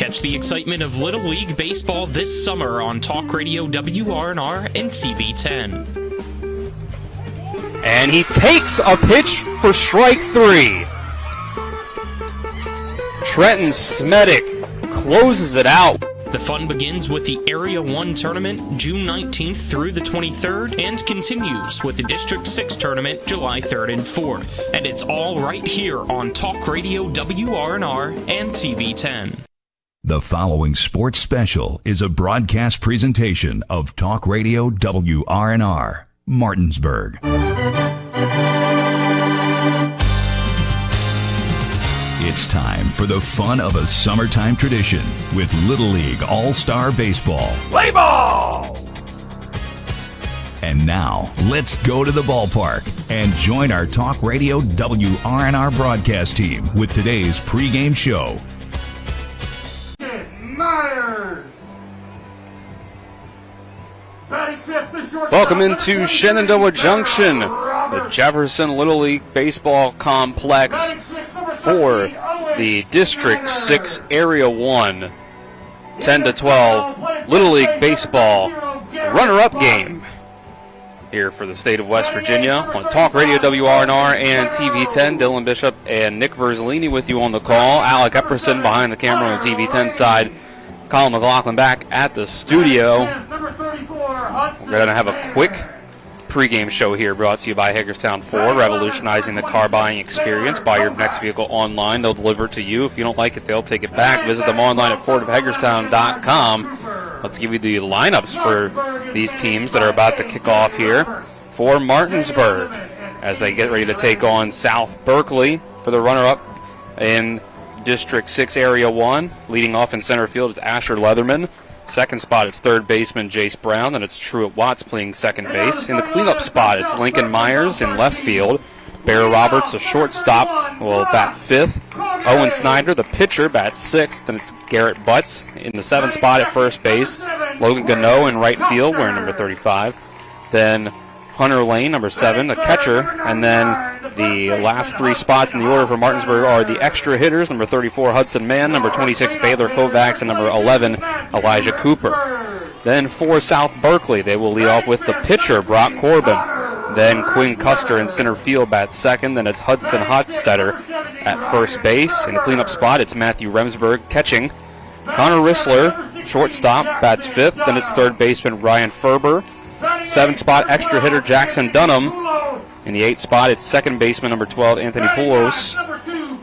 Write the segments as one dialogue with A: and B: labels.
A: Catch the excitement of Little League Baseball this summer on Talk Radio WRNR and TV10.
B: And he takes a pitch for strike three. Trenton Smedick closes it out.
A: The fun begins with the Area 1 tournament June 19th through the 23rd and continues with the District 6 tournament July 3rd and 4th. And it's all right here on Talk Radio WRNR and TV10.
C: The following sports special is a broadcast presentation of Talk Radio WRNR, Martinsburg. It's time for the fun of a summertime tradition with Little League All-Star Baseball.
D: Play ball!
C: And now, let's go to the ballpark and join our Talk Radio WRNR broadcast team with today's pregame show.
D: Myers!
B: Welcome into Shenandoah Junction, the Jefferson Little League Baseball Complex for the District 6 Area 1 10-12 Little League Baseball runner-up game here for the state of West Virginia on Talk Radio WRNR and TV10. Dylan Bishop and Nick Verzolini with you on the call. Alec Epperson behind the camera on the TV10 side. Colin McLaughlin back at the studio. We're going to have a quick pregame show here brought to you by Hagerstown Ford, revolutionizing the car buying experience. Buy your next vehicle online. They'll deliver it to you. If you don't like it, they'll take it back. Visit them online at fordofhagerstown.com. Let's give you the lineups for these teams that are about to kick off here for Martinsburg as they get ready to take on South Berkeley for the runner-up in District 6 Area 1. Leading off in center field is Asher Leatherman. Second spot, it's third baseman Jace Brown. Then it's Truett Watts playing second base. In the cleanup spot, it's Lincoln Myers in left field. Bear Roberts, a shortstop, will bat fifth. Owen Snyder, the pitcher, bats sixth. Then it's Garrett Butts in the seventh spot at first base. Logan Gano in right field, wearing number 35. Then Hunter Lane, number 7, the catcher. And then the last three spots in the order for Martinsburg are the extra hitters, number 34, Hudson Mann, number 26, Baylor Kovacs, and number 11, Elijah Cooper. Then for South Berkeley, they will lead off with the pitcher, Brock Corbin. Then Quinn Custer in center field bats second. Then it's Hudson Hotstetter at first base. In the cleanup spot, it's Matthew Remsburg catching. Connor Rissler, shortstop, bats fifth. Then it's third baseman Ryan Ferber. Seventh spot, extra hitter Jackson Dunham. In the eighth spot, it's second baseman number 12, Anthony Poulos.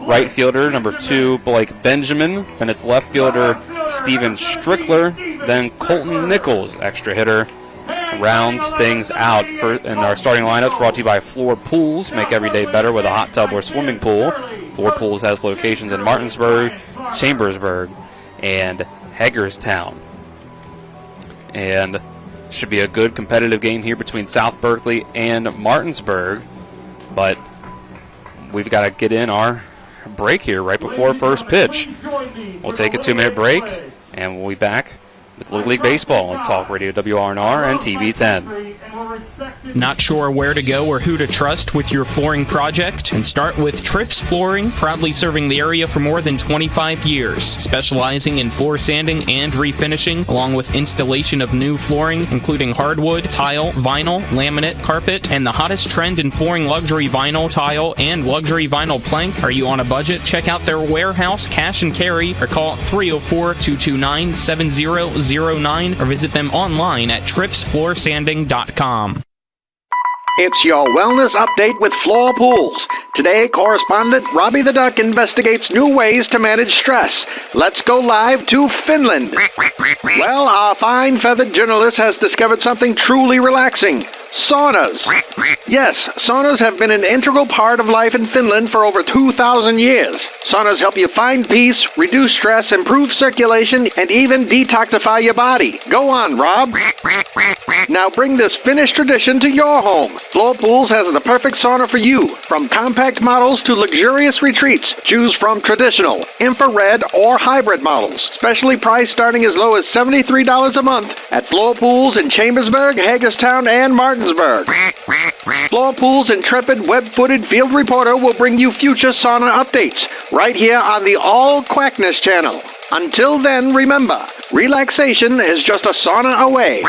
B: Right fielder, number 2, Blake Benjamin. Then it's left fielder, Steven Strickler. Then Colton Nichols, extra hitter, rounds things out. And our starting lineups brought to you by Floor Pools. Make every day better with a hot tub or swimming pool. Floor Pools has locations in Martinsburg, Chambersburg, and Hagerstown. And should be a good competitive game here between South Berkeley and Martinsburg. But we've got to get in our break here right before first pitch. We'll take a 2-minute break, and we'll be back with Little League Baseball on Talk Radio WRNR and TV10.
A: Not sure where to go or who to trust with your flooring project? And start with Trips Flooring, proudly serving the area for more than 25 years, specializing in floor sanding and refinishing, along with installation of new flooring, including hardwood, tile, vinyl, laminate, carpet, and the hottest trend in flooring, luxury vinyl, tile, and luxury vinyl plank. Are you on a budget? Check out their warehouse, cash and carry, or call 304-229-7009, or visit them online at tripsfloorsanding.com.
E: It's your wellness update with Floor Pools. Today, correspondent Robbie the Duck investigates new ways to manage stress. Let's go live to Finland. Well, our fine feathered journalist has discovered something truly relaxing. Saunas. Yes, saunas have been an integral part of life in Finland for over 2,000 years. Saunas help you find peace, reduce stress, improve circulation, and even detoxify your body. Go on, Rob. Now bring this Finnish tradition to your home. Floor Pools has the perfect sauna for you. From compact models to luxurious retreats, choose from traditional, infrared, or hybrid models. Specially priced starting as low as $73 a month at Floor Pools in Chambersburg, Hagerstown, and Martinsburg. Floor Pools' intrepid, web-footed field reporter will bring you future sauna updates right here on the All Quackness channel. Until then, remember, relaxation is just a sauna away.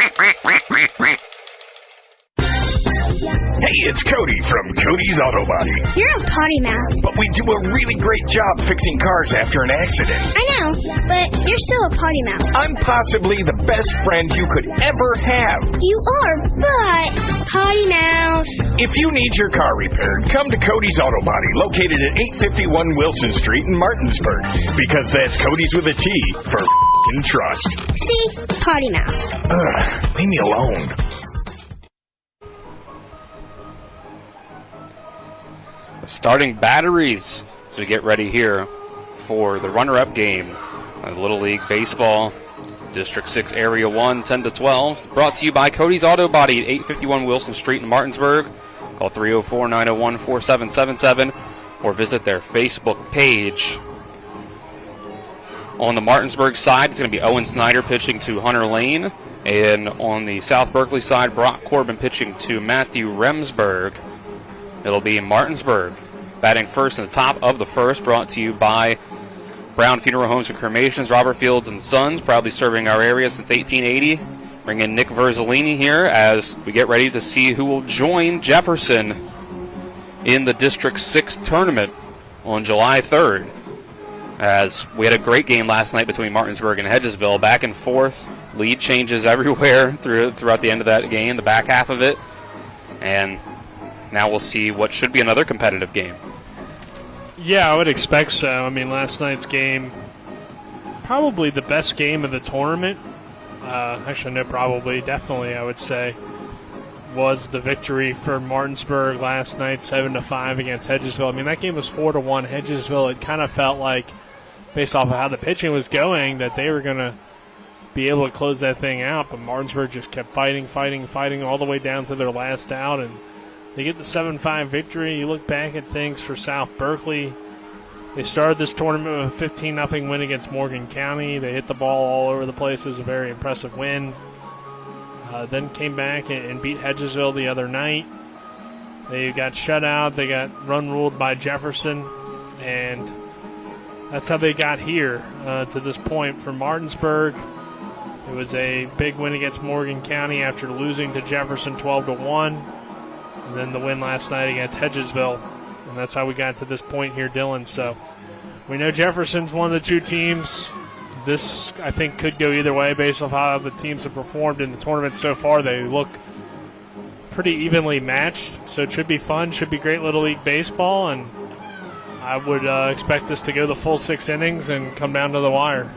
D: Hey, it's Cody from Cody's Auto Body.
F: You're a potty mouth.
D: But we do a really great job fixing cars after an accident.
F: I know, but you're still a potty mouth.
D: I'm possibly the best friend you could ever have.
F: You are, but potty mouth.
D: If you need your car repaired, come to Cody's Auto Body, located at 851 Wilson Street in Martinsburg. Because that's Cody's with a T for f***ing trust.
F: See? Potty mouth.
D: Ugh, leave me alone.
B: Starting batteries as we get ready here for the runner-up game of Little League Baseball, District 6 Area 1, 10 to 12. Brought to you by Cody's Auto Body at 851 Wilson Street in Martinsburg. Call 304-901-4777 or visit their Facebook page. On the Martinsburg side, it's going to be Owen Snyder pitching to Hunter Lane. And on the South Berkeley side, Brock Corbin pitching to Matthew Remsburg. It'll be Martinsburg batting first in the top of the first, brought to you by Brown Funeral Homes and Cremations, Robert Fields and Sons, proudly serving our area since 1880. Bring in Nick Verzolini here as we get ready to see who will join Jefferson in the District 6 tournament on July 3rd. As we had a great game last night between Martinsburg and Hedgesville, back and forth, lead changes everywhere throughout the end of that game, the back half of it, and now we'll see what should be another competitive game.
G: Yeah, I would expect so. I mean, last night's game, probably the best game of the tournament. Actually, no, probably, definitely, I would say, was the victory for Martinsburg last night, 7-5 against Hedgesville. I mean, that game was 4-1. Hedgesville, it kind of felt like, based off of how the pitching was going, that they were going to be able to close that thing out. But Martinsburg just kept fighting all the way down to their last out, and they get the 7-5 victory. You look back at things for South Berkeley. They started this tournament with a 15-0 win against Morgan County. They hit the ball all over the place. It was a very impressive win. Then came back and beat Hedgesville the other night. They got shut out. They got run ruled by Jefferson. And that's how they got here to this point. For Martinsburg, it was a big win against Morgan County after losing to Jefferson 12-1. And then the win last night against Hedgesville. And that's how we got to this point here, Dylan. So we know Jefferson's one of the two teams. This, I think, could go either way based on how the teams have performed in the tournament so far. They look pretty evenly matched, so it should be fun. Should be great Little League baseball, and I would expect this to go the full 6 innings and come down to the wire.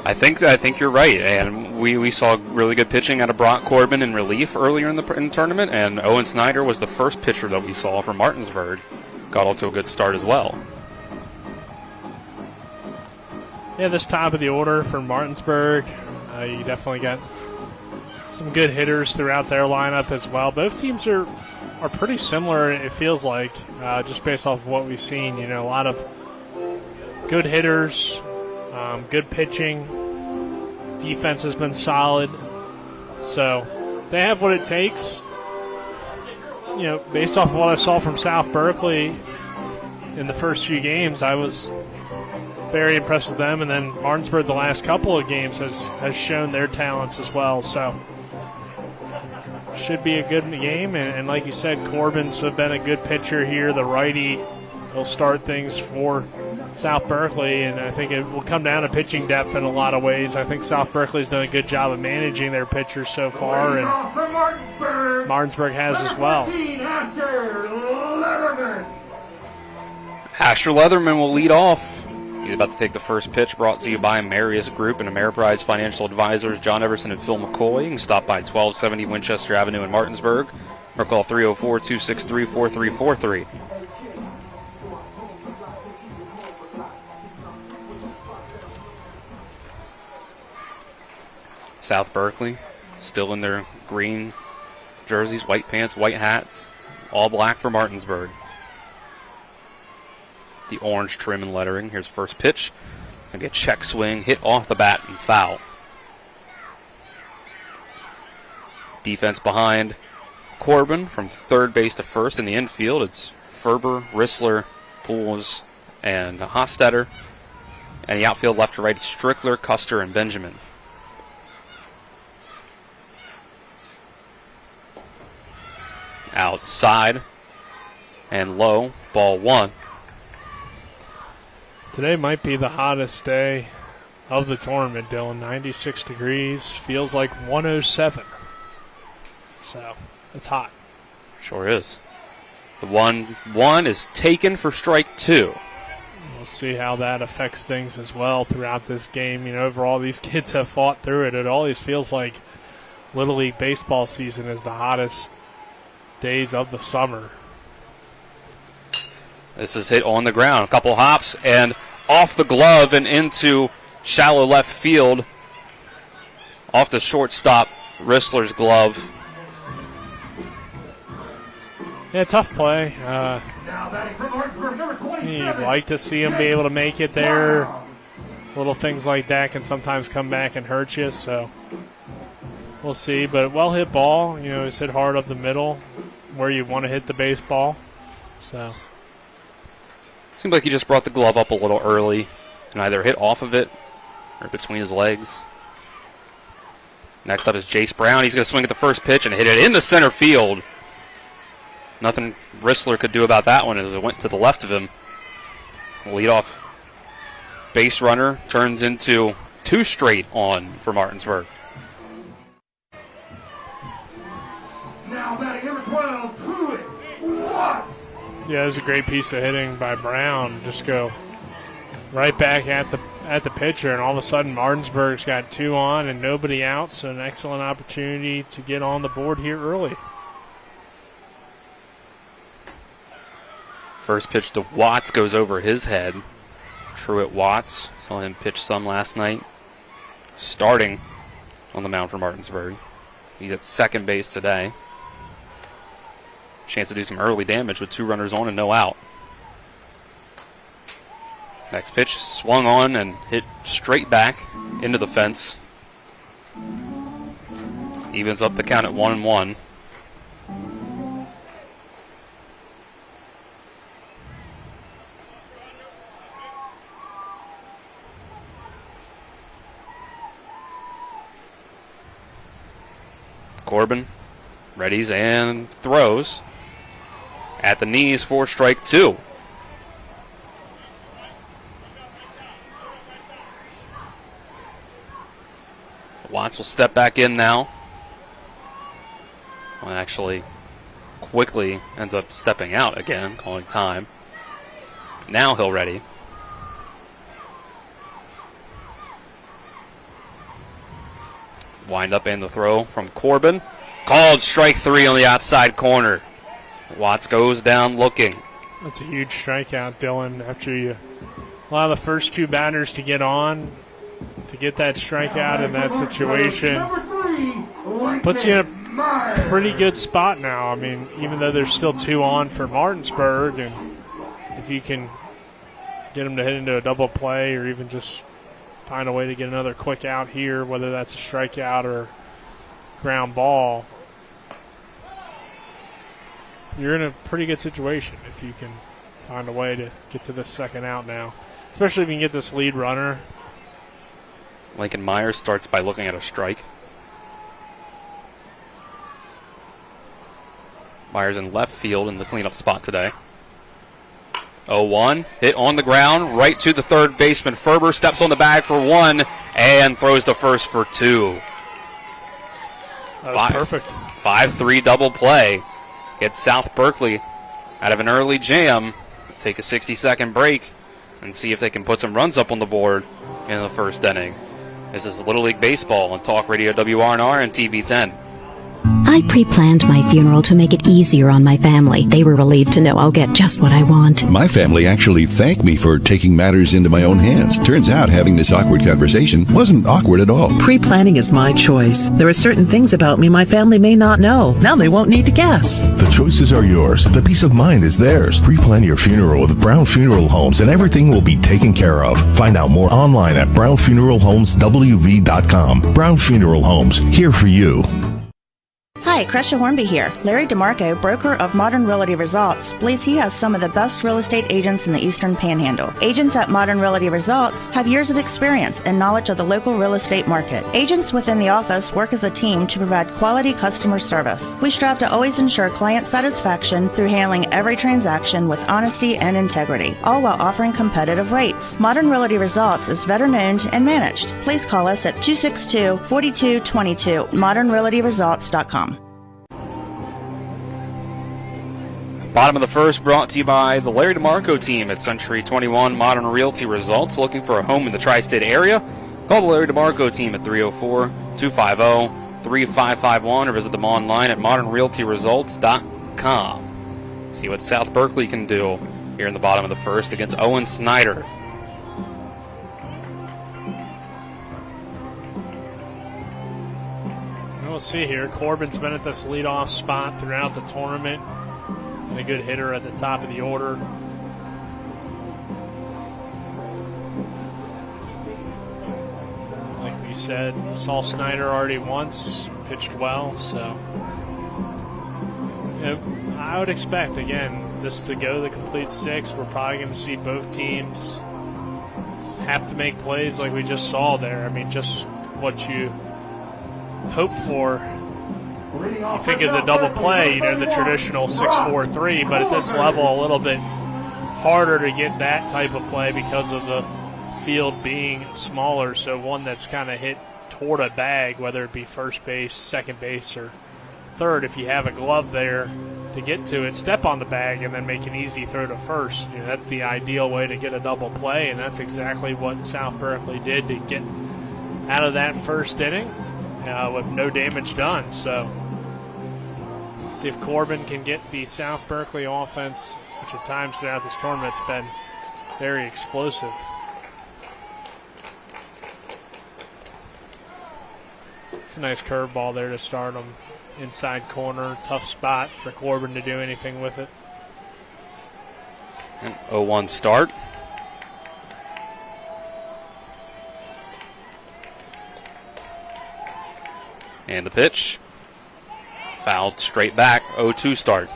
B: I think you're right, and we saw really good pitching out of Brock Corbin in relief earlier in the tournament, and Owen Snyder was the first pitcher that we saw from Martinsburg. Got off to a good start as well.
G: Yeah, this top of the order for Martinsburg, you definitely got some good hitters throughout their lineup as well. Both teams are pretty similar, it feels like, just based off of what we've seen. You know, a lot of good hitters, good pitching. Defense has been solid. So they have what it takes. You know, based off of what I saw from South Berkeley in the first few games, I was very impressed with them. And then Martinsburg the last couple of games has shown their talents as well. So should be a good game. And like you said, Corbin's been a good pitcher here. The righty will start things for South Berkeley, and I think it will come down to pitching depth in a lot of ways. I think South Berkeley's done a good job of managing their pitchers so far, and Martinsburg has as well.
B: Asher Leatherman will lead off. He's about to take the first pitch, brought to you by Marius Group and Ameriprise Financial Advisors, John Everson and Phil McCoy. You can stop by 1270 Winchester Avenue in Martinsburg or call 304-263-4343. South Berkeley still in their green jerseys, white pants, white hats, all black for Martinsburg. The orange trim and lettering. Here's first pitch. Gonna be a check swing, hit off the bat and foul. Defense behind Corbin from third base to first. In the infield, it's Ferber, Rissler, Pools, and Hostetter. And the outfield left to right, Strickler, Custer, and Benjamin. Outside and low, ball 1.
G: Today might be the hottest day of the tournament, Dylan. 96 degrees, feels like 107. So, it's hot.
B: Sure is. The 1-1 is taken for strike 2.
G: We'll see how that affects things as well throughout this game. You know, overall, these kids have fought through it. It always feels like Little League baseball season is the hottest days of the summer.
B: This is hit on the ground. A couple hops and off the glove and into shallow left field. Off the shortstop, Rissler's glove.
G: Yeah, tough play. You'd like to see him be able to make it there. Little things like that can sometimes come back and hurt you, so we'll see. But well hit ball. You know, it's hit hard up the middle where you want to hit the baseball. So
B: Seems like he just brought the glove up a little early and either hit off of it or between his legs. Next up is Jace Brown. He's going to swing at the first pitch and hit it into center field. Nothing Rissler could do about that one as it went to the left of him. Leadoff base runner turns into 2 straight on for Martinsburg.
H: Now batting number 12, Pruitt. What?
G: yeah, it was a great piece of hitting by Brown. Just go right back at the pitcher, and all of a sudden Martinsburg's got 2 on and nobody out, so an excellent opportunity to get on the board here early.
B: First pitch to Watts goes over his head. Truett Watts, saw him pitch some last night. Starting on the mound for Martinsburg. He's at second base today. Chance to do some early damage with 2 runners on and no out. Next pitch swung on and hit straight back into the fence. Evens up the count at 1-1. Corbin readies and throws at the knees for strike 2. Watts will step back in now. Well, actually, quickly ends up stepping out again, calling time. Now he'll ready. Wind up and the throw from Corbin. Called strike 3 on the outside corner. Watts goes down looking.
G: That's a huge strikeout, Dylan, after you allow the first 2 batters to get on. To get that strikeout in that situation puts you in a pretty good spot now. I mean, even though there's still 2 on for Martinsburg, and if you can get them to hit into a double play or even just find a way to get another quick out here, whether that's a strikeout or ground ball, you're in a pretty good situation if you can find a way to get to this second out now, especially if you can get this lead runner.
B: Lincoln Myers starts by looking at a strike. Myers in left field in the cleanup spot today. 0-1, hit on the ground, right to the third baseman. Ferber steps on the bag for 1 and throws to first for 2.
G: That was perfect.
B: 5-3 double play. Get South Berkeley out of an early jam. Take a 60-second break and see if they can put some runs up on the board in the first inning. This is Little League Baseball on Talk Radio WRNR and TV 10.
I: I pre-planned my funeral to make it easier on my family. They were relieved to know I'll get just what I want.
J: My family actually thanked me for taking matters into my own hands. Turns out having this awkward conversation wasn't awkward at all.
K: Pre-planning is my choice. There are certain things about me my family may not know. Now they won't need to guess.
J: The choices are yours. The peace of mind is theirs. Pre-plan your funeral with Brown Funeral Homes and everything will be taken care of. Find out more online at brownfuneralhomeswv.com. Brown Funeral Homes, here for you.
L: Hi, Crescia Hornby here. Larry DeMarco, broker of Modern Realty Results, believes he has some of the best real estate agents in the Eastern Panhandle. Agents at Modern Realty Results have years of experience and knowledge of the local real estate market. Agents within the office work as a team to provide quality customer service. We strive to always ensure client satisfaction through handling every transaction with honesty and integrity, all while offering competitive rates. Modern Realty Results is veteran-owned and managed. Please call us at 262-4222, modernrealtyresults.com.
B: Bottom of the first brought to you by the Larry DeMarco team at Century 21 Modern Realty Results. Looking for a home in the tri-state area? Call the Larry DeMarco team at 304-250-3551 or visit them online at modernrealtyresults.com. See what South Berkeley can do here in the bottom of the first against Owen Snyder.
G: We'll see here. Corbin's been at this leadoff spot throughout the tournament. And a good hitter at the top of the order. Like we said, saw Snyder already once, pitched well, so I would expect, again, this to go the complete six. We're probably going to see both teams have to make plays like we just saw there. I mean, just what you hope for. You think of the double play, the traditional 6-4-3, but at this level a little bit harder to get that type of play because of the field being smaller. So one that's kind of hit toward a bag, whether it be first base, second base, or third, if you have a glove there to get to it, step on the bag and then make an easy throw to first. That's the ideal way to get a double play, and that's exactly what South Berkeley did to get out of that first inning with no damage done. So see if Corbin can get the South Berkeley offense, which at times throughout this tournament has been very explosive. It's a nice curveball there to start him. Inside corner, tough spot for Corbin to do anything with it.
B: An 0-1 start. And the pitch. Fouled straight back, 0-2 start.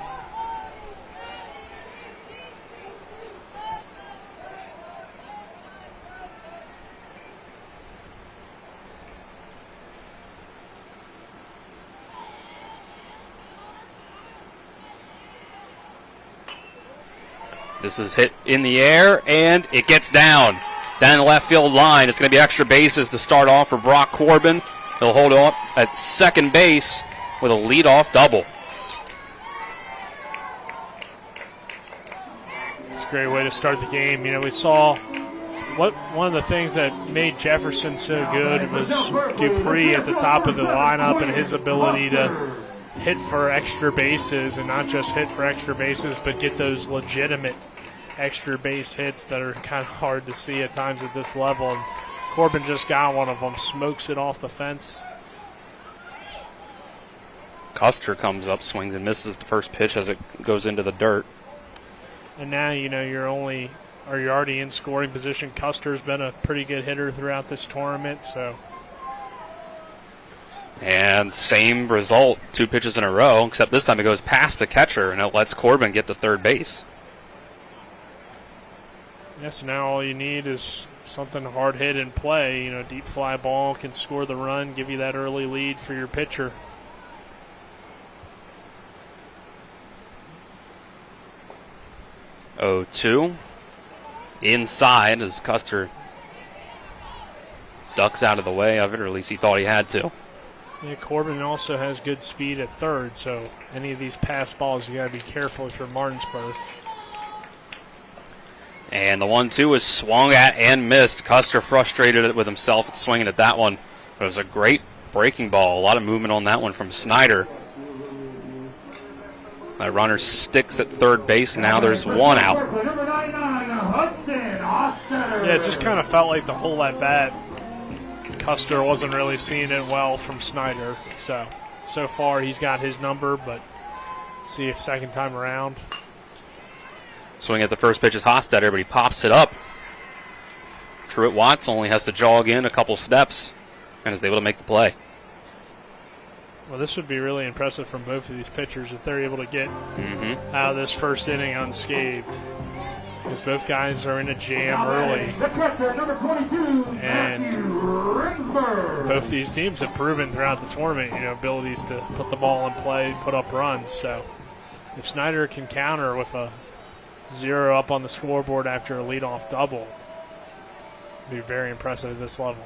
B: This is hit in the air, and it gets down the left field line. It's going to be extra bases to start off for Brock Corbin. He'll hold up at second base with a leadoff double.
G: It's a great way to start the game. We saw one of the things that made Jefferson so good was Dupree at the top of the lineup and his ability to hit for extra bases, and not just hit for extra bases, but get those legitimate extra base hits that are kind of hard to see at times at this level. And Corbin just got one of them, smokes it off the fence.
B: Custer comes up, swings and misses the first pitch as it goes into the dirt.
G: And now, you're already in scoring position. Custer's been a pretty good hitter throughout this tournament, so.
B: And same result, 2 pitches in a row, except this time it goes past the catcher and it lets Corbin get to third base.
G: Yes, now all you need is something hard hit in play. Deep fly ball can score the run, give you that early lead for your pitcher.
B: Oh, 2 inside as Custer ducks out of the way of it, or at least he thought he had to.
G: Yeah, Corbin also has good speed at third, so any of these pass balls you got to be careful if you're Martinsburg.
B: And the 1-2 is swung at and missed. Custer frustrated with himself at swinging at that one. But it was a great breaking ball. A lot of movement on that one from Snyder. That runner sticks at third base. Now there's one out.
G: Yeah, it just kind of felt like the whole at bat, Custer wasn't really seeing it well from Snyder. So far he's got his number, but see if second time around.
B: Swing at the first pitch is Hostetter, but he pops it up. Truett Watts only has to jog in a couple steps and is able to make the play.
G: Well, this would be really impressive from both of these pitchers if they're able to get out of this first inning unscathed. Because both guys are in a jam early. And both these teams have proven throughout the tournament, abilities to put the ball in play, put up runs. So if Snyder can counter with a 0 up on the scoreboard after a leadoff double, it'd be very impressive at this level.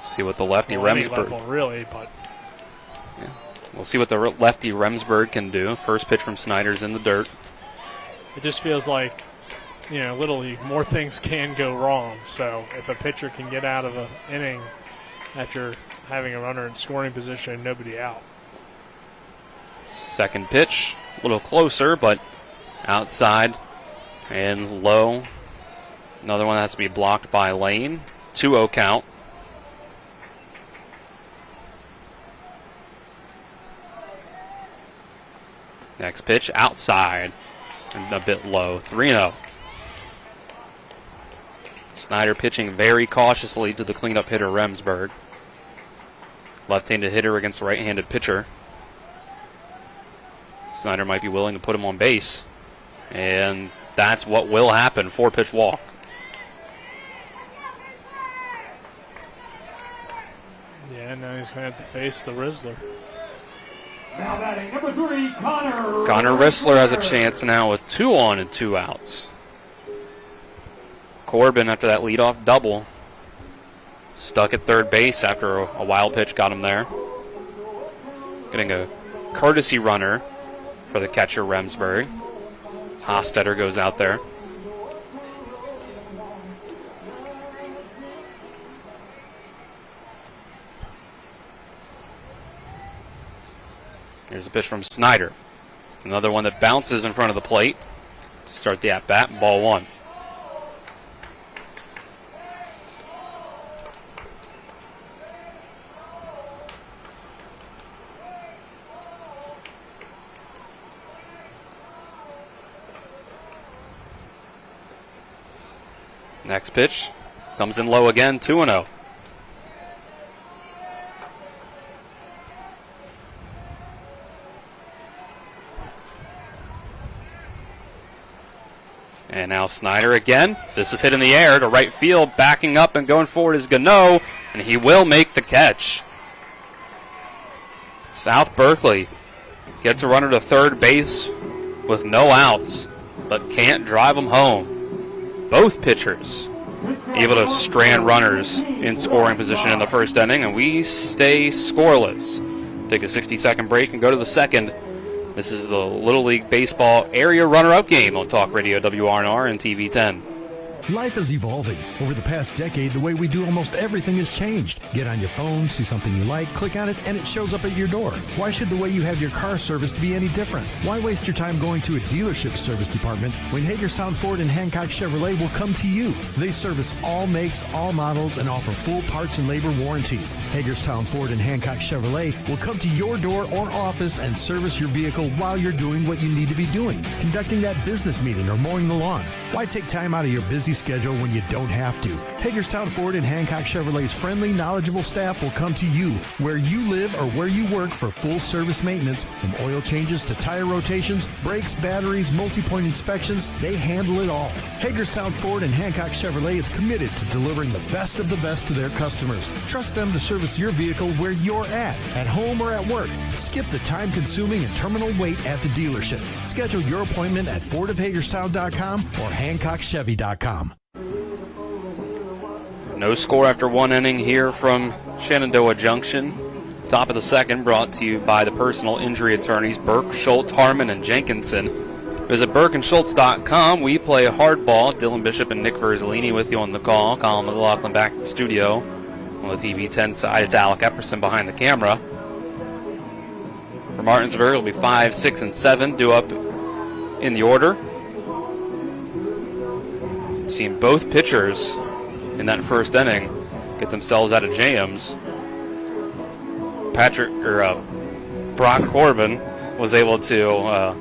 B: See what the lefty Remsburg.
G: Level, really, but
B: yeah. We'll see what the lefty Remsburg can do. First pitch from Snyder's in the dirt.
G: It just feels like, Little League, more things can go wrong. So if a pitcher can get out of an inning after having a runner in scoring position and nobody out.
B: Second pitch, a little closer, but outside and low. Another one that has to be blocked by Lane. 2-0 count. Next pitch, outside and a bit low. 3-0. Snyder pitching very cautiously to the cleanup hitter Remsburg. Left-handed hitter against the right-handed pitcher. Snyder might be willing to put him on base. And that's what will happen. 4-pitch walk.
G: Yeah, now he's going to have to face the Rizzler.
H: Now batting number 3,
B: Connor Rissler has a chance now with 2 on and 2 outs. Corbin, after that leadoff double, stuck at third base after a wild pitch got him there. Getting a courtesy runner for the catcher Remsburg. Hostetter goes out there. Here's a pitch from Snyder. Another one that bounces in front of the plate to start the at-bat. Ball 1. Next pitch comes in low again, 2-0. And now Snyder again. This is hit in the air to right field. Backing up and going forward is Gano, and he will make the catch. South Berkeley gets a runner to third base with no outs, but can't drive him home. Both pitchers able to strand runners in scoring position in the first inning, and we stay scoreless. Take a 60-second break and go to the second. This is the Little League Baseball Area Runner-Up Game on Talk Radio WRNR and TV 10.
J: Life is evolving. Over the past decade, the way we do almost everything has changed. Get on your phone, see something you like, click on it, and it shows up at your door. Why should the way you have your car serviced be any different? Why waste your time going to a dealership service department when Hagerstown Ford and Hancock Chevrolet will come to you? They service all makes, all models, and offer full parts and labor warranties. Hagerstown Ford and Hancock Chevrolet will come to your door or office and service your vehicle while you're doing what you need to be doing, conducting that business meeting or mowing the lawn. Why take time out of your busy schedule when you don't have to? Hagerstown Ford and Hancock Chevrolet's friendly, knowledgeable staff will come to you where you live or where you work for full service maintenance, from oil changes to tire rotations, brakes, batteries, multi-point inspections. They handle it all. Hagerstown Ford and Hancock Chevrolet is committed to delivering the best of the best to their customers. Trust them to service your vehicle where you're at home or at work. Skip the time-consuming and terminal wait at the dealership. Schedule your appointment at fordofhagerstown.com or hancockchevy.com.
B: No score after one inning here from Shenandoah Junction. Top of the second, brought to you by the personal injury attorneys Burke, Schultz, Harmon, and Jenkinson. Visit BurkeandSchultz.com. We play hardball. Dylan Bishop and Nick Verzolini with you on the call. Colin McLaughlin back in the studio. On the TV 10 side, it's Alec Epperson behind the camera. For Martinsburg, it'll be 5, 6, and 7 due up in the order. Seeing both pitchers in that first inning get themselves out of jams. Brock Corbin was able to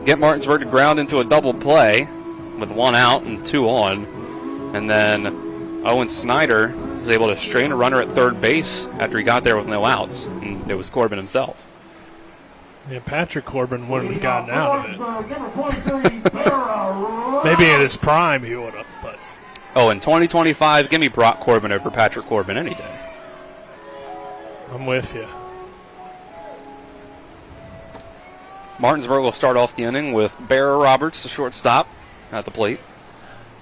B: get Martinsburg to ground into a double play with 1 out and 2 on. And then Owen Snyder was able to strain a runner at third base after he got there with no outs, and it was Corbin himself.
G: Yeah, Patrick Corbin wouldn't have gotten out of it. Maybe in his prime he would have, but.
B: Oh, in 2025, give me Brock Corbin over Patrick Corbin any day.
G: I'm with you.
B: Martinsburg will start off the inning with Bear Roberts, the shortstop, at the plate.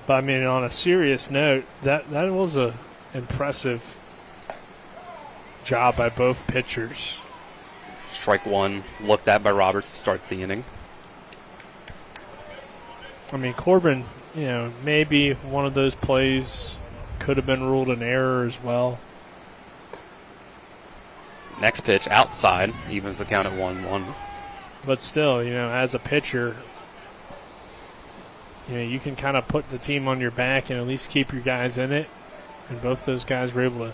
G: But, I mean, on a serious note, that was a impressive job by both pitchers.
B: Strike one looked at by Roberts to start the inning.
G: I mean, Corbin, maybe one of those plays could have been ruled an error as well.
B: Next pitch outside, evens the count at 1-1.
G: But still, as a pitcher, you can kind of put the team on your back and at least keep your guys in it. And both those guys were able to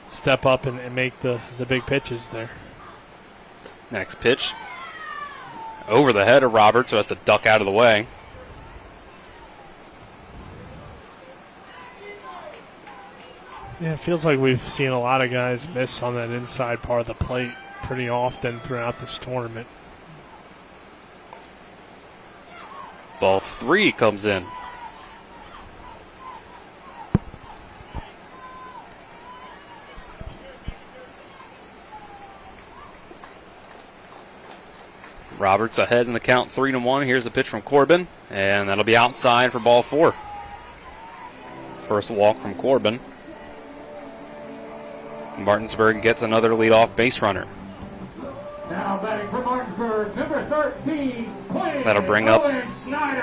G: step up and make the big pitches there.
B: Next pitch. Over the head of Roberts, so has to duck out of the way.
G: Yeah, it feels like we've seen a lot of guys miss on that inside part of the plate pretty often throughout this tournament.
B: Ball 3 comes in. Roberts ahead in the count 3-1. Here's the pitch from Corbin, and that'll be outside for ball 4. First walk from Corbin. Martinsburg gets another leadoff base runner.
H: Now batting for Martinsburg, number 13.
B: That'll bring up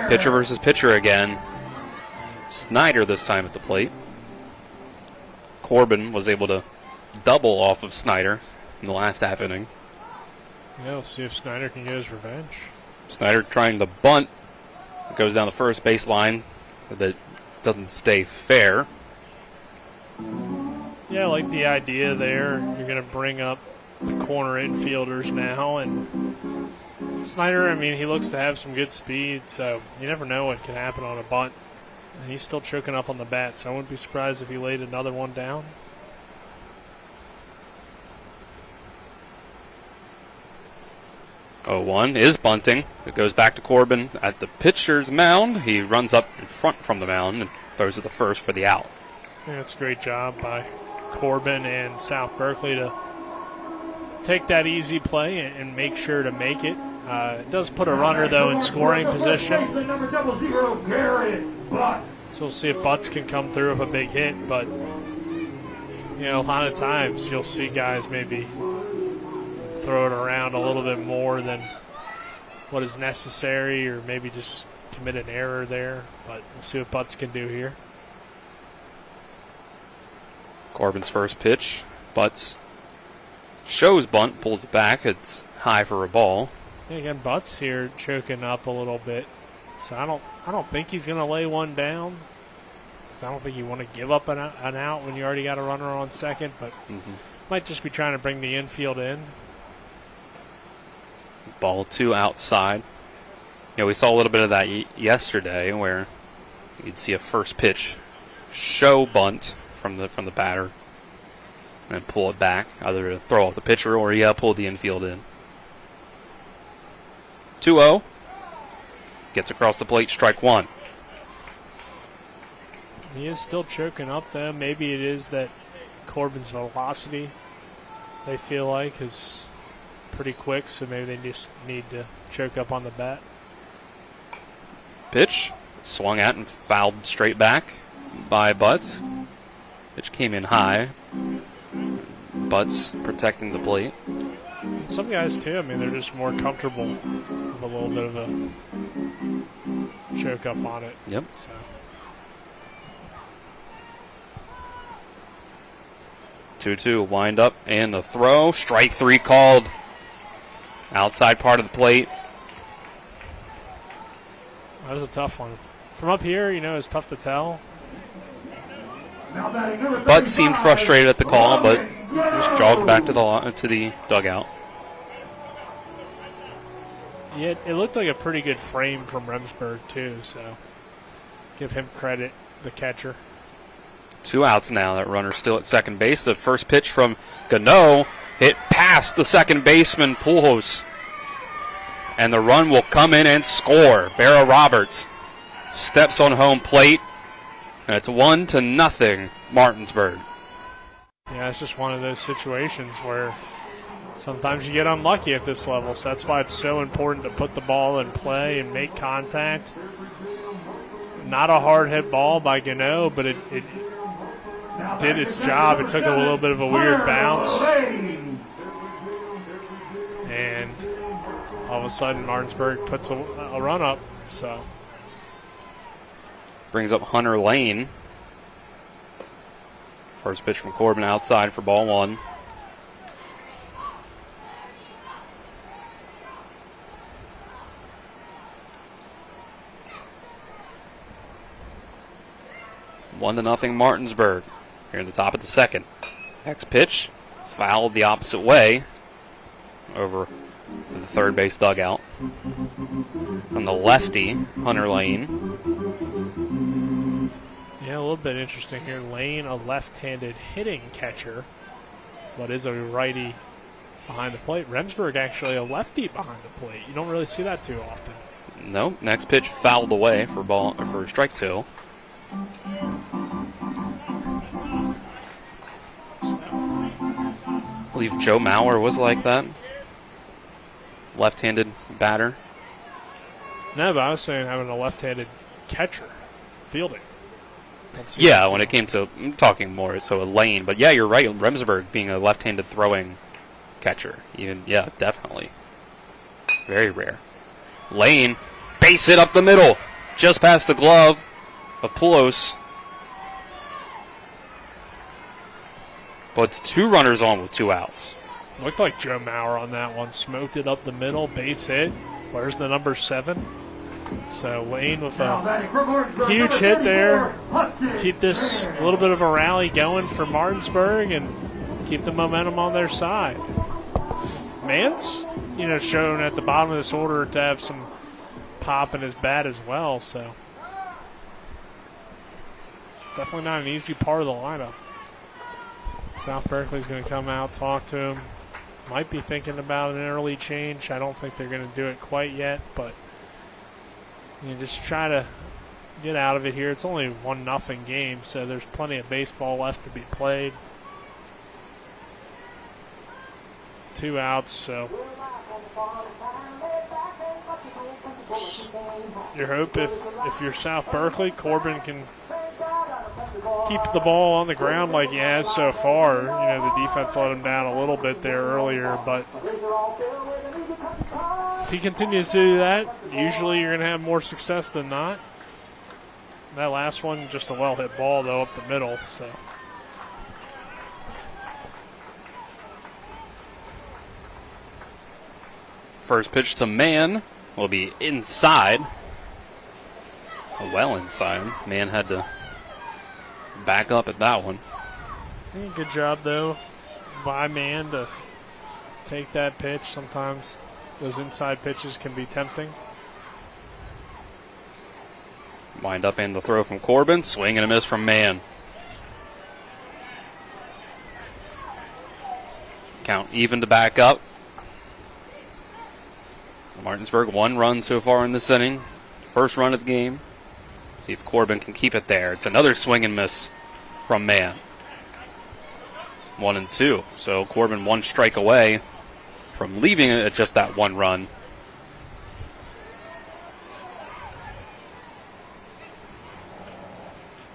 B: pitcher versus pitcher again. Snyder this time at the plate. Corbin was able to double off of Snyder in the last half inning.
G: Yeah, we'll see if Snyder can get his revenge.
B: Snyder trying to bunt. It goes down the first baseline, but it doesn't stay fair.
G: Yeah, I like the idea there. You're going to bring up the corner infielders now. And Snyder, I mean, he looks to have some good speed, so you never know what can happen on a bunt. And he's still choking up on the bat, so I wouldn't be surprised if he laid another one down.
B: Oh, 1 is bunting. It goes back to Corbin at the pitcher's mound. He runs up in front from the mound and throws it to first for the out.
G: Yeah, that's a great job by Corbin and South Berkeley to take that easy play and make sure to make it. It does put a runner, though, in scoring position. So we'll see if Butts can come through with a big hit. But, a lot of times you'll see guys maybe throw it around a little bit more than what is necessary, or maybe just commit an error there. But we'll see what Butts can do here.
B: Corbin's first pitch. Butts shows bunt, pulls it back. It's high for a ball.
G: Yeah, again, Butts here choking up a little bit. So I don't think he's going to lay one down. Because I don't think you want to give up an out when you already got a runner on second. But might just be trying to bring the infield in.
B: Ball 2 outside. We saw a little bit of that yesterday, where you'd see a first pitch show bunt from the batter, and then pull it back, either to throw off the pitcher or pull the infield in. 2-0. Gets across the plate, strike 1.
G: He is still choking up, though. Maybe it is that Corbin's velocity, they feel like, is pretty quick, so maybe they just need to choke up on the bat.
B: Pitch swung at and fouled straight back by Butts. Pitch came in high. Butts protecting the plate.
G: And some guys, too, I mean, they're just more comfortable with a little bit of a choke up on it.
B: Yep.
G: So.
B: Two wind up and the throw. Strike 3 called. Outside part of the plate.
G: That was a tough one. From up here, it's tough to tell.
B: Butts seemed frustrated at the call, but just jogged back to the dugout.
G: Yeah, it looked like a pretty good frame from Remsburg, too, so give him credit, the catcher.
B: 2 outs now. That runner still at second base. The first pitch from Gano hit past the second baseman, Pujols. And the run will come in and score. Barra Roberts steps on home plate. And it's 1-0 Martinsburg.
G: Yeah, it's just one of those situations where sometimes you get unlucky at this level. So that's why it's so important to put the ball in play and make contact. Not a hard hit ball by Gano, but it did its job. It took a little bit of a weird bounce. And all of a sudden Martinsburg puts a run up. So
B: brings up Hunter Lane. First pitch from Corbin outside for ball 1. One to nothing Martinsburg here at the top of the second. Next pitch fouled the opposite way over the third base dugout from the lefty Hunter Lane.
G: Yeah, a little bit interesting here. Lane, a left-handed hitting catcher, but is a righty behind the plate. Remsburg actually a lefty behind the plate. You don't really see that too often.
B: No, next pitch fouled away for strike 2. I believe Joe Mauer was like that. Left-handed batter.
G: No, but I was saying having a left-handed catcher fielding.
B: Yeah, when it came to, I'm talking more so a Lane, but yeah, you're right. Remsburg being a left-handed throwing catcher, even yeah, definitely very rare. Lane, base hit up the middle, just past the glove of Poulos. But it's 2 runners on with 2 outs.
G: Looked like Joe Mauer on that one. Smoked it up the middle, base hit. Where's the number 7? So Lane with a huge hit there. Keep this a little bit of a rally going for Martinsburg and keep the momentum on their side. Mance, shown at the bottom of this order to have some pop in his bat as well. So definitely not an easy part of the lineup. South Berkeley's going to come out, talk to him. Might be thinking about an early change. I don't think they're going to do it quite yet, but just try to get out of it here. It's only 1-0 game, so there's plenty of baseball left to be played. 2 outs, so your hope if you're South Berkeley, Corbin can keep the ball on the ground like he has so far. The defense let him down a little bit there earlier, but if he continues to do that, usually you're going to have more success than not. That last one, just a well-hit ball, though, up the middle. So
B: first pitch to Mann will be inside. Well inside. Mann had to back up at that one.
G: Good job, though, by Mann to take that pitch. Sometimes those inside pitches can be tempting.
B: Wind up and the throw from Corbin. Swing and a miss from Mann. Count even to back up. Martinsburg 1 run so far in this inning. First run of the game. See if Corbin can keep it there. It's another swing and miss from Mann. 1-2. So Corbin 1 strike away from leaving it at just that 1 run.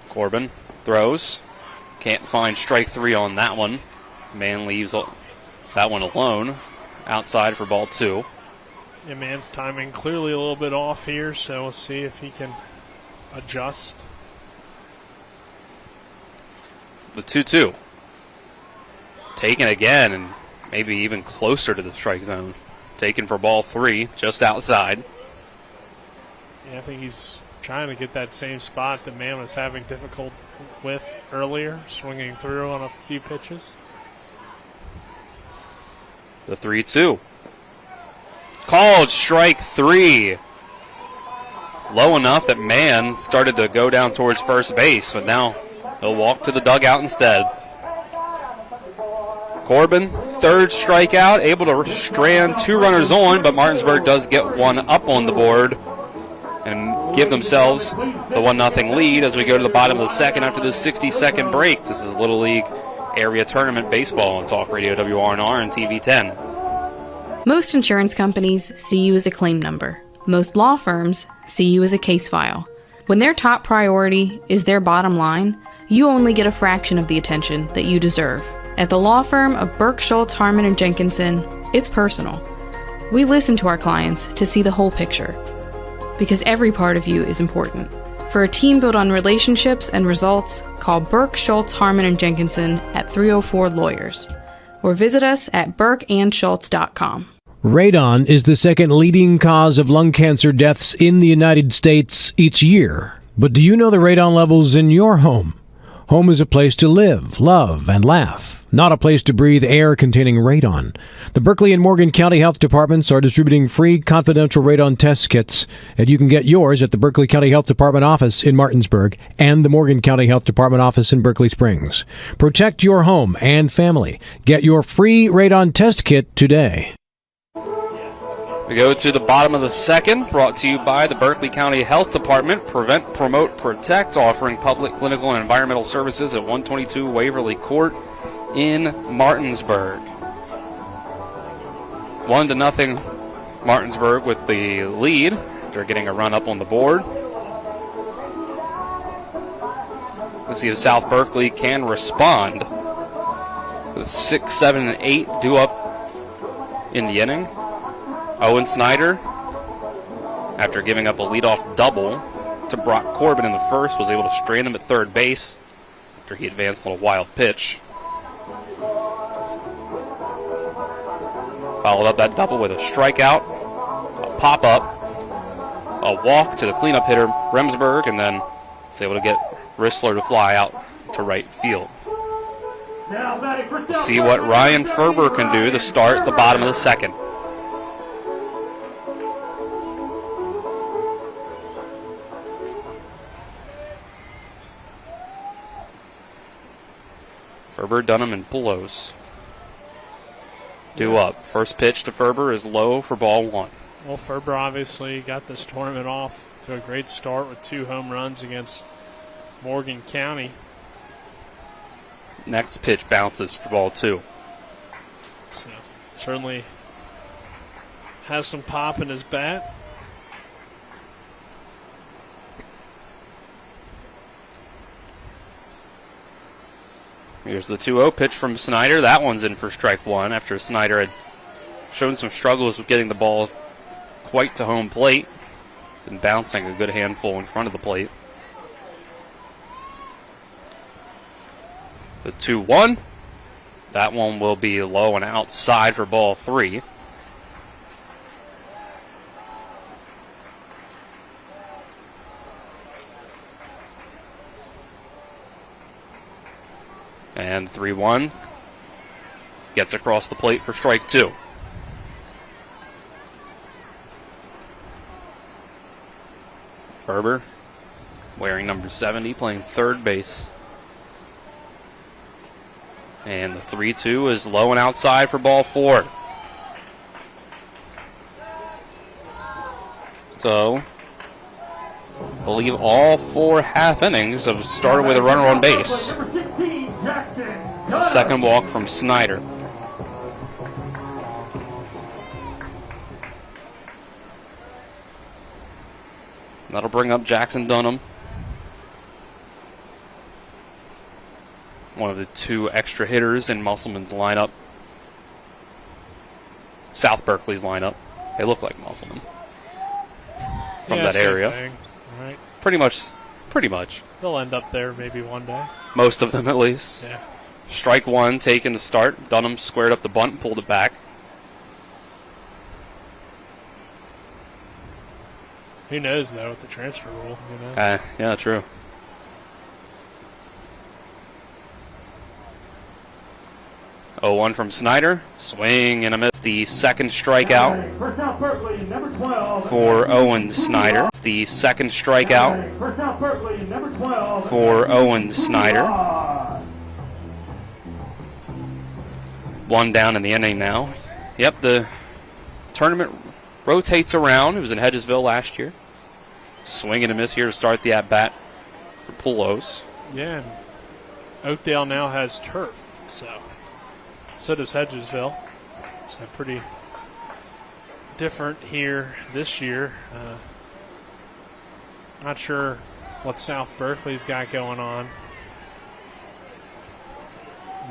B: Corbin throws. Can't find strike 3 on that one. Mann leaves that one alone. Outside for ball 2.
G: Yeah, Mann's timing clearly a little bit off here, so we'll see if he can adjust.
B: The 2-2. Taken again, and maybe even closer to the strike zone. Taken for ball 3, just outside.
G: Yeah, I think he's trying to get that same spot that Mann was having difficulty with earlier, swinging through on a few pitches.
B: The 3-2. Called strike 3. Low enough that Mann started to go down towards first base, but now He'll walk to the dugout instead. Corbin, third strikeout, able to strand 2 runners on, but Martinsburg does get one up on the board and give themselves the 1-0 lead as we go to the bottom of the second after this 60-second break. This is Little League Area Tournament Baseball on Talk Radio WRNR and TV 10.
M: Most insurance companies see you as a claim number. Most law firms see you as a case file. When their top priority is their bottom line, you only get a fraction of the attention that you deserve. At the law firm of Burke, Schultz, Harmon, and Jenkinson, it's personal. We listen to our clients to see the whole picture, because every part of you is important. For a team built on relationships and results, call Burke, Schultz, Harmon, and Jenkinson at 304 Lawyers, or visit us at burkeandschultz.com.
N: Radon is the second leading cause of lung cancer deaths in the United States each year. But do you know the radon levels in your home? Home is a place to live, love, and laugh, not a place to breathe air containing radon. The Berkeley and Morgan County Health Departments are distributing free confidential radon test kits, and you can get yours at the Berkeley County Health Department office in Martinsburg and the Morgan County Health Department office in Berkeley Springs. Protect your home and family. Get your free radon test kit today.
B: We go to the bottom of the second, brought to you by the Berkeley County Health Department. Prevent, Promote, Protect, offering public, clinical, and environmental services at 122 Waverly Court in Martinsburg. 1-0 Martinsburg with the lead. They're getting a run up on the board. Let's see if South Berkeley can respond. With 6, 7, and 8 due up in the inning. Owen Snyder, after giving up a leadoff double to Brock Corbin in the first, was able to strand him at third base after he advanced on a wild pitch. Followed up that double with a strikeout, a pop-up, a walk to the cleanup hitter, Remsburg, and then was able to get Rissler to fly out to right field. We'll see what Ryan Ferber can do to start the bottom of the second. Ferber, Dunham, and Poulos due up. First pitch to Ferber is low for ball 1.
G: Well, Ferber obviously got this tournament off to a great start with 2 home runs against Morgan County.
B: Next pitch bounces for ball 2.
G: So certainly has some pop in his bat.
B: Here's the 2-0 pitch from Snyder. That one's in for strike 1 after Snyder had shown some struggles with getting the ball quite to home plate and bouncing a good handful in front of the plate. The 2-1. That one will be low and outside for ball 3. And 3-1 gets across the plate for strike 2. Ferber, wearing number 70, playing third base. And the 3-2 is low and outside for ball 4. So, I believe all 4 half innings have started with a runner on base. Second walk from Snyder. That'll bring up Jackson Dunham. One of the 2 extra hitters in Musselman's lineup. South Berkeley's lineup. They look like Musselman from that area.
G: Thing. Right.
B: Pretty much.
G: They'll end up there maybe one day.
B: Most of them, at least.
G: Yeah.
B: Strike 1 taken to start. Dunham squared up the bunt and pulled it back.
G: Who knows, though, with the transfer rule, you know?
B: Yeah, true. 0-1 from Snyder. Swing and a miss. The second strikeout
H: For South Berkeley, number 12.
B: for Owen Snyder. It's the second strikeout
H: For South Berkeley, number 12.
B: for Owen Snyder. One down in the inning now. Yep, the tournament rotates around. It was in Hedgesville last year. Swing and a miss here to start the at-bat for Poulos.
G: Yeah, and Oakdale now has turf, so does Hedgesville. So pretty different here this year. Not sure what South Berkeley's got going on.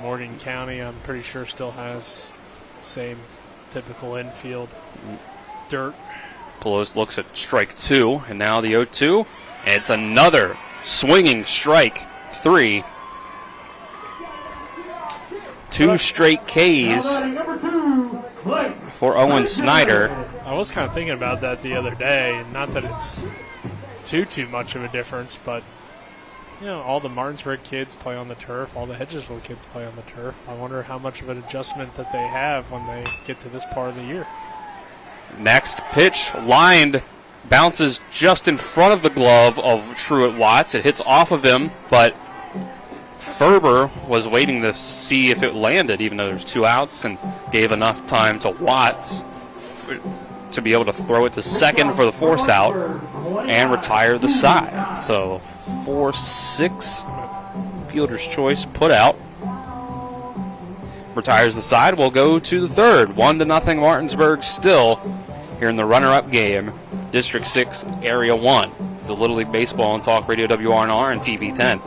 G: Morgan County, I'm pretty sure, still has the same typical infield dirt.
B: Poulos looks at strike 2, and now the 0-2. And it's another swinging strike 3. 2 straight Ks for Owen Snyder.
G: I was kind of thinking about that the other day. Not that it's too much of a difference, but all the Martinsburg kids play on the turf. All the Hedgesville kids play on the turf. I wonder how much of an adjustment that they have when they get to this part of the year.
B: Next pitch, lined, bounces just in front of the glove of Truett Watts. It hits off of him, but Ferber was waiting to see if it landed, even though there's 2 outs, and gave enough time to Watts to be able to throw it to second for the force out and retire the side. So 4-6, fielder's choice, put out. Retires the side. We'll go to the third. 1-0 Martinsburg still here in the runner-up game. District 6, Area 1. It's the Little League Baseball on Talk Radio WRNR and TV 10.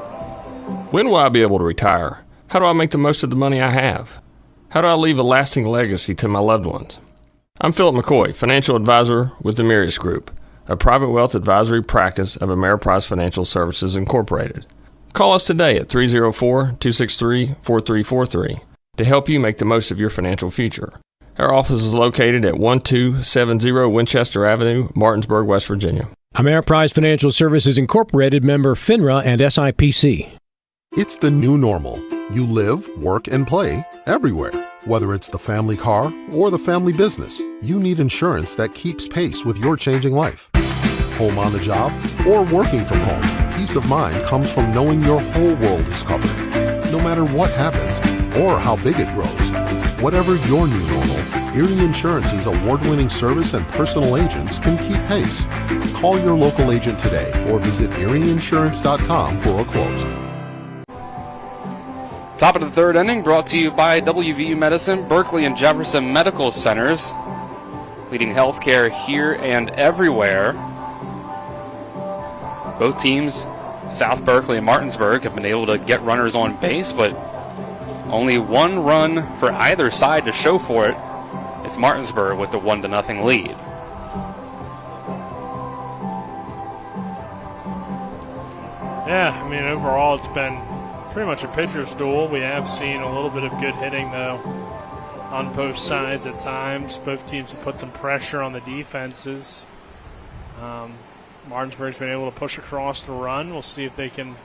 O: When will I be able to retire? How do I make the most of the money I have? How do I leave a lasting legacy to my loved ones? I'm Philip McCoy, financial advisor with the Mirius Group, a private wealth advisory practice of Ameriprise Financial Services Incorporated. Call us today at 304-263-4343 to help you make the most of your financial future. Our office is located at 1270 Winchester Avenue, Martinsburg, West Virginia.
N: Ameriprise Financial Services Incorporated, member FINRA and SIPC.
P: It's the new normal. You live, work, and play everywhere. Whether it's the family car or the family business, you need insurance that keeps pace with your changing life. Home on the job or working from home, peace of mind comes from knowing your whole world is covered. No matter what happens or how big it grows, whatever your new normal, Erie Insurance's award-winning service and personal agents can keep pace. Call your local agent today or visit erieinsurance.com for a quote.
B: Top of the third inning brought to you by WVU Medicine, Berkeley and Jefferson Medical Centers, leading healthcare here and everywhere. Both teams, South Berkeley and Martinsburg, have been able to get runners on base, but only 1 run for either side to show for it. It's Martinsburg with the 1-0 lead.
G: Yeah, I mean, overall it's been pretty much a pitcher's duel. We have seen a little bit of good hitting, though, on both sides at times. Both teams have put some pressure on the defenses. Martinsburg's been able to push across the run. We'll see if they can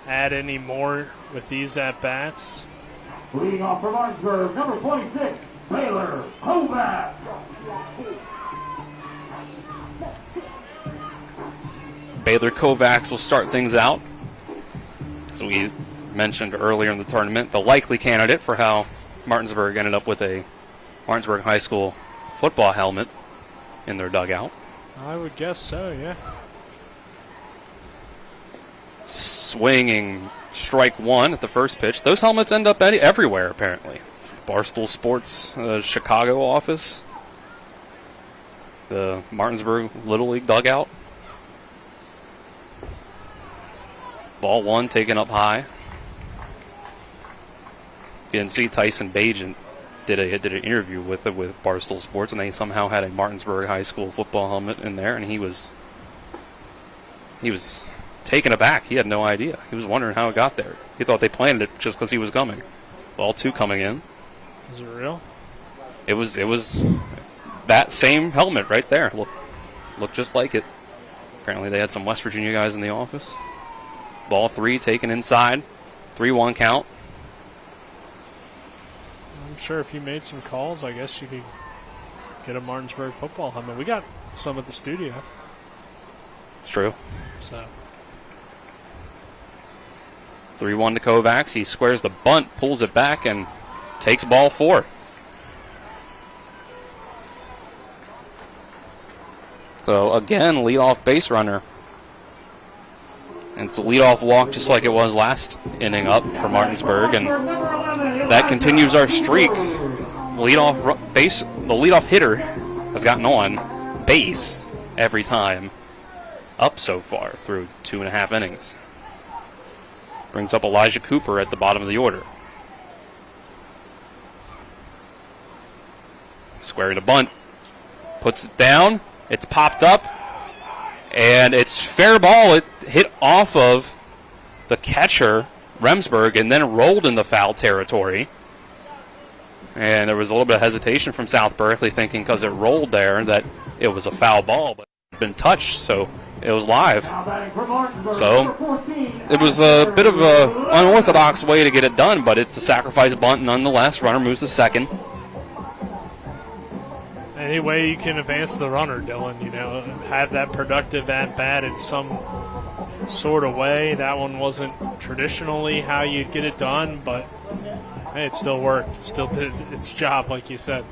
G: add any more with these at-bats.
H: Leading off for Martinsburg, number 26, Baylor Kovacs.
B: Baylor Kovacs will start things out. As we mentioned earlier in the tournament, the likely candidate for how Martinsburg ended up with a Martinsburg High School football helmet in their dugout.
G: I would guess so, yeah.
B: Swinging strike 1 at the first pitch. Those helmets end up everywhere, apparently. Barstool Sports Chicago office. The Martinsburg Little League dugout. Ball 1 taken up high. If you didn't see, Tyson Bajan did an interview with Barstool Sports, and they somehow had a Martinsburg High School football helmet in there, and he was taken aback. He had no idea. He was wondering how it got there. He thought they planted it just because he was coming. Ball 2 coming in.
G: Is it real?
B: It was that same helmet right there. Looked just like it. Apparently they had some West Virginia guys in the office. Ball 3 taken inside. 3-1 count.
G: sure if you made some calls, I guess you could get a Martinsburg football humming. We got some at the studio.
B: It's true.
G: So
B: 3-1 to Kovacs. He squares the bunt, pulls it back, and takes ball 4. So again, leadoff base runner. And it's a leadoff walk just like it was last inning up for Martinsburg, and that continues our streak. The leadoff hitter has gotten on base every time up so far through 2.5 innings. Brings up Elijah Cooper at the bottom of the order. Square to bunt. Puts it down. It's popped up. And it's fair ball. It hit off of the catcher, Remsburg, and then rolled in the foul territory. And there was a little bit of hesitation from South Berkeley, thinking because it rolled there that it was a foul ball, but it had been touched, so it was live. So it was a bit of an unorthodox way to get it done, but it's a sacrifice bunt nonetheless. Runner moves to second.
G: Any way you can advance the runner, Dylan, have that productive at-bat in some sort of way. That one wasn't traditionally how you'd get it done, but hey, it still worked. It still did its job, like you said.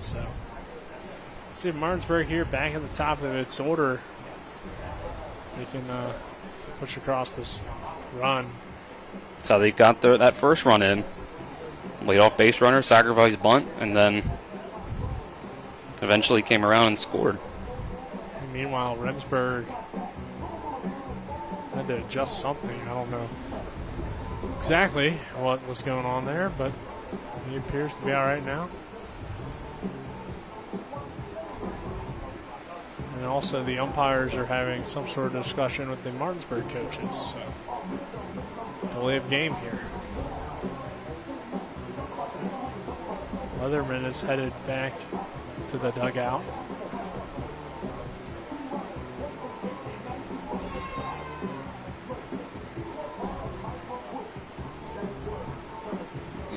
G: So, see Martinsburg here back at the top of its order. They can push across this run.
B: That's how they got that first run in. Leadoff base runner, sacrifice bunt, and then eventually came around and scored.
G: And meanwhile, Remsburg had to adjust something. I don't know exactly what was going on there, but he appears to be all right now. And also the umpires are having some sort of discussion with the Martinsburg coaches. So delay of game here. Leatherman is headed back to the dugout.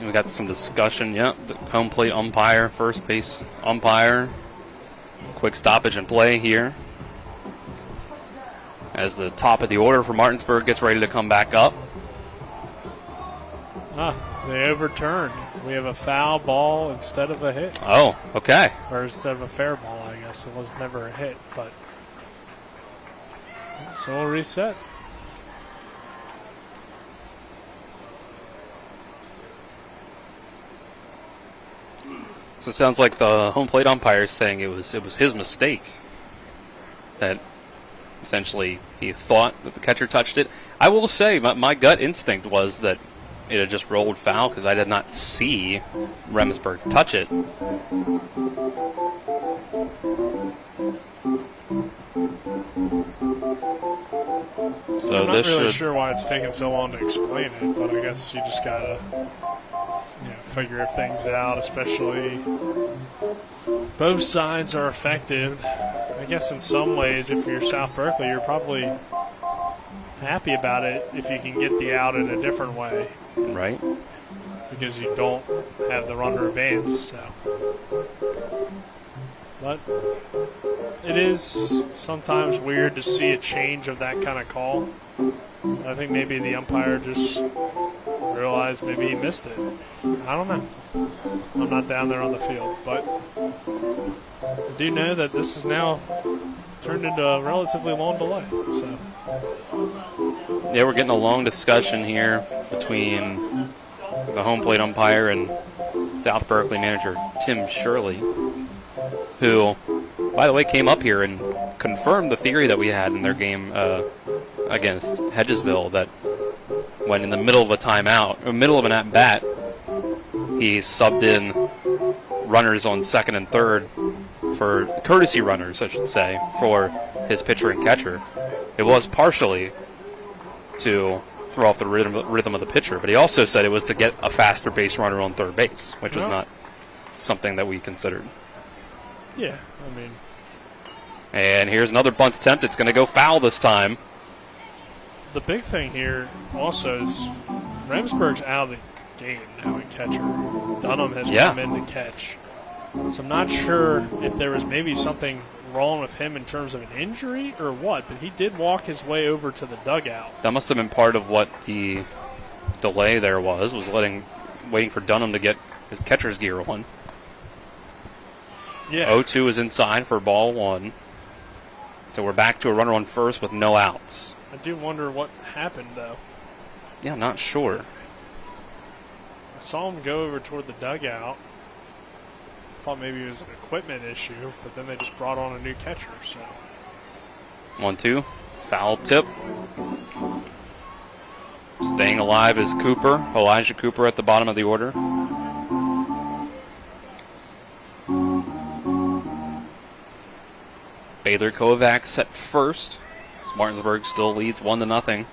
B: We got some discussion. Yep, the home plate umpire, first base umpire. Quick stoppage in play here as the top of the order for Martinsburg gets ready to come back up.
G: They overturned. We have a foul ball instead of a hit.
B: Oh, okay.
G: Or instead of a fair ball, I guess. It was never a hit, but so we'll reset.
B: So it sounds like the home plate umpire is saying it was his mistake. That essentially he thought that the catcher touched it. I will say my gut instinct was that it had just rolled foul because I did not see Remsburg touch it. So
G: I'm not really sure why it's taking so long to explain it, but I guess you just gotta figure things out, especially both sides are effective. I guess in some ways, if you're South Berkeley, you're probably happy about it if you can get the out in a different way.
B: Right.
G: Because you don't have the runner advance. So. But it is sometimes weird to see a change of that kind of call. I think maybe the umpire just realized maybe he missed it. I don't know. I'm not down there on the field, but I do know that this is now turned into a relatively long delay. So.
B: Yeah, we're getting a long discussion here between the home plate umpire and South Berkeley manager Tim Shirley, who, by the way, came up here and confirmed the theory that we had in their game against Hedgesville, that when in the middle of a timeout, or middle of an at-bat, he subbed in runners on second and third for courtesy runners, I should say, for his pitcher and catcher. It was partially to throw off the rhythm of the pitcher, but he also said it was to get a faster base runner on third base, which was not something that we considered.
G: Yeah, I mean.
B: And here's another bunt attempt. It's going to go foul this time.
G: The big thing here also is Remsburg's out of game now at catcher. Dunham has
B: Yeah.
G: come in to catch. So I'm not sure if there was maybe something wrong with him in terms of an injury or what, but he did walk his way over to the dugout.
B: That must have been part of what the delay there was waiting for Dunham to get his catcher's gear on.
G: Yeah.
B: 0-2 is inside for ball one. So we're back to a runner on first with no outs.
G: I do wonder what happened, though.
B: Yeah, not sure.
G: I saw him go over toward the dugout. Thought maybe it was an equipment issue, but then they just brought on a new catcher. So
B: 1-2. Foul tip. Staying alive is Cooper. Elijah Cooper at the bottom of the order. Baylor Kovacs at first. Martinsburg still leads 1-0 in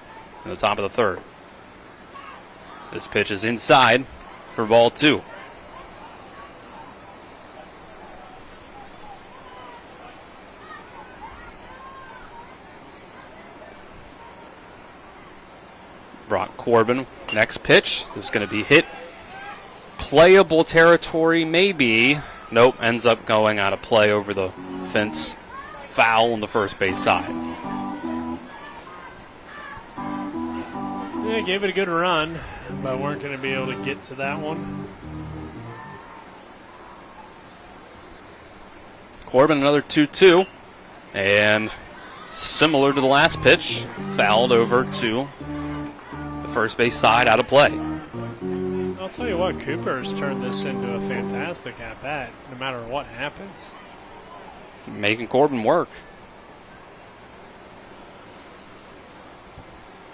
B: the top of the third. This pitch is inside for ball two. Brock Corbin, next pitch is going to be hit. Playable territory, maybe. Nope, ends up going out of play over the fence. Foul on the first base side.
G: yeah, gave it a good run, but weren't going to be able to get to that one.
B: Corbin, another 2-2. And similar to the last pitch, fouled over to the first base side, out of play.
G: I'll tell you what, Cooper has turned this into a fantastic at-bat, no matter what happens.
B: Making Corbin work.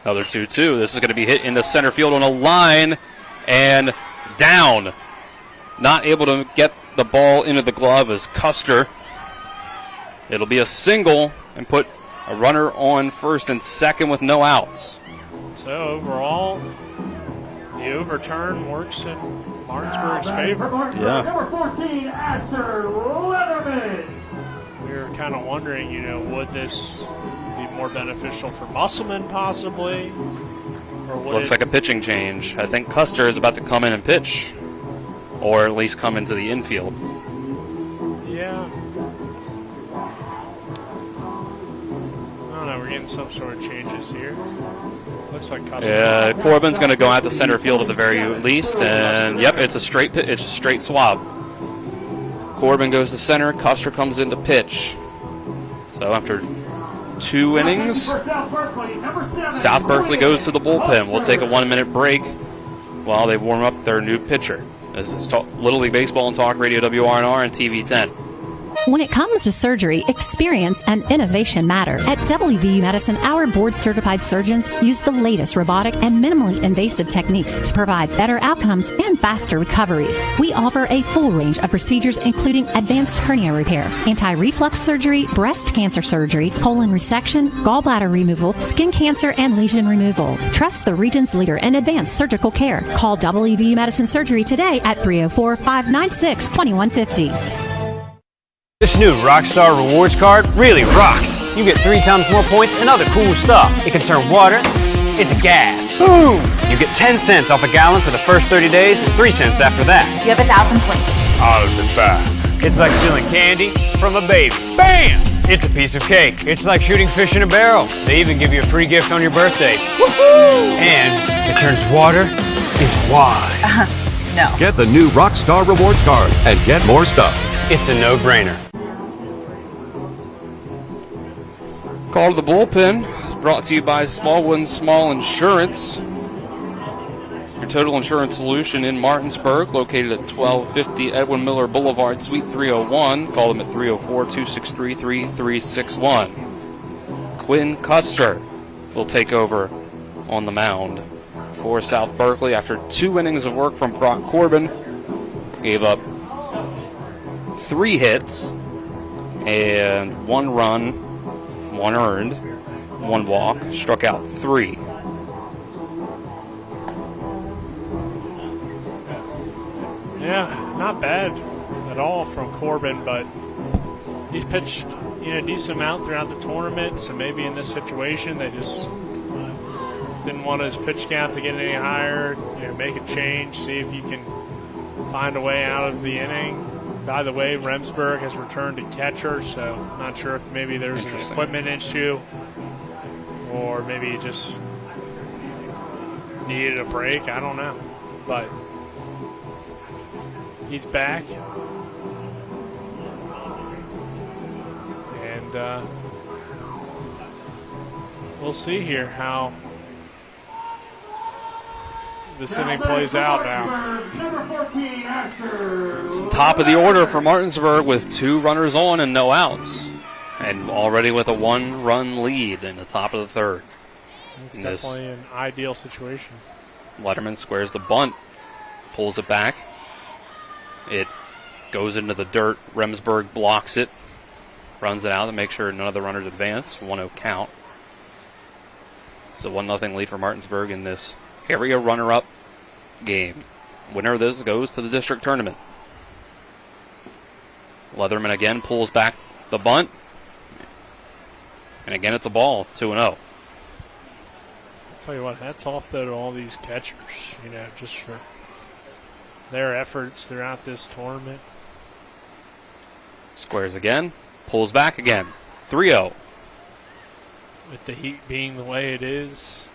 B: Another 2-2. This is going to be hit into center field on a line and down. Not able to get the ball into the glove is Custer. It'll be a single and put a runner on first and second with no outs.
G: So overall, the overturn works in Martinsburg's favor.
B: Yeah.
H: Number 14, Asher Letterman.
G: We were kind of wondering, would this be more beneficial for Musselman possibly? Or would
B: Looks like a pitching change. I think Custer is about to come in and pitch, or at least come into the infield.
G: Yeah. I don't know, we're getting some sort of changes here. Looks like Custer.
B: Yeah, Corbin's going to go out to center field at the very least, and yep, it's a straight swab. Corbin goes to center, Custer comes in to pitch. So after 2 innings, South Berkeley goes to the bullpen. We'll take a 1-minute break while they warm up their new pitcher. This is Little League Baseball and Talk Radio WRNR and TV 10.
Q: When it comes to surgery, experience and innovation matter. At WVU Medicine, our board-certified surgeons use the latest robotic and minimally invasive techniques to provide better outcomes and faster recoveries. We offer a full range of procedures including advanced hernia repair, anti-reflux surgery, breast cancer surgery, colon resection, gallbladder removal, skin cancer, and lesion removal. Trust the region's leader in advanced surgical care. Call WVU Medicine Surgery today at 304-596-2150.
R: This new Rockstar Rewards card really rocks. You get 3 times more points and other cool stuff. It can turn water into gas. Boom! You get 10 cents off a gallon for the first 30 days and 3 cents after that.
S: You have 1,000 points.
R: Out of the bag. It's like stealing candy from a baby. Bam! It's a piece of cake. It's like shooting fish in a barrel. They even give you a free gift on your birthday. Woohoo! And it turns water into wine.
S: No.
T: Get the new Rockstar Rewards card and get more stuff.
R: It's a no-brainer.
B: Call to the bullpen is brought to you by Smallwood Small Insurance. Your total insurance solution in Martinsburg, located at 1250 Edwin Miller Boulevard, Suite 301. Call them at 304-263-3361. Quinn Custer will take over on the mound for South Berkeley after 2 innings of work from Brock Corbin. Gave up 3 hits and 1 run, 1 earned, 1 walk, struck out 3.
G: Yeah, not bad at all from Corbin, but he's pitched a decent amount throughout the tournament, so maybe in this situation they just Didn't want his pitch count to get any higher. Make a change, see if you can find a way out of the inning. By the way, Remsburg has returned to catcher, so not sure if maybe there's an equipment issue or maybe he just needed a break. I don't know. But he's back. And we'll see here how this inning plays out now.
B: It's the top of the order for Martinsburg with 2 runners on and no outs. And already with a 1-run lead in the top of the third.
G: It's definitely an ideal situation.
B: Letterman squares the bunt, pulls it back. It goes into the dirt. Remsburg blocks it, runs it out to make sure none of the runners advance. 1-0 count. It's a 1-0 lead for Martinsburg in this area runner-up game. Winner of this goes to the district tournament. Leatherman again pulls back the bunt. And again, it's a ball, 2-0.
G: I'll tell you what, hats off, though, to all these catchers, just for their efforts throughout this tournament.
B: Squares again, pulls back again, 3-0.
G: With the heat being the way it is,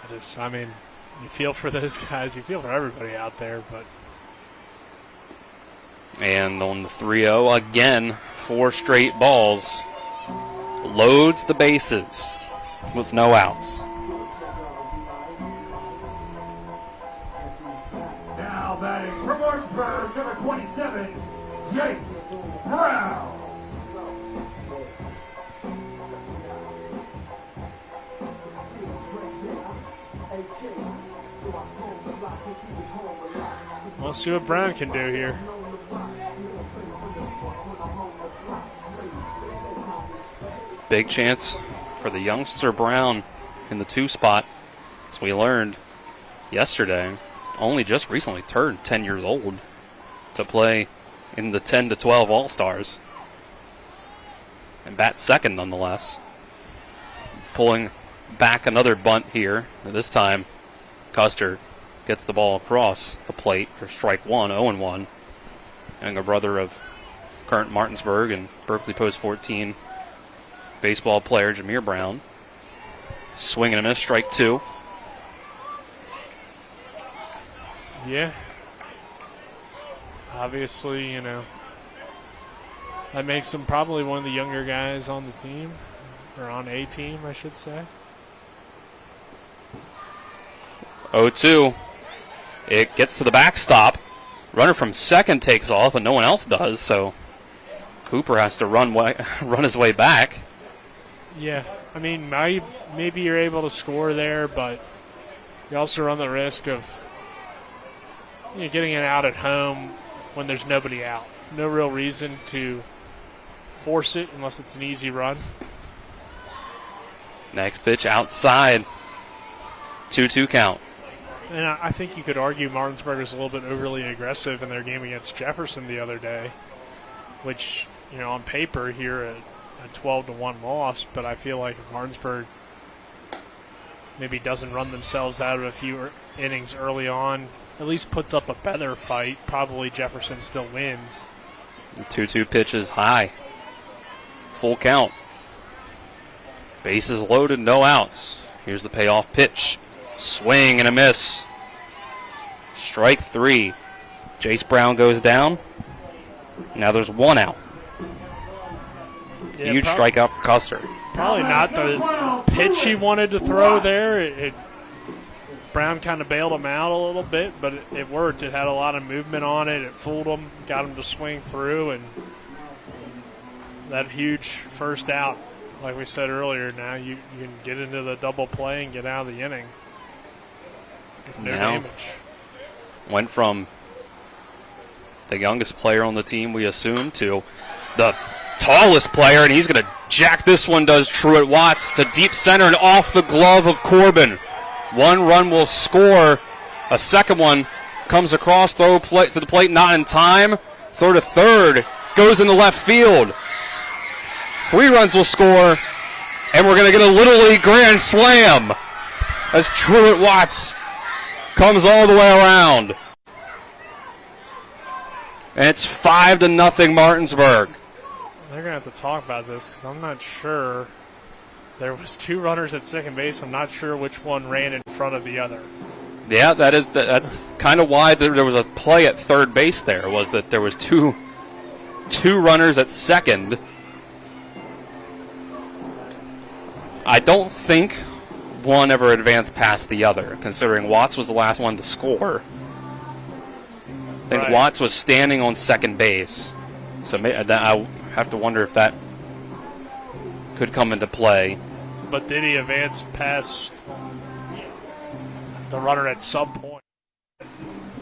G: you feel for those guys, you feel for everybody out there, but.
B: And on the 3-0, again, 4 straight balls. Loads the bases with no outs.
H: Now batting from Martinsburg, number 27, Jace Brown.
G: We'll see what Brown can do here.
B: Big chance for the youngster Brown in the 2 spot. As we learned yesterday, only just recently turned 10 years old to play in the 10 to 12 All-Stars. And bat second nonetheless. Pulling back another bunt here. This time, Custer gets the ball across the plate for strike 1, 0-1. Younger brother of current Martinsburg and Berkeley Post 14 baseball player Jameer Brown. Swing and a miss, strike 2.
G: Yeah. Obviously, that makes him probably one of the younger guys on the team, or on a team, I should say.
B: 0-2. It gets to the backstop. Runner from second takes off, but no one else does, so Cooper has to run his way back.
G: Yeah, maybe you're able to score there, but you also run the risk of getting it out at home when there's nobody out. No real reason to force it unless it's an easy run.
B: Next pitch outside. 2-2 count.
G: And I think you could argue Martinsburg was a little bit overly aggressive in their game against Jefferson the other day, which, on paper here a 12-1 loss, but I feel like if Martinsburg maybe doesn't run themselves out of a few innings early on, at least puts up a better fight, probably Jefferson still wins.
B: The 2-2 pitch is high. Full count. Bases loaded, no outs. Here's the payoff pitch. Swing and a miss. Strike 3. Jace Brown goes down. Now there's 1 out.
G: Yeah,
B: huge strikeout for Custer.
G: Probably not the pitch he wanted to throw there. Brown kind of bailed him out a little bit, but it worked. It had a lot of movement on it. It fooled him, got him to swing through, and that huge first out, like we said earlier, now you can get into the double play and get out of the inning with no damage.
B: Went from the youngest player on the team, we assume, to the tallest player, and he's going to jack this one, does Truett Watts, to deep center and off the glove of Corbin. 1 run will score. A second one comes across, throw plate to the plate, not in time. Throw to third, goes into left field. 3 runs will score. And we're going to get a Little League grand slam as Truett Watts comes all the way around. And it's 5-0 Martinsburg.
G: They're going to have to talk about this because I'm not sure. There was 2 runners at second base. I'm not sure which one ran in front of the other.
B: Yeah, that's kind of why there was a play at third base there, was that there was two runners at second. I don't think one ever advanced past the other, considering Watts was the last one to score. I think Watts was standing on second base. So I have to wonder if that could come into play.
G: But did he advance past the runner at some point?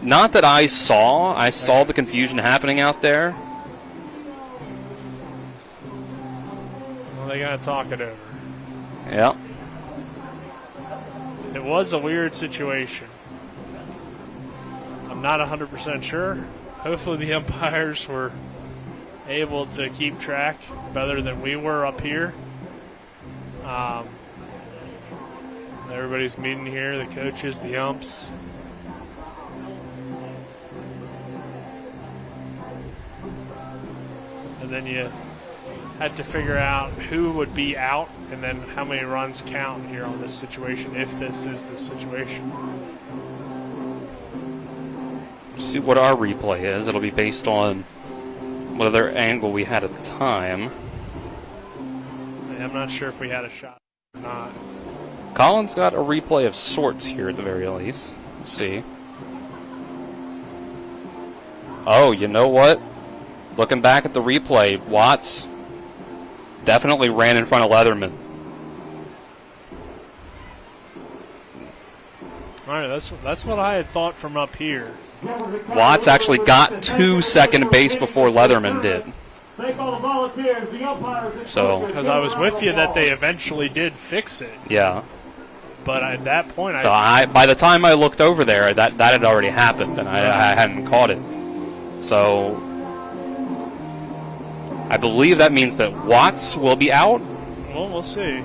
B: Not that I saw. I saw the confusion happening out there.
G: Well, they got to talk it over.
B: Yeah.
G: It was a weird situation. I'm not 100% sure. Hopefully the umpires were able to keep track better than we were up here. Everybody's meeting here, the coaches, the umps. And then you had to figure out who would be out and then how many runs count here on this situation, if this is the situation.
B: See what our replay is. It'll be based on what other angle we had at the time.
G: I'm not sure if we had a shot or not.
B: Colin's got a replay of sorts here at the very least. Let's see. Oh, you know what? Looking back at the replay, Watts definitely ran in front of Leatherman.
G: All right, that's what I had thought from up here.
B: Watts actually got to second base before Leatherman did. So,
G: because I was with you that they eventually did fix it.
B: Yeah.
G: But at that point,
B: by the time I looked over there, that had already happened, and I hadn't caught it. So, I believe that means that Watts will be out.
G: Well, we'll see.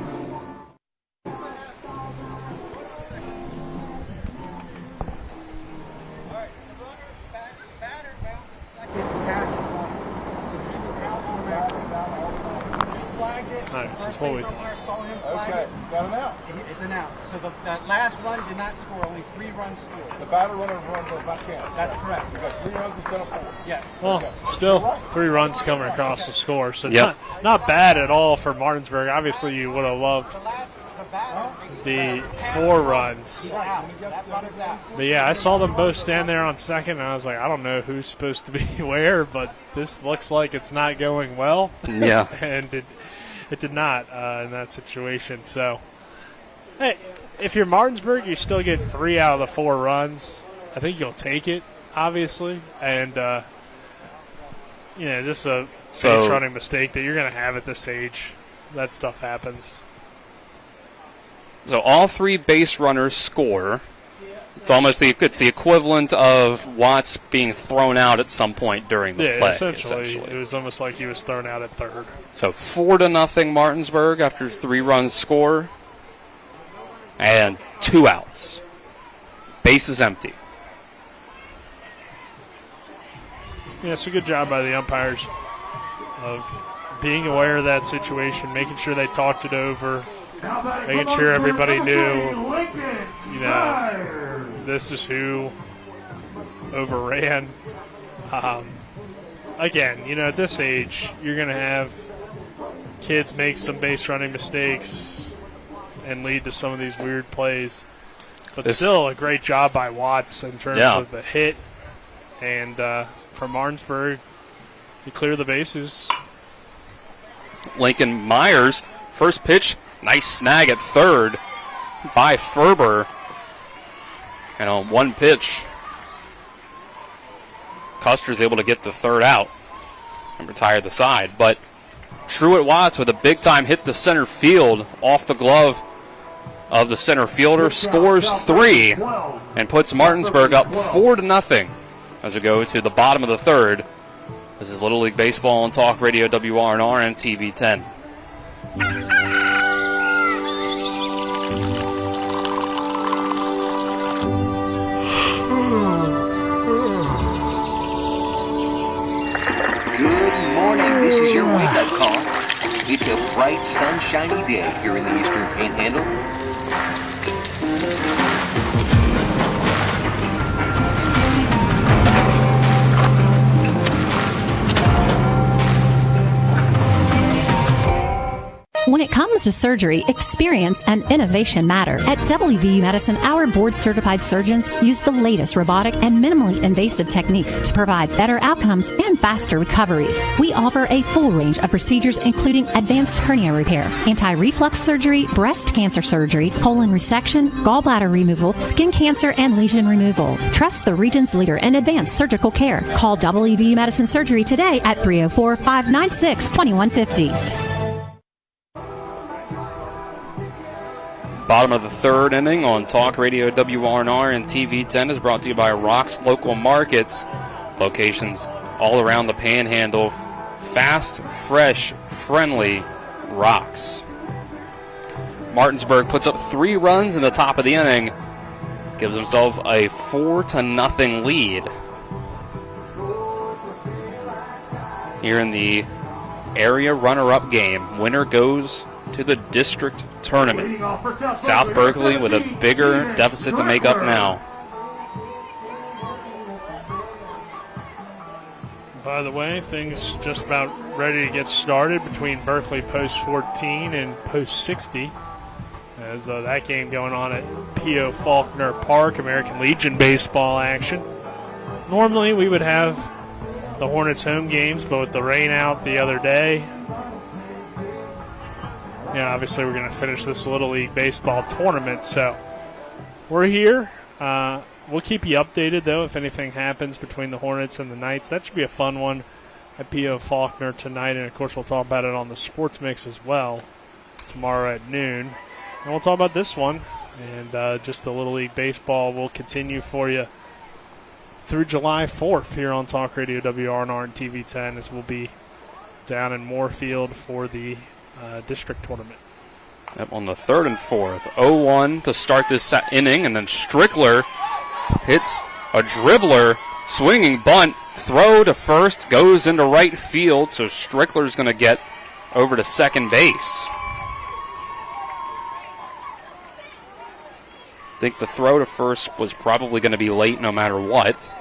G: All right, so that's what we thought.
S: Okay, got an out. It's an out. So that last run did not score. Only 3 runs scored. The batter runner runs on back out. That's correct. We got 3 runs instead of 4. Yes.
G: Well,
S: okay.
G: Still 3 runs coming across the score, so not bad at all for Martinsburg. Obviously, you would have loved the 4 runs. But yeah, I saw them both stand there on second, and I was like, I don't know who's supposed to be where, but this looks like it's not going well.
B: Yeah.
G: And it did not in that situation. So, hey, if you're Martinsburg, you still get 3 out of the 4 runs. I think you'll take it, obviously. And, just a base running mistake that you're going to have at this age. That stuff happens.
B: So all 3 base runners score. It's almost it's the equivalent of Watts being thrown out at some point during the play.
G: Essentially. It was almost like he was thrown out at third.
B: So 4-0 Martinsburg after 3 runs score. And 2 outs. Bases empty.
G: Yeah, it's a good job by the umpires of being aware of that situation, making sure they talked it over, making sure everybody knew, this is who overran. Again, at this age, you're going to have kids make some base running mistakes and lead to some of these weird plays. But still a great job by Watts in terms of the hit. And for Martinsburg, you clear the bases.
B: Lincoln Myers, first pitch, nice snag at third by Ferber. And on 1 pitch, Custer's able to get the 3rd out and retire the side. But Truett Watts with a big-time hit to center field off the glove of the center fielder, scores 3 and puts Martinsburg up 4-0 as we go to the bottom of the 3rd. This is Little League Baseball on Talk Radio WRNR and TV 10.
U: This is your wake-up call. It's a bright, sunshiny day here in the Eastern Panhandle.
Q: When it comes to surgery, experience and innovation matter. At WVU Medicine, our board-certified surgeons use the latest robotic and minimally invasive techniques to provide better outcomes and faster recoveries. We offer a full range of procedures including advanced hernia repair, anti-reflux surgery, breast cancer surgery, colon resection, gallbladder removal, skin cancer, and lesion removal. Trust the region's leader in advanced surgical care. Call WVU Medicine Surgery today at 304-596-2150.
B: Bottom of the third inning on Talk Radio WRNR and TV 10 is brought to you by Rock's Local Markets. Locations all around the Panhandle. Fast, fresh, friendly Rock's. Martinsburg puts up 3 runs in the top of the inning. Gives himself a 4-0 lead. Here in the area runner-up game. Winner goes to the district tournament. South Berkeley with a bigger deficit to make up now.
G: By the way, things just about ready to get started between Berkeley Post 14 and Post 60. As that game going on at P.O. Faulkner Park, American Legion baseball action. Normally we would have the Hornets home games, but with the rain out the other day, obviously we're going to finish this Little League baseball tournament. So we're here. We'll keep you updated, though, if anything happens between the Hornets and the Knights. That should be a fun one at P.O. Faulkner tonight. And, of course, we'll talk about it on the Sports Mix as well tomorrow at noon. And we'll talk about this one. And just the Little League baseball will continue for you through July 4th here on Talk Radio WRNR and TV 10, as we'll be down in Moorfield for the district tournament.
B: Yep, on the third and fourth. 0-1 to start this inning, and then Strickler hits a dribbler, swinging bunt, throw to first, goes into right field, so Strickler's going to get over to second base. I think the throw to first was probably going to be late no matter what.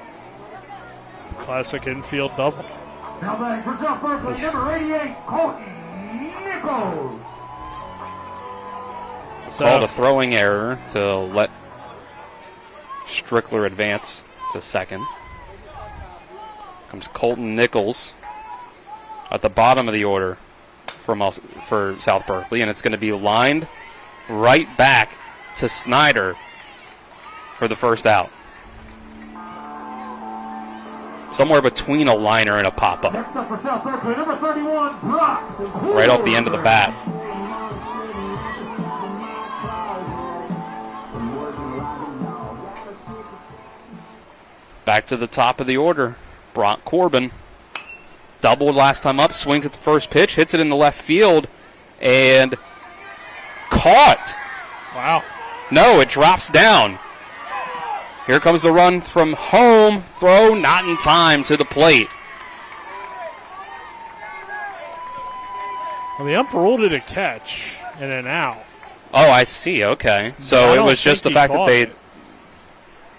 G: Classic infield double.
H: Now batting for South Berkeley, number 88, Colton Nichols.
B: Called a throwing error to let Strickler advance to second. Comes Colton Nichols at the bottom of the order for South Berkeley, and it's going to be lined right back to Snyder for the first out. Somewhere between a liner and a pop-up.
H: Next up for South Berkeley, number 31, Brock.
B: Right off the end of the bat. Back to the top of the order. Brock Corbin. Doubled last time up, swings at the first pitch, hits it in the left field, and caught.
G: Wow.
B: No, it drops down. Here comes the run from home. Throw not in time to the plate.
G: Well, the ump ruled it a catch and an out.
B: Oh, I see. Okay. So it was just the fact that they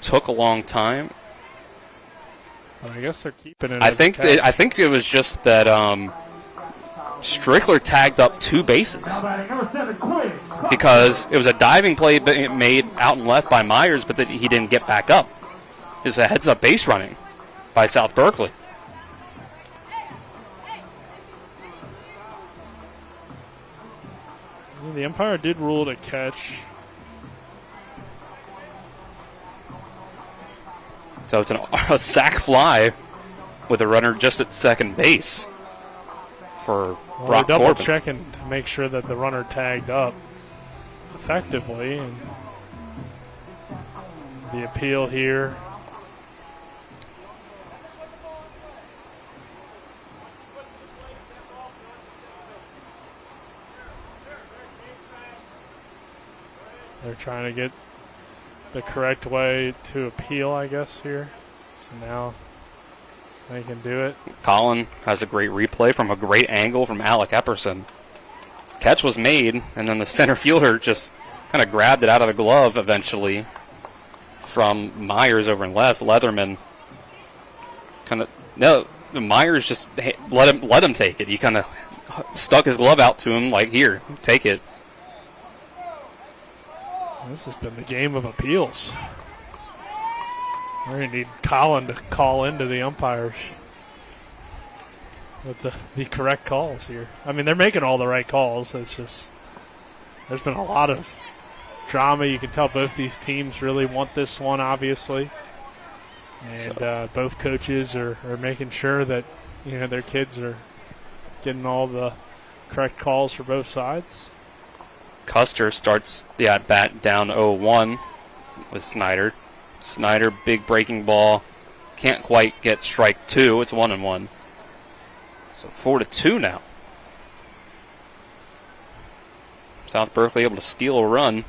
B: took a long time.
G: Well, I guess they're keeping it.
B: I think it was just that Strickler tagged up 2 bases because it was a diving play made out and left by Myers, but he didn't get back up. It was a heads-up base running by South Berkeley.
G: The umpire did rule it a catch.
B: So it's a sac fly with a runner just at second base for Brock
G: Corbin. Double checking to make sure that the runner tagged up effectively. And the appeal here. They're trying to get the correct way to appeal, I guess, here. So now They can do it.
B: Colin has a great replay from a great angle from Alec Epperson. Catch was made, and then the center fielder just kind of grabbed it out of the glove eventually from Myers over in left. Leatherman Myers just let him take it. He kind of stuck his glove out to him like, here, take it.
G: This has been the game of appeals. We're going to need Colin to call into the umpires with the correct calls here. I mean, they're making all the right calls. It's just there's been a lot of drama. You can tell both these teams really want this one, obviously. And both coaches are making sure that, their kids are getting all the correct calls for both sides.
B: Custer starts the at-bat down 0-1 with Snyder. Snyder, big breaking ball. Can't quite get strike 2. It's 1-1. So 4-2 now. South Berkeley able to steal a run.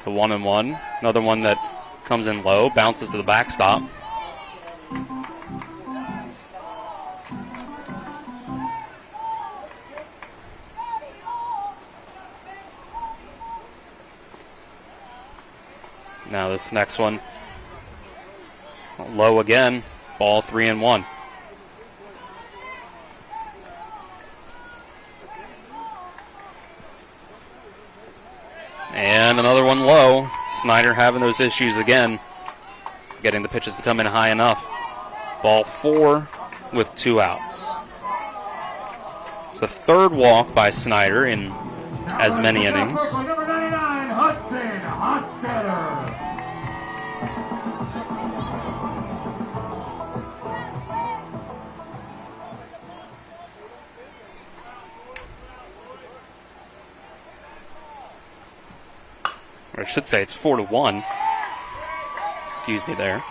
B: The 1-1. Another one that comes in low, bounces to the backstop. Now this next one, low again, ball 3-1. And another one low. Snyder having those issues again, getting the pitches to come in high enough. Ball 4 with 2 outs. It's the third walk by Snyder in as many innings.
H: Number 99, Hudson Hostetter.
B: Or I should say it's 4-1. Excuse me there.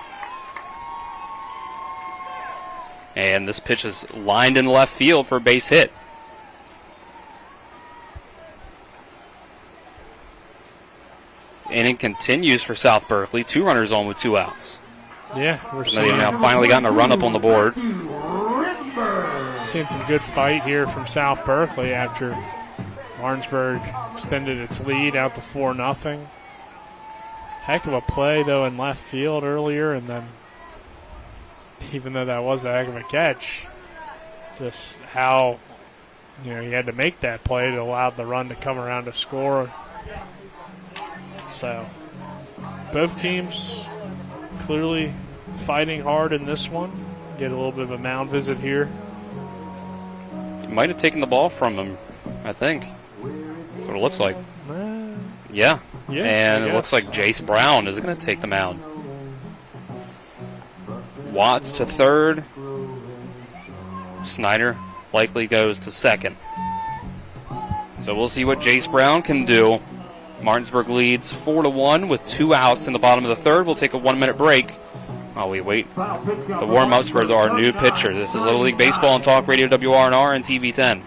B: And this pitch is lined in left field for a base hit. Inning continues for South Berkeley. 2 runners on with 2 outs.
G: Yeah, we're
B: seeing now finally gotten a run up on the board.
G: Seeing some good fight here from South Berkeley after Martinsburg extended its lead out to 4-0. Heck of a play, though, in left field earlier, and then even though that was a heck of a catch, just how, he had to make that play to allow the run to come around to score. So, both teams clearly fighting hard in this one. Get a little bit of a mound visit here.
B: He might have taken the ball from him, I think. That's what it looks like. Yeah. And it looks like Jace Brown is going to take the mound. Watts to third. Snyder likely goes to second. So we'll see what Jace Brown can do. Martinsburg leads 4-1 with 2 outs in the bottom of the third. We'll take a 1-minute break while we wait the warm-ups for our new pitcher. This is Little League Baseball on Talk Radio WRNR and TV 10.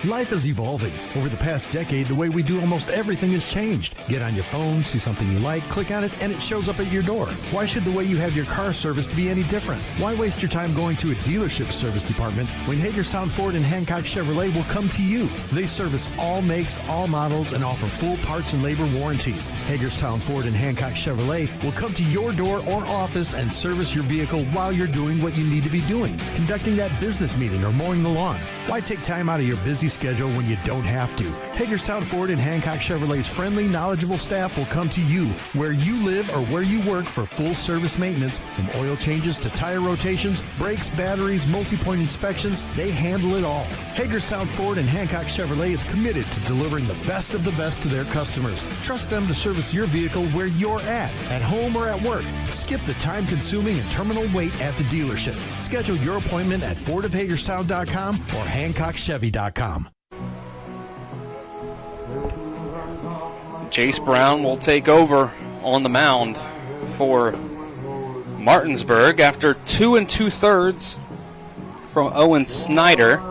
J: Life is evolving. Over the past decade, the way we do almost everything has changed. Get on your phone, see something you like, click on it, and it shows up at your door. Why should the way you have your car serviced be any different? Why waste your time going to a dealership service department when Hagerstown Ford and Hancock Chevrolet will come to you? They service all makes, all models, and offer full parts and labor warranties. Hagerstown Ford and Hancock Chevrolet will come to your door or office and service your vehicle while you're doing what you need to be doing, conducting that business meeting or mowing the lawn. Why take time out of your busy schedule when you don't have to? Hagerstown Ford and Hancock Chevrolet's friendly, knowledgeable staff will come to you where you live or where you work for full service maintenance, from oil changes to tire rotations, brakes, batteries, multi-point inspections. They handle it all. Hagerstown Ford and Hancock Chevrolet is committed to delivering the best of the best to their customers. Trust them to service your vehicle where you're at home or at work. Skip the time-consuming and terminal wait at the dealership. Schedule your appointment at fordofhagerstown.com or hancockchevy.com.
B: Jace Brown will take over on the mound for Martinsburg after 2 2/3 from Owen Snyder.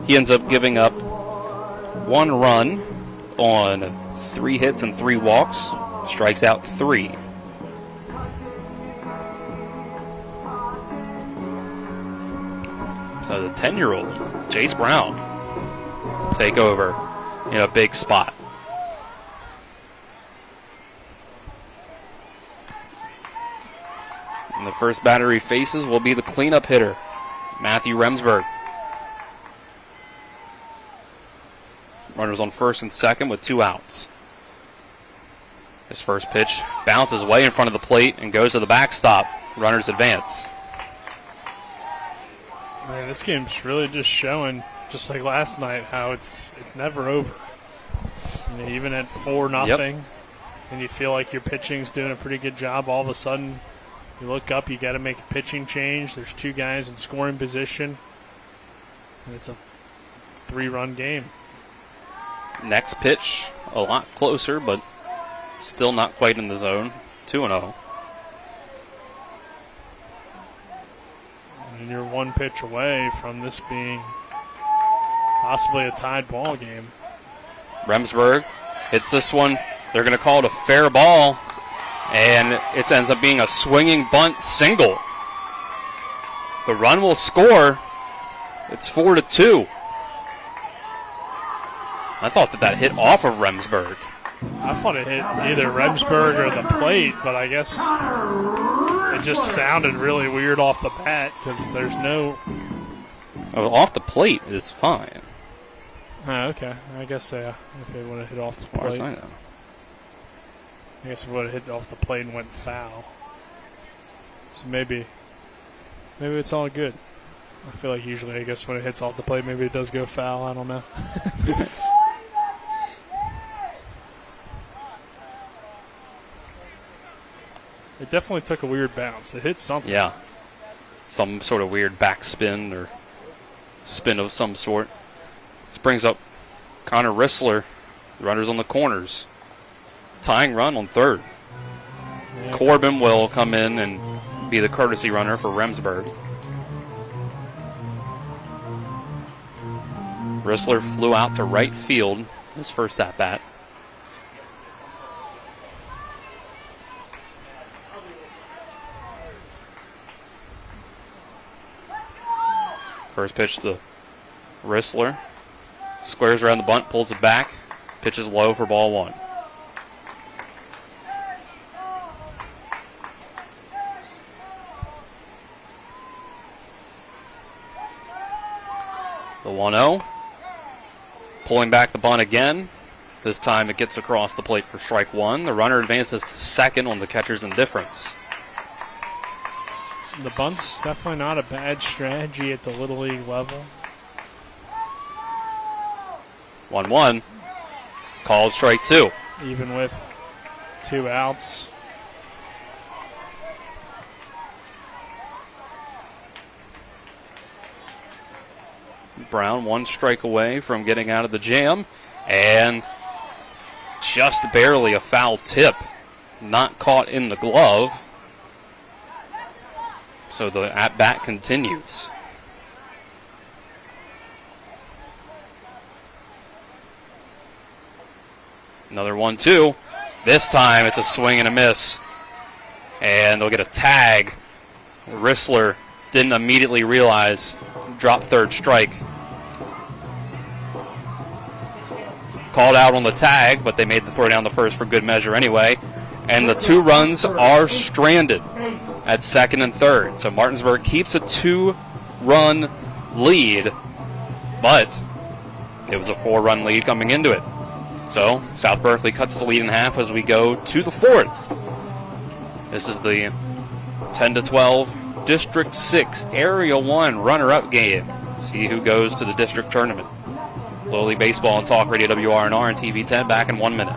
B: He ends up giving up 1 run on 3 hits and 3 walks. Strikes out 3. So the 10-year-old, Jace Brown, take over in a big spot. And the first batter he faces will be the cleanup hitter, Matthew Remsburg. Runners on first and second with 2 outs. His first pitch bounces way in front of the plate and goes to the backstop. Runners advance.
G: Man, this game's really just showing, just like last night, how it's never over. You know, even at 4-0, and you feel like your pitching's doing a pretty good job, all of a sudden you look up, you got to make a pitching change. There's 2 guys in scoring position, and it's a 3-run game.
B: Next pitch, a lot closer, but still not quite in the zone. 2-0.
G: And you're 1 pitch away from this being possibly a tied ball game.
B: Remsburg hits this one. They're going to call it a fair ball, and it ends up being a swinging bunt single. The run will score. It's 4-2. I thought that hit off of Remsburg.
G: I thought it hit either Remsburg or the plate, but I guess it just sounded really weird off the bat because there's no...
B: Oh, off the plate is fine.
G: Oh, okay. I guess, yeah, if it would have hit off the plate.
B: As far as I know.
G: I guess it would have hit off the plate and went foul. So maybe it's all good. I feel like usually, I guess when it hits off the plate, maybe it does go foul. I don't know. It definitely took a weird bounce. It hit something.
B: Yeah. Some sort of weird backspin or spin of some sort. This brings up Connor Rissler. Runners on the corners. Tying run on third. Yeah. Corbin will come in and be the courtesy runner for Remsburg. Rissler flew out to right field his first at-bat. First pitch to Rissler. Squares around the bunt, pulls it back. Pitches low for ball 1. The 1-0. Pulling back the bunt again. This time it gets across the plate for strike 1. The runner advances to second on the catcher's indifference.
G: The bunt's definitely not a bad strategy at the Little League level.
B: 1-1. Called strike 2.
G: Even with 2 outs.
B: Brown 1 strike away from getting out of the jam. And just barely a foul tip. Not caught in the glove. So the at-bat continues. Another 1-2. This time it's a swing and a miss. And they'll get a tag. Rissler didn't immediately realize. Dropped third strike. Called out on the tag, but they made the throw down the first for good measure anyway. And the 2 runs are stranded at second and third. So Martinsburg keeps a 2-run lead, but it was a 4-run lead coming into it. So South Berkeley cuts the lead in half as we go to the 4th. This is the 10-12 District 6 Area 1 runner-up game. See who goes to the district tournament. Little League Baseball on Talk Radio WRNR and TV 10 back in 1 minute.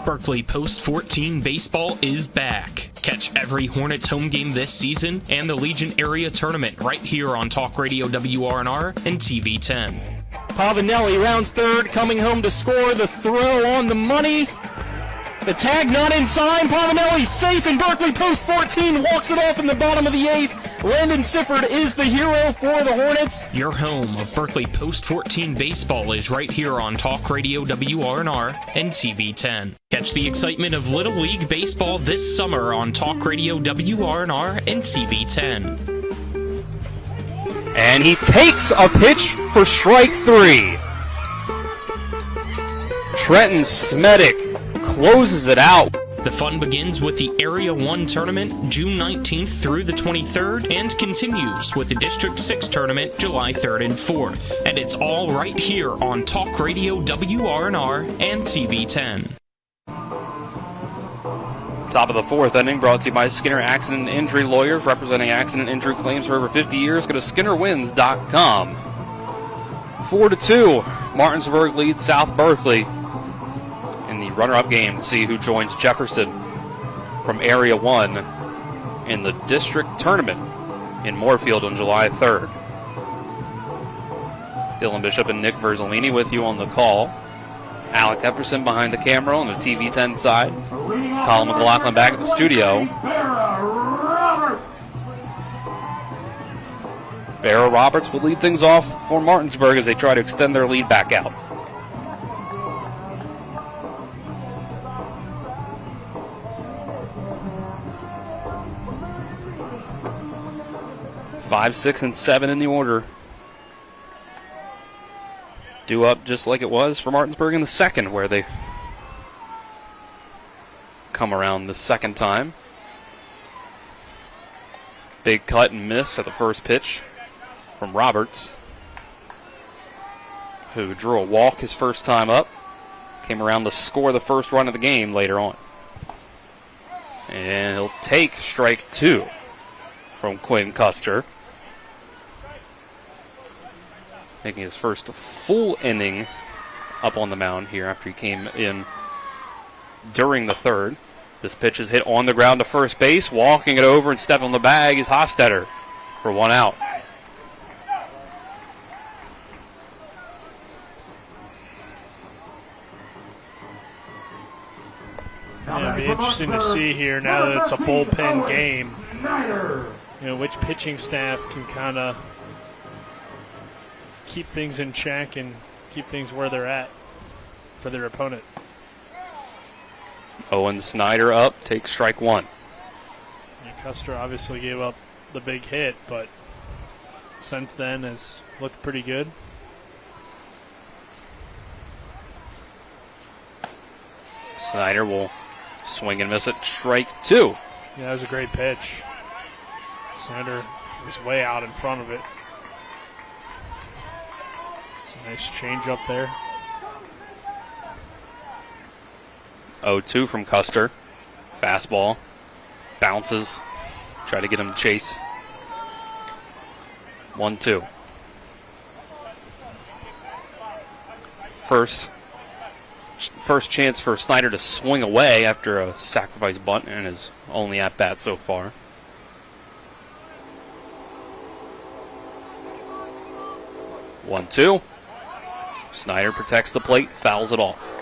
A: Berkeley Post 14 baseball is back. Catch every Hornets home game this season and the Legion Area Tournament right here on Talk Radio WRNR and TV 10.
C: Pavanelli rounds third, coming home to score. The throw on the money. The tag not in time. Pavanelli safe, and Berkeley Post 14 walks it off in the bottom of the 8th Landon Sifford is the hero for the Hornets.
A: Your home of Berkeley Post 14 baseball is right here on Talk Radio WRNR and TV 10. Catch the excitement of Little League Baseball this summer on Talk Radio WRNR and TV 10.
B: And he takes a pitch for strike 3. Trenton Smedick closes it out.
A: The fun begins with the Area 1 tournament June 19th through the 23rd and continues with the District 6 tournament July 3rd and 4th. And it's all right here on Talk Radio WRNR and TV 10.
B: Top of the 4th inning brought to you by Skinner Accident and Injury Lawyers, representing accident injury claims for over 50 years. Go to SkinnerWins.com. 4-2, Martinsburg leads South Berkeley in the runner-up game to see who joins Jefferson from Area 1 in the district tournament in Moorfield on July 3rd. Dylan Bishop and Nick Verzolini with you on the call. Alec Epperson behind the camera on the TV 10 side. Colin McLaughlin back at the studio. Barra Roberts will lead things off for Martinsburg as they try to extend their lead back out. Five, 6, and 7 in the order. Due up just like it was for Martinsburg in the second, where they come around the second time. Big cut and miss at the first pitch from Roberts, who drew a walk his first time up. Came around to score the first run of the game later on. And he'll take strike 2 from Quinn Custer, making his first full inning up on the mound here after he came in during the third. This pitch is hit on the ground to first base. Walking it over and stepping on the bag is Hostetter for 1 out.
G: Yeah, it'll be interesting to see here now that it's a bullpen game, which pitching staff can kind of keep things in check and keep things where they're at for their opponent.
B: Owen Snyder up, takes strike 1.
G: And Custer obviously gave up the big hit, but since then has looked pretty good.
B: Snyder will swing and miss at strike 2.
G: Yeah, that was a great pitch. Snyder was way out in front of it. It's a nice change up there.
B: 0-2 from Custer. Fastball. Bounces. Try to get him to chase. 1-2. First chance for Snyder to swing away after a sacrifice bunt and his only at-bat so far. One-two. Snyder protects the plate, fouls it off.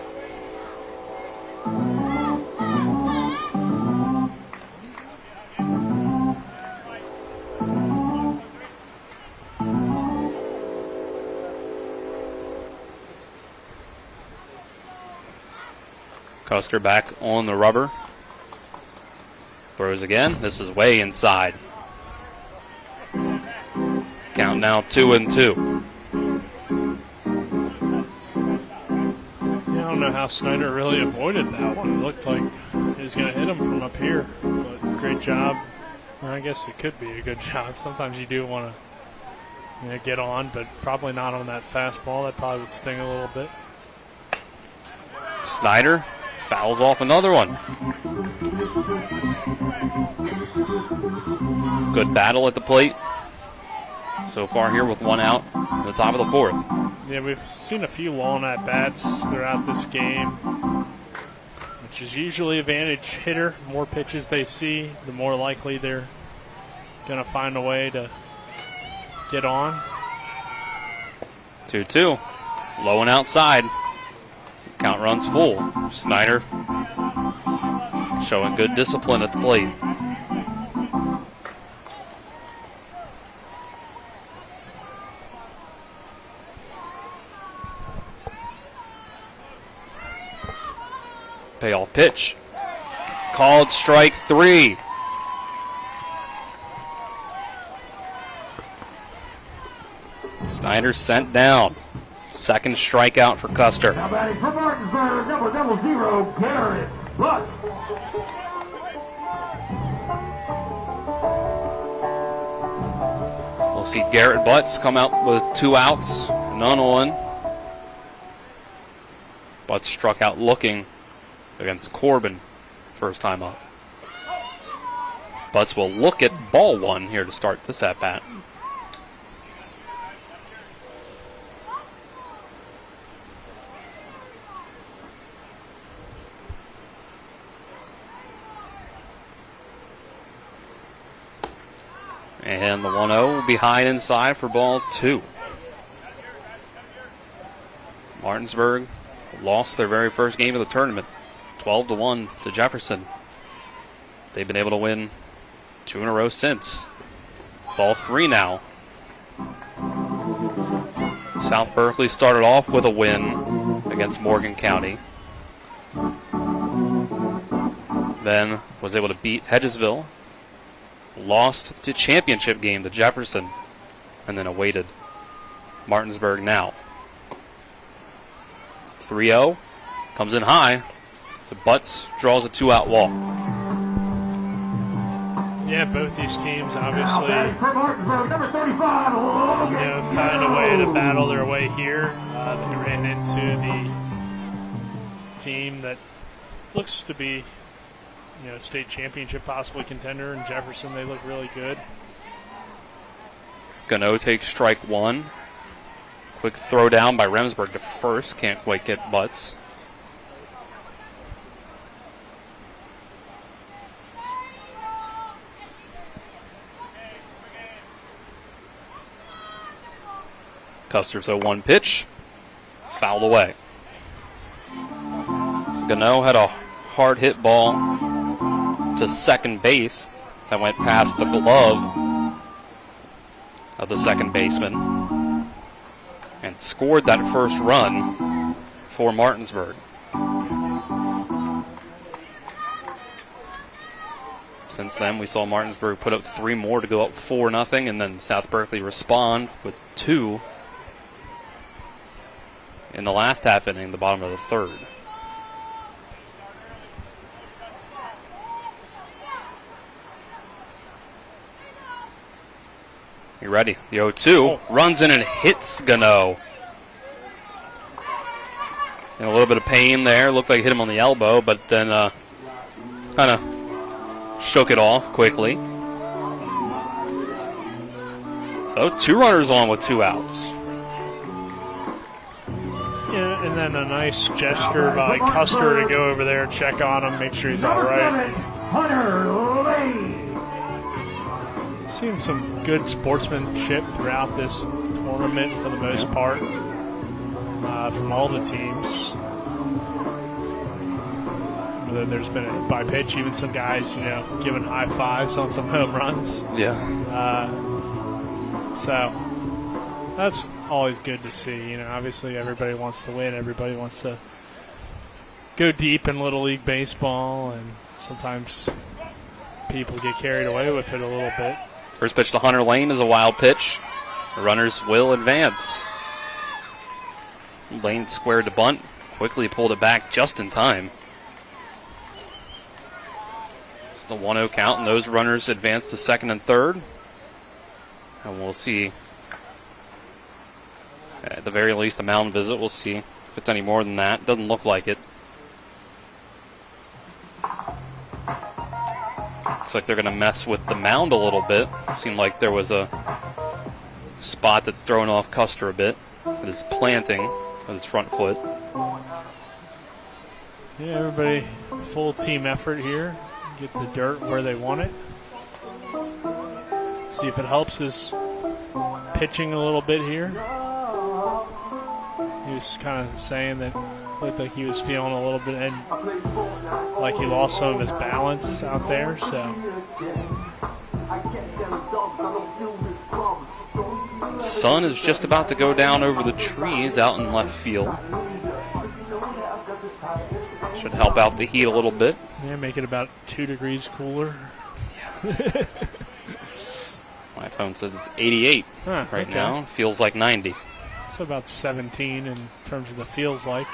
B: Custer back on the rubber. Throws again. This is way inside. Count now 2-2.
G: I don't know how Snyder really avoided that one. It looked like he was going to hit him from up here. But great job. Or I guess it could be a good job. Sometimes you do want to get on, but probably not on that fastball. That probably would sting a little bit.
B: Snyder fouls off another one. Good battle at the plate so far here with 1 out at the top of the 4th.
G: Yeah, we've seen a few long at-bats throughout this game, which is usually advantage hitter. The more pitches they see, the more likely they're going to find a way to get on.
B: 2-2. Low and outside. Count runs full. Snyder showing good discipline at the plate. Payoff pitch. Called strike 3. Snyder sent down. Second strikeout for Custer.
H: Now batting for Martinsburg, number 0, Garrett Butts.
B: We'll see Garrett Butts come out with 2 outs, none on. Butts struck out looking against Corbin first time up. Butts will look at ball 1 here to start this at-bat. And the 1-0 will be high and inside for ball 2. Martinsburg lost their very first game of the tournament, 12-1 to Jefferson. They've been able to win 2 in a row since. Ball 3 now. South Berkeley started off with a win against Morgan County. Then was able to beat Hedgesville. Lost the championship game to Jefferson, and then awaited Martinsburg now. 3-0, comes in high, so Butts draws a 2-out walk.
G: Yeah, both these teams obviously found a way to battle their way here. They ran into the team that looks to be state championship possibly contender. In Jefferson, they look really good.
B: Gano takes strike 1. Quick throw down by Remsburg to first. Can't quite get Butts. Custer's 0-1 pitch. Fouled away. Gano had a hard hit ball to second base that went past the glove of the second baseman and scored that first run for Martinsburg. Since then, we saw Martinsburg put up 3 more to go up 4-0, and then South Berkeley respond with 2 in the last half inning, the bottom of the 3rd. You ready? The 0-2 runs in and hits Gano. In a little bit of pain there. Looked like it hit him on the elbow, but then kind of shook it off quickly. So 2 runners on with 2 outs.
G: Yeah, and then a nice gesture by Custer to go over there and check on him, make sure he's all right. Seeing some good sportsmanship throughout this tournament for the most part from all the teams. There's been a by pitch, even some guys, giving high fives on some home runs.
B: Yeah.
G: So that's always good to see. Obviously everybody wants to win. Everybody wants to go deep in Little League baseball, and sometimes people get carried away with it a little bit.
B: First pitch to Hunter Lane is a wild pitch. The runners will advance. Lane squared to bunt, quickly pulled it back just in time. The 1-0 count, and those runners advance to second and third. And we'll see, at the very least, a mound visit. We'll see if it's any more than that. Doesn't look like it. Looks like they're going to mess with the mound a little bit. Seemed like there was a spot that's throwing off Custer a bit with his planting with his front foot.
G: Yeah, everybody full team effort here. Get the dirt where they want it. See if it helps his pitching a little bit here. He was kind of saying that looked like he was feeling a little bit and like he lost some of his balance out there. So
B: sun is just about to go down over the trees out in left field. Should help out the heat a little bit.
G: Yeah, make it about 2 degrees cooler.
B: My phone says it's 88 right now. Feels like 90.
G: It's about 17 in terms of the feels like.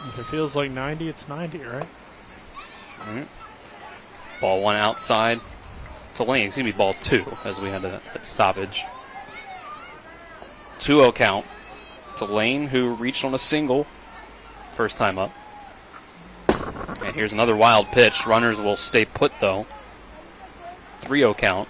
G: If it feels like 90, it's 90, right?
B: All right. Ball 1 outside to Lane. Excuse me, ball 2 as we had that stoppage. 2-0 count to Lane, who reached on a single first time up. And here's another wild pitch. Runners will stay put, though. 3-0 count.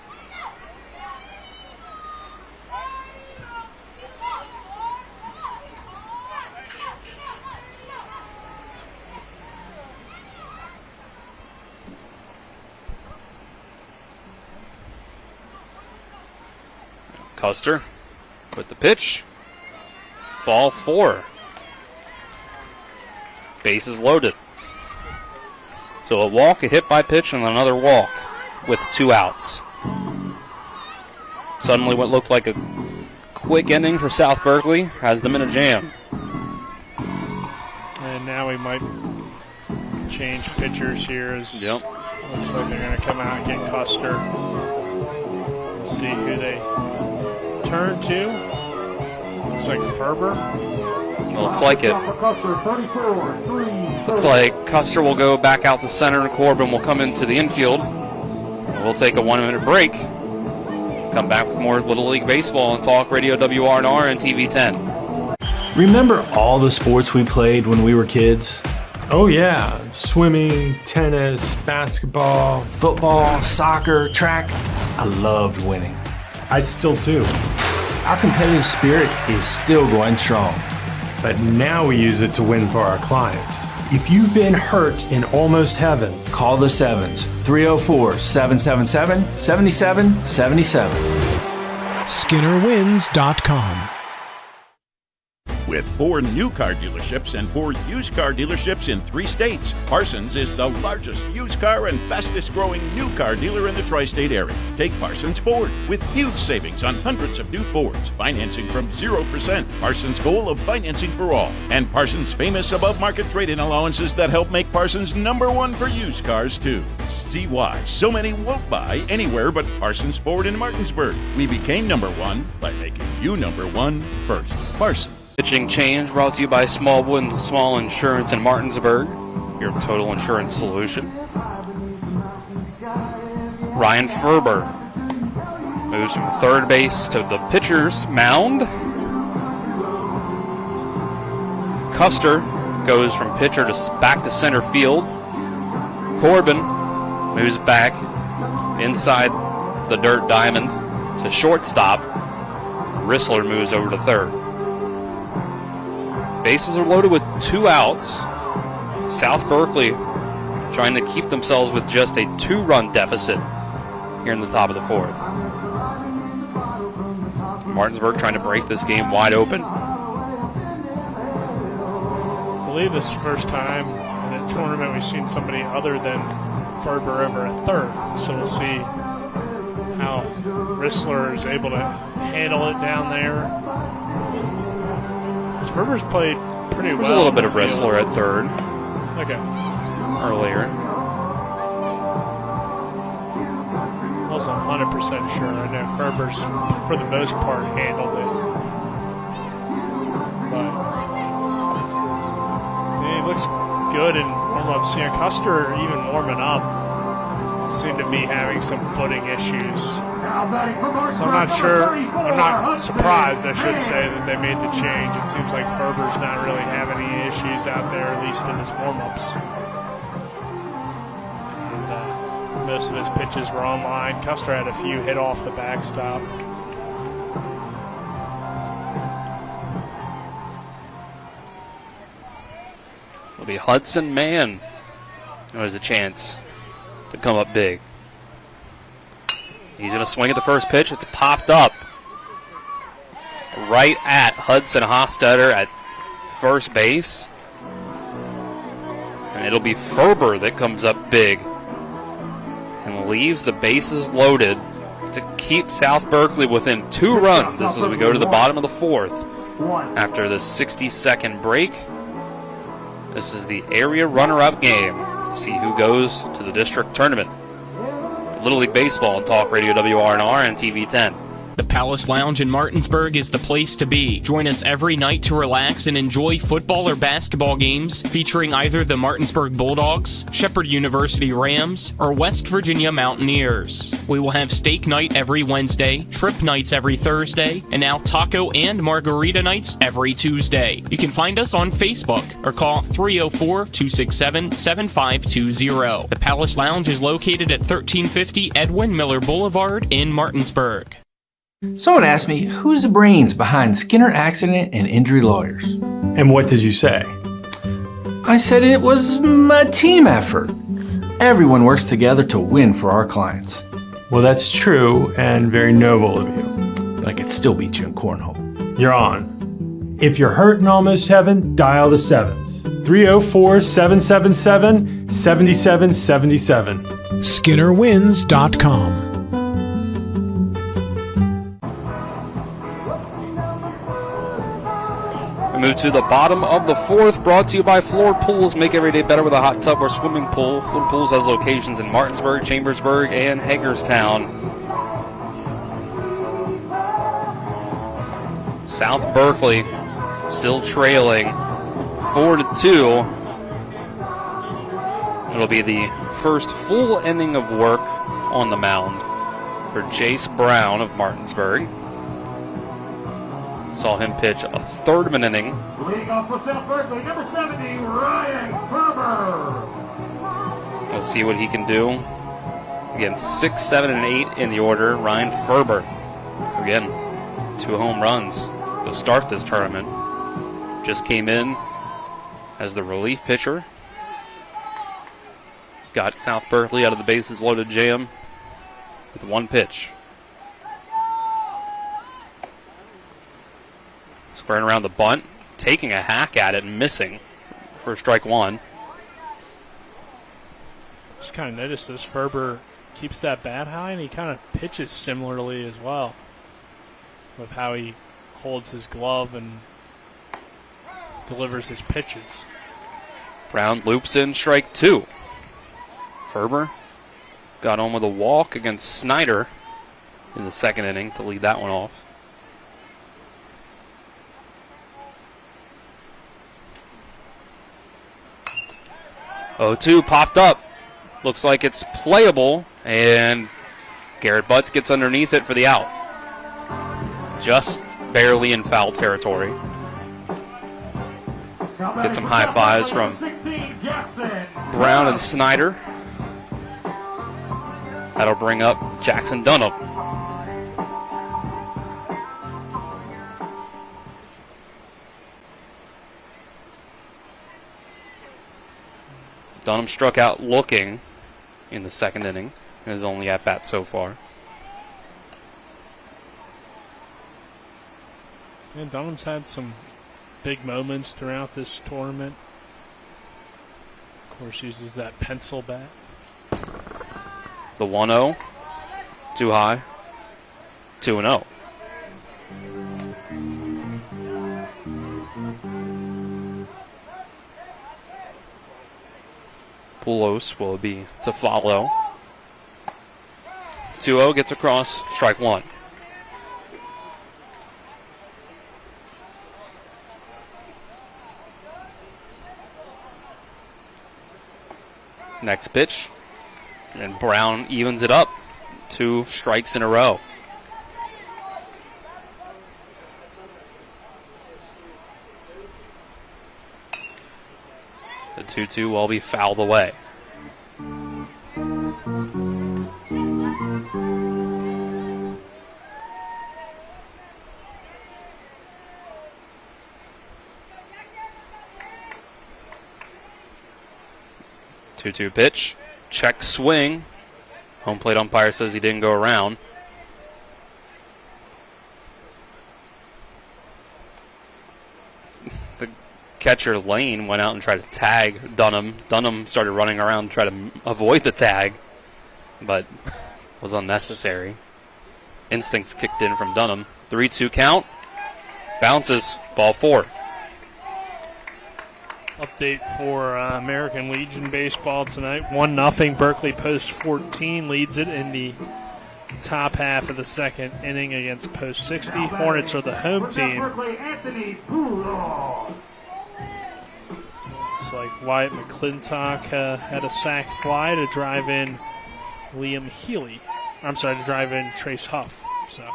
B: Custer with the pitch. Ball 4. Bases loaded. So a walk, a hit by pitch, and another walk with 2 outs. Suddenly what looked like a quick inning for South Berkeley has them in a jam.
G: And now we might change pitchers here. As
B: Yep.
G: Looks like they're going to come out and get Custer. We'll see who they turn to. Looks like Ferber.
B: Looks like it. Looks like Custer will go back out the center and Corbin will come into the infield. We'll take a 1-minute break. Come back with more Little League Baseball on Talk Radio WRNR and TV 10.
E: Remember all the sports we played when we were kids?
V: Oh yeah, swimming, tennis, basketball,
E: Football, soccer, track. I loved winning.
V: I still do.
E: Our competitive spirit is still going strong.
V: But now we use it to win for our clients. If you've been hurt in almost heaven,
E: call the Sevens, 304-777-7777.
N: SkinnerWins.com.
W: With 4 new car dealerships and 4 used car dealerships in 3 states, Parsons is the largest used car and fastest growing new car dealer in the tri-state area. Take Parsons Ford with huge savings on hundreds of new Fords, financing from 0%, Parsons' goal of financing for all, and Parsons' famous above-market trade-in allowances that help make Parsons #1 for used cars too. See why so many won't buy anywhere but Parsons Ford in Martinsburg. We became #1 by making you #1 first. Parsons.
B: Pitching change brought to you by Smallwood and Small Insurance in Martinsburg, your total insurance solution. Ryan Ferber moves from third base to the pitcher's mound. Custer goes from pitcher to back to center field. Corbin moves back inside the dirt diamond to shortstop. Rissler moves over to third. Bases are loaded with 2 outs. South Berkeley trying to keep themselves with just a 2-run deficit here in the top of the 4th. Martinsburg trying to break this game wide open.
G: I believe this is the first time in a tournament we've seen somebody other than Ferber over at third. So we'll see how Rissler is able to handle it down there. Ferber's played pretty well.
B: There's a little bit of Rissler at third.
G: Okay.
B: Earlier.
G: Wasn't 100% sure. I know Ferber's, for the most part, handled it. But yeah, he looks good in warm-ups. You know, Custer, even warming up, seemed to be having some footing issues. So I'm not sure, I'm not surprised, I should say, that they made the change. It seems like Ferber's not really having any issues out there, at least in his warm-ups. And most of his pitches were on line. Custer had a few hit off the backstop.
B: It'll be Hudson Mann who has a chance to come up big. He's going to swing at the first pitch. It's popped up right at Hudson Hofstetter at first base. And it'll be Ferber that comes up big and leaves the bases loaded to keep South Berkeley within 2 runs as we go to the bottom of the 4th.
H: 1.
B: After the 60-second break, this is the area runner-up game. See who goes to the district tournament. Little League Baseball on Talk Radio WRNR and TV 10.
A: The Palace Lounge in Martinsburg is the place to be. Join us every night to relax and enjoy football or basketball games featuring either the Martinsburg Bulldogs, Shepherd University Rams, or West Virginia Mountaineers. We will have steak night every Wednesday, trip nights every Thursday, and now taco and margarita nights every Tuesday. You can find us on Facebook or call 304-267-7520. The Palace Lounge is located at 1350 Edwin Miller Boulevard in Martinsburg.
E: Someone asked me, who's the brains behind Skinner Accident and Injury Lawyers?
V: And what did you say?
E: I said it was a team effort. Everyone works together to win for our clients.
V: Well, that's true and very noble of you.
E: But I could still beat you in cornhole.
V: You're on. If you're hurt and almost heaven, dial the 7s. 304-777-7777.
N: SkinnerWins.com.
B: Move to the bottom of the fourth, brought to you by Floor Pools. Make every day better with a hot tub or swimming pool. Floor Pools has locations in Martinsburg, Chambersburg, and Hagerstown. South Berkeley still trailing 4-2. It'll be the first full inning of work on the mound for Jace Brown of Martinsburg. Saw him pitch a third of an inning.
H: Leading off for South Berkeley, number 70, Ryan Ferber.
B: We'll see what he can do. Again, 6, 7, and 8 in the order. Ryan Ferber. Again, 2 home runs to start this tournament. Just came in as the relief pitcher. Got South Berkeley out of the bases loaded jam with 1 pitch. Squaring around the bunt, taking a hack at it and missing for strike 1.
G: Just kind of noticed this. Ferber keeps that bat high, and he kind of pitches similarly as well with how he holds his glove and delivers his pitches.
B: Brown loops in strike 2. Ferber got on with a walk against Snyder in the second inning to lead that one off. 0-2 popped up. Looks like it's playable, and Garrett Butts gets underneath it for the out. Just barely in foul territory. Get some high fives from Brown and Snyder. That'll bring up Jackson Dunham. Dunham struck out looking in the second inning. His only at-bat so far.
G: And Dunham's had some big moments throughout this tournament. Of course, uses that pencil bat.
B: The 1-0. Too high. 2-0. Poulos will be to follow. 2-0 gets across, strike 1. Next pitch, and Brown evens it up. 2 strikes in a row. The 2-2 will be fouled away. Two-two pitch, check swing. Home plate umpire says he didn't go around. The catcher Lane went out and tried to tag Dunham. Dunham started running around to try to avoid the tag, but was unnecessary. Instincts kicked in from Dunham. 3-2 count. Bounces. Ball 4.
G: Update for American Legion baseball tonight. 1-0. Berkeley Post 14 leads it in the top half of the second inning against Post 60. Hornets are the home team. Looks like Wyatt McClintock had a sac fly to drive in Liam Healy. I'm sorry, to drive in Trace Huff. So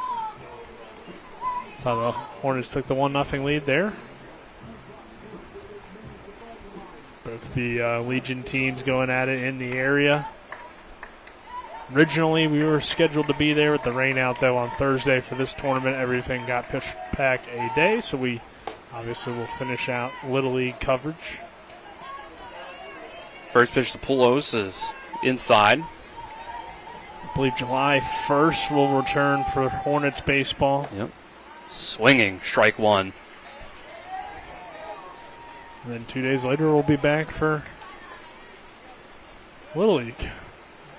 G: that's how the Hornets took the 1-0 lead there. Both the Legion teams going at it in the area. Originally, we were scheduled to be there with the rain out, though, on Thursday for this tournament. Everything got pushed back a day, so we obviously will finish out Little League coverage.
B: First pitch to Poulos is inside.
G: I believe July 1st will return for Hornets baseball.
B: Yep. Swinging, strike 1.
G: And then 2 days later, we'll be back for Little League,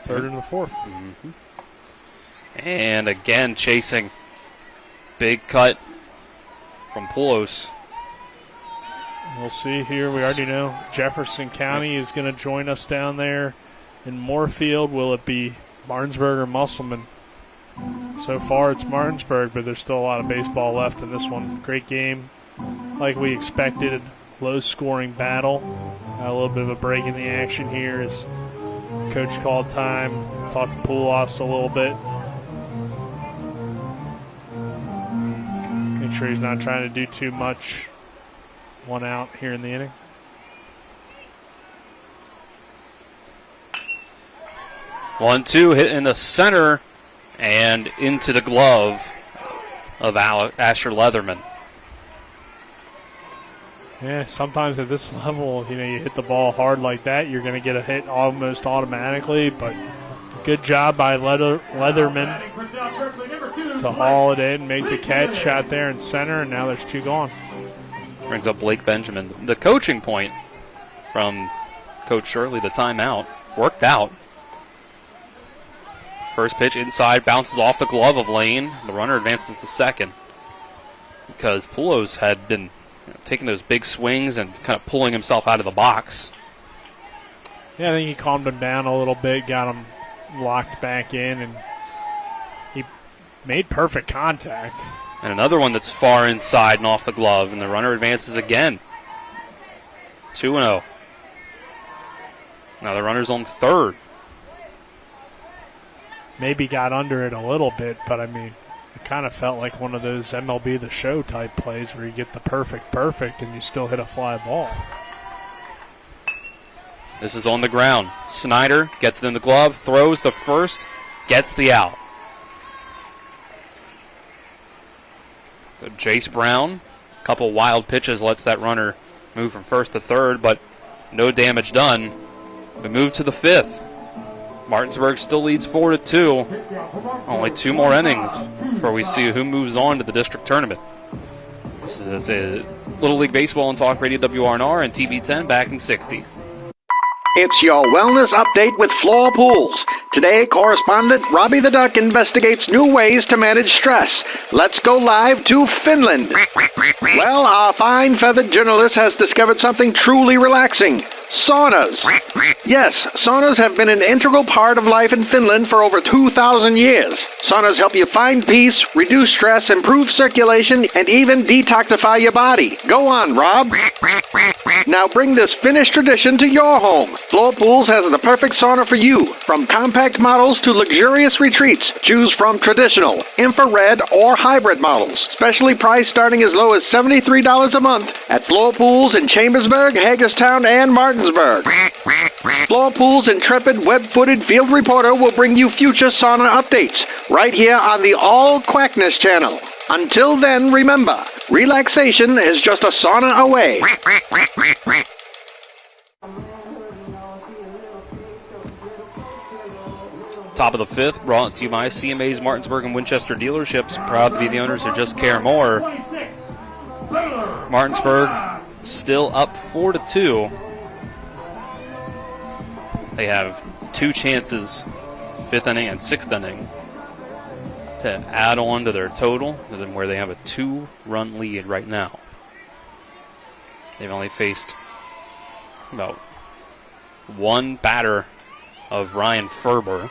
G: 3rd and the 4th.
B: Mm-hmm. And again, chasing. Big cut from Poulos.
G: We'll see here. We already know Jefferson County is going to join us down there in Moorfield. Will it be Martinsburg or Musselman? So far, it's Martinsburg, but there's still a lot of baseball left in this one. Great game, like we expected. Low-scoring battle. A little bit of a break in the action here as Coach called time. Talked to Poulos a little bit. Make sure he's not trying to do too much. 1 out here in the inning.
B: One-two hit in the center and into the glove of Asher Leatherman.
G: Yeah, sometimes at this level, you hit the ball hard like that, you're going to get a hit almost automatically, but good job by Leatherman to haul it in, make the catch out there in center, and now there's 2 gone.
B: Brings up Blake Benjamin. The coaching point from Coach Shirley, the timeout, worked out. First pitch inside, bounces off the glove of Lane. The runner advances to second because Poulos had been taking those big swings and kind of pulling himself out of the box.
G: Yeah, I think he calmed him down a little bit, got him locked back in, and he made perfect contact.
B: And another one that's far inside and off the glove, and the runner advances again. 2-0. Now the runner's on third.
G: Maybe got under it a little bit, but I mean, it kind of felt like one of those MLB The Show type plays where you get the perfect, and you still hit a fly ball.
B: This is on the ground. Snyder gets it in the glove, throws to first, gets the out. Jace Brown, a couple wild pitches, lets that runner move from first to third, but no damage done. We move to the 5th. Martinsburg still leads 4-2. Only 2 more innings before we see who moves on to the district tournament. This is a Little League Baseball and Talk Radio WRNR and TV10 back in 60.
D: It's your wellness update with Floor Pools. Today, correspondent Robbie the Duck investigates new ways to manage stress. Let's go live to Finland. Well, our fine feathered journalist has discovered something truly relaxing. Saunas. Yes, saunas have been an integral part of life in Finland for over 2,000 years. Saunas help you find peace, reduce stress, improve circulation, and even detoxify your body. Go on, Rob. Now bring this Finnish tradition to your home. Floor Pools has the perfect sauna for you. From compact models to luxurious retreats, choose from traditional, infrared, or hybrid models. Specially priced starting as low as $73 a month at Floor Pools in Chambersburg, Hagerstown, and Martinsburg. Floor Pools' intrepid, web-footed field reporter will bring you future sauna updates right here on the All Quackness channel. Until then, remember, relaxation is just a sauna away.
B: Top of the 5th, brought to you by CMA's Martinsburg and Winchester dealerships. Proud to be the owners of Just Care More. Martinsburg still up 4-2. They have 2 chances, 5th inning and 6th inning. to add on to their total, than where they have a 2-run lead right now. They've only faced about one batter of Ryan Ferber.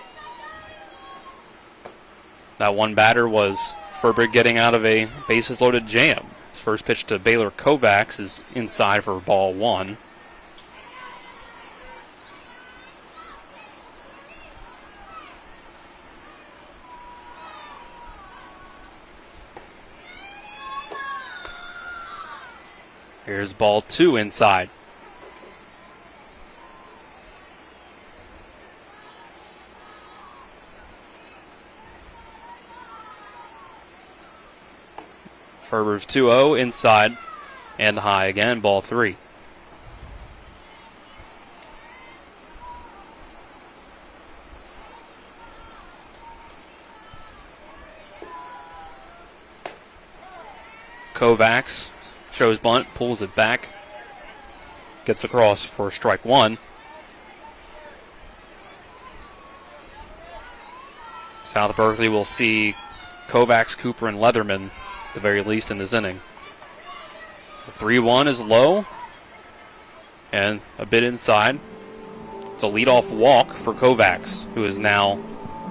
B: That one batter was Ferber getting out of a bases-loaded jam. His first pitch to Baylor Kovacs is inside for ball 1. Here's ball 2 inside. Ferber's 2-0 inside and high again, ball 3. Kovacs shows bunt, pulls it back, gets across for strike 1. South Berkeley will see Kovacs, Cooper, and Leatherman at the very least in this inning. The 3-1 is low and a bit inside. It's a leadoff walk for Kovacs, who is now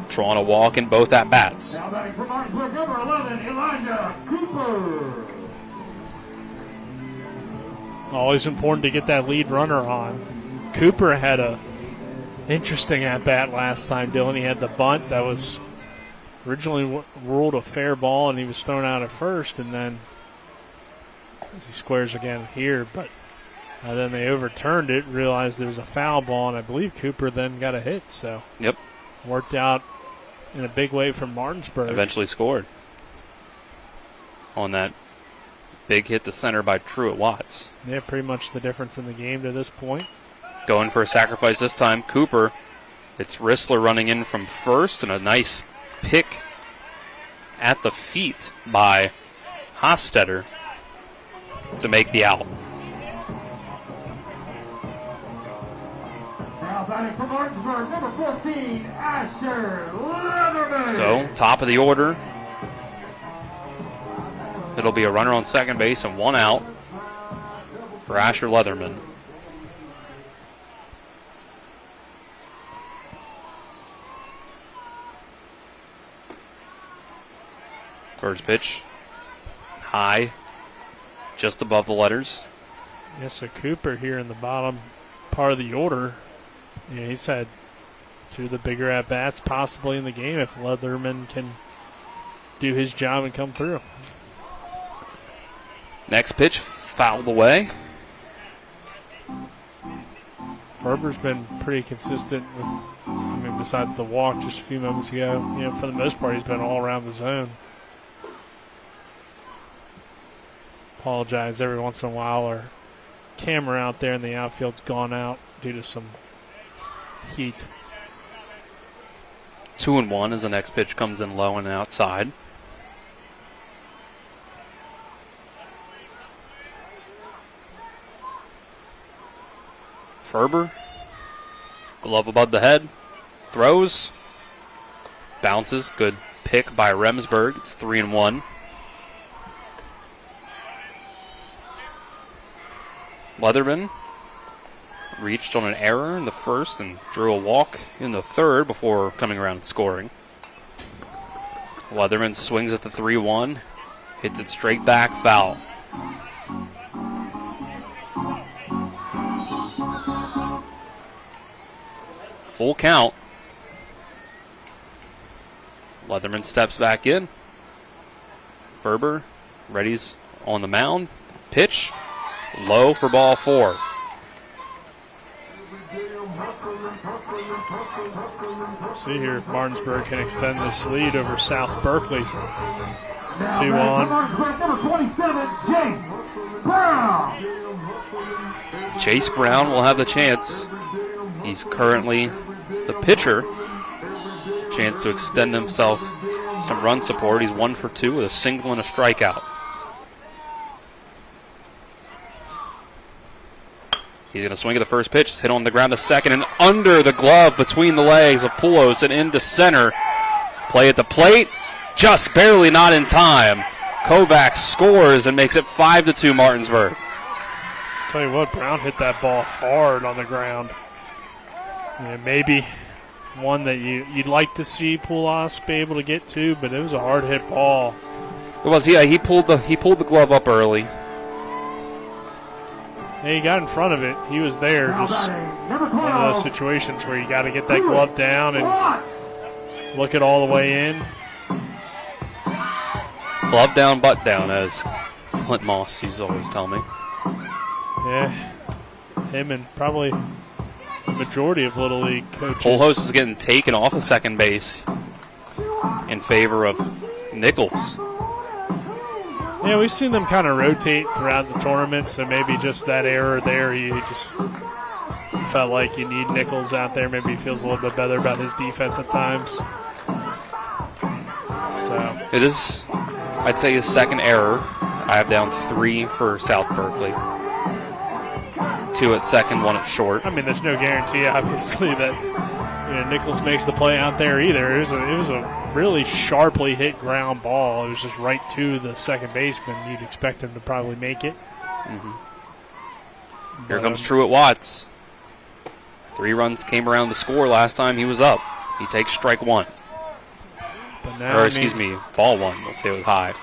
B: drawn a walk in both at-bats.
H: Now batting for Martinsburg, number 11, Elijah Cooper.
G: Always important to get that lead runner on. Cooper had a interesting at-bat last time, Dylan. He had the bunt that was originally ruled a fair ball, and he was thrown out at first, and then as he squares again here, but then they overturned it, realized there was a foul ball, and I believe Cooper then got a hit. So
B: yep,
G: worked out in a big way for Martinsburg.
B: Eventually scored on that big hit to center by Truett Watts.
G: Yeah, pretty much the difference in the game to this point.
B: Going for a sacrifice this time, Cooper. It's Rissler running in from first, and a nice pick at the feet by Hostetter to make the out.
H: Now batting for Martinsburg, number 14, Asher Leatherman.
B: So, top of the order. It'll be a runner on second base and 1 out for Asher Leatherman. First pitch, high, just above the letters.
G: Yeah, so Cooper here in the bottom part of the order, he's had 2 of the bigger at-bats possibly in the game if Leatherman can do his job and come through.
B: Next pitch, fouled away.
G: Ferber's been pretty consistent with, besides the walk just a few moments ago. For the most part, he's been all around the zone. Apologize every once in a while. Our camera out there in the outfield's gone out due to some heat.
B: 2-1 as the next pitch comes in low and outside. Ferber, glove above the head, throws, bounces, good pick by Remsburg. It's 3-1. Leatherman reached on an error in the first and drew a walk in the third before coming around and scoring. Leatherman swings at the 3-1, hits it straight back, foul. Full count. Leatherman steps back in. Ferber readies on the mound. Pitch. Low for ball 4.
G: See here if Martinsburg can extend this lead over South Berkeley. 2 on.
H: Number 27, James Brown.
B: Chase Brown will have the chance. He's currently the pitcher. Chance to extend himself some run support. He's 1 for 2 with a single and a strikeout. He's going to swing at the first pitch. It's hit on the ground to second and under the glove between the legs of Poulos and into center. Play at the plate. just barely not in time. Kovacs scores and makes it 5-2 Martinsburg.
G: Tell you what, Brown hit that ball hard on the ground. Yeah, maybe one that you'd like to see Poulos be able to get to, but it was a hard hit ball.
B: It was, yeah. He pulled the glove up early.
G: Yeah, he got in front of it. He was there. Just one of those situations where you got to get that glove down and look it all the way in.
B: Glove down, butt down, as Clint Moss used to always tell me.
G: Yeah, him and probably the majority of Little League coaches.
B: Polhos is getting taken off of second base in favor of Nichols.
G: Yeah, we've seen them kind of rotate throughout the tournament, so maybe just that error there, you just felt like you need Nichols out there. Maybe he feels a little bit better about his defense at times. So
B: it is, I'd say, his second error. I have down 3 for South Berkeley. 2 at second, 1 at short.
G: I mean, there's no guarantee, obviously, that Nichols makes the play out there either. It was a really sharply hit ground ball. It was just right to the second baseman. You'd expect him to probably make it.
B: Mm-hmm. Here comes Truett Watts. 3 runs came around to score last time he was up. He takes strike 1.
G: But now,
B: ball 1. Let's say it was high.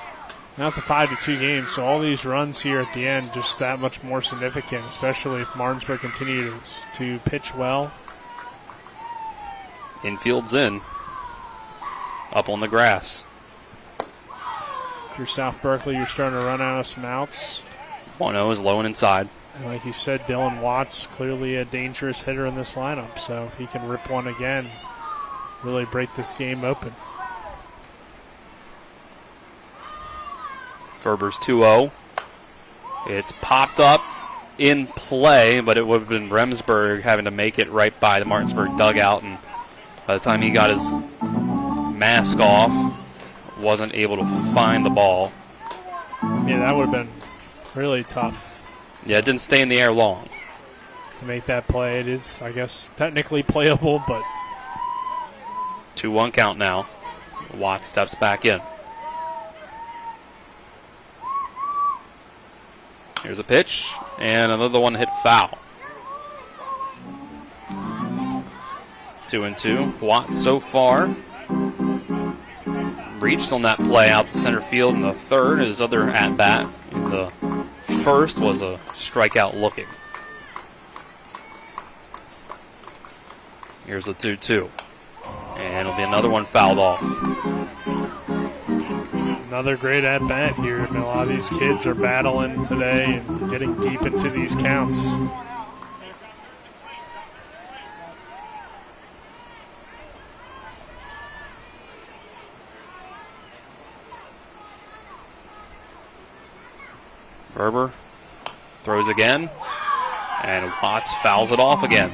G: Now it's a 5-2 game, so all these runs here at the end just that much more significant, especially if Martinsburg continues to pitch well.
B: Infield's in. Up on the grass.
G: If you're South Berkeley, you're starting to run out of some outs.
B: 1-0 is low and inside.
G: And like you said, Dylan Watts, clearly a dangerous hitter in this lineup, so if he can rip one again, really break this game open.
B: Ferber's 2-0. It's popped up in play, but it would have been Remsburg having to make it right by the Martinsburg dugout, and by the time he got his mask off, wasn't able to find the ball.
G: Yeah, that would have been really tough.
B: Yeah, it didn't stay in the air long.
G: To make that play, it is, I guess, technically playable, but
B: 2-1 count now. Watts steps back in. Here's a pitch, and another one hit foul. 2-2. Watts so far reached on that play out to center field in the third. His other at-bat in the first was a strikeout looking. Here's the 2-2. And it'll be another one fouled off.
G: Another great at-bat here. I mean, a lot of these kids are battling today and getting deep into these counts.
B: Verber throws again, and Watts fouls it off again.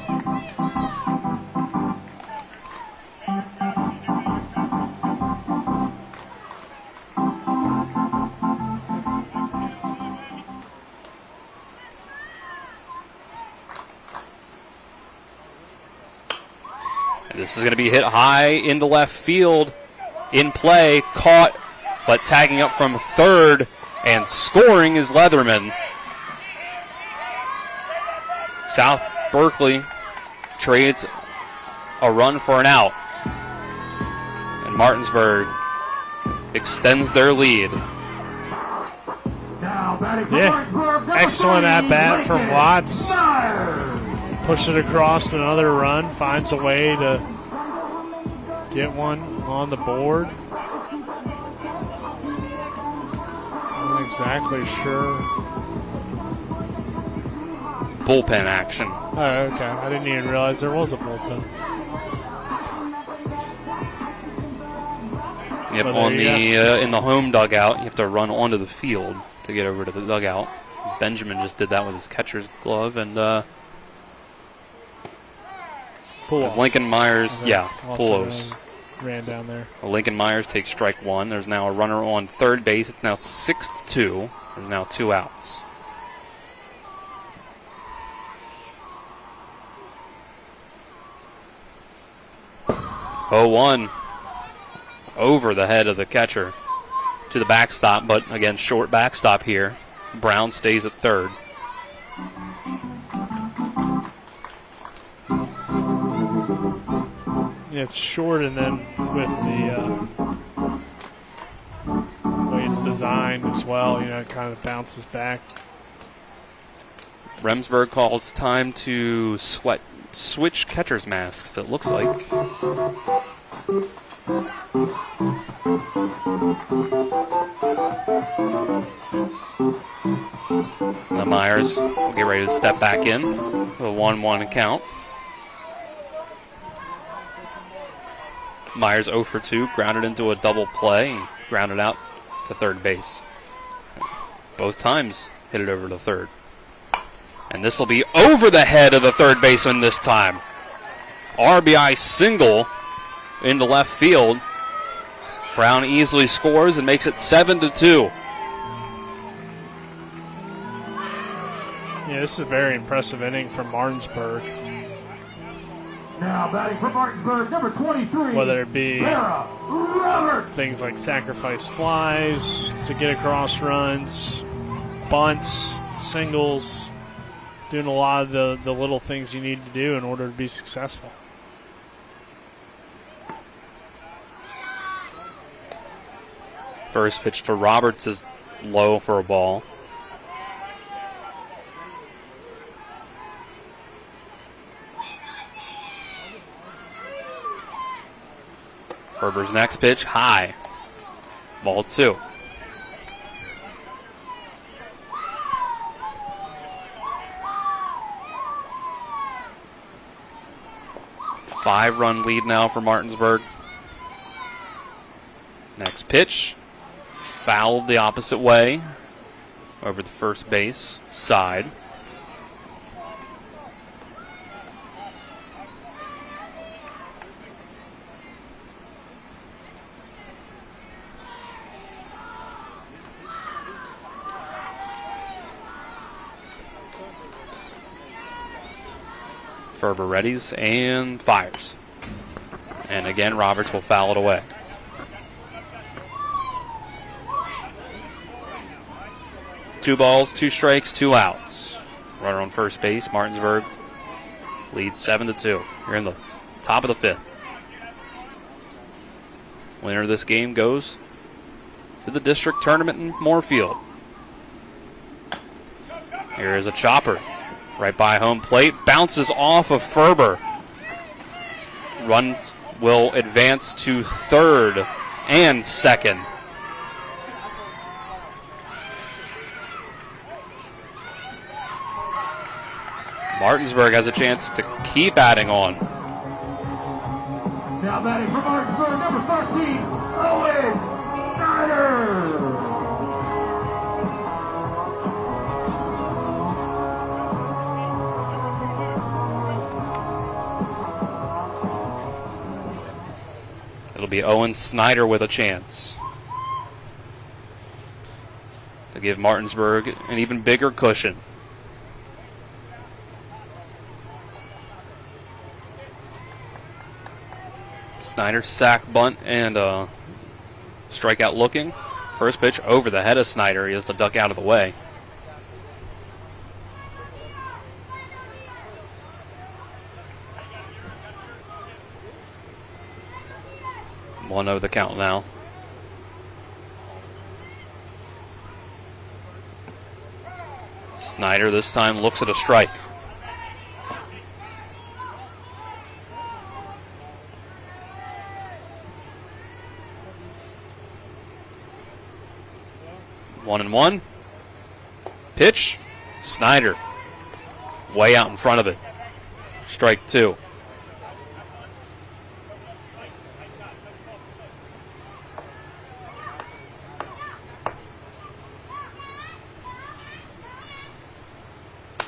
B: This is going to be hit high into left field. In play, caught, but tagging up from third and scoring is Leatherman. South Berkeley trades a run for an out. And Martinsburg extends their lead.
G: Yeah, excellent at-bat from Watts. Push it across another run, finds a way to get one on the board. Not exactly sure.
B: Bullpen action.
G: Oh, okay. I didn't even realize there was a bullpen.
B: Yep, on the in the home dugout, you have to run onto the field to get over to the dugout. Benjamin just did that with his catcher's glove, and as Lincoln Myers, Poulos
G: ran down there.
B: Lincoln Myers takes strike 1. There's now a runner on third base. It's now 6-2. There's now 2 outs. Oh, 1. over the head of the catcher to the backstop, but again, short backstop here. Brown stays at third.
G: Yeah, it's short, and then with the way it's designed as well, it kind of bounces back.
B: Remsburg calls time to switch catcher's masks, it looks like. Now Myers will get ready to step back in with a 1-1 count. Myers 0 for 2, grounded into a double play, and grounded out to third base. Both times hit it over to third. And this will be over the head of the third baseman this time. RBI single into left field. Brown easily scores and makes it 7-2.
G: Yeah, this is a very impressive inning from Martinsburg.
H: Now batting for Martinsburg, number 23.
G: Whether it be
H: Roberts.
G: Things like sacrifice flies to get across runs, bunts, singles, doing a lot of the little things you need to do in order to be successful.
B: First pitch to Roberts is low for a ball. Ferber's next pitch, high. Ball 2. Five-run lead now for Martinsburg. Next pitch, fouled the opposite way over the first base side. Ferber readies and fires. And again, Roberts will foul it away. Two balls, 2 strikes, 2 outs. Runner on first base, Martinsburg leads 7-2. You're in the top of the 5th. Winner of this game goes to the district tournament in Moorfield. Here is a chopper. Right by home plate, bounces off of Ferber. Runs will advance to third and second. Martinsburg has a chance to keep adding on.
H: Now batting for Martinsburg, number 13, Owen Snyder.
B: It'll be Owen Snyder with a chance to give Martinsburg an even bigger cushion. Snyder sack, bunt, and strikeout looking. First pitch over the head of Snyder. He has to duck out of the way. One over the count now. Snyder this time looks at a strike. 1-1. Pitch. Snyder way out in front of it. Strike 2.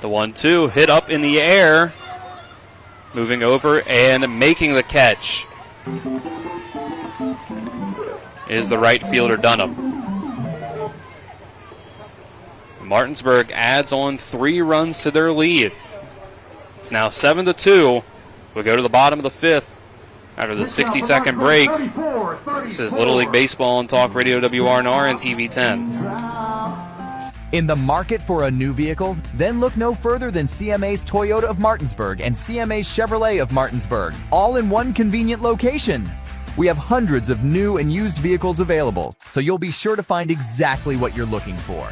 B: The 1-2 hit up in the air. Moving over and making the catch is the right fielder Dunham. Martinsburg adds on 3 runs to their lead. It's now 7-2. We'll go to the bottom of the 5th after the 60-second break. This is Little League Baseball on Talk Radio WRNR and TV 10.
F: In the market for a new vehicle? Then look no further than CMA's Toyota of Martinsburg and CMA's Chevrolet of Martinsburg, all in one convenient location. We have hundreds of new and used vehicles available, so you'll be sure to find exactly what you're looking for.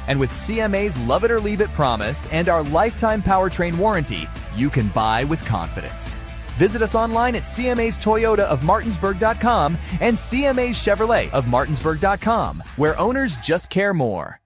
F: And with CMA's Love It or Leave It promise and our lifetime powertrain warranty, you can buy with confidence. Visit us online at CMA's Toyota of Martinsburg.com and CMA's Chevrolet of Martinsburg.com, where owners just care more.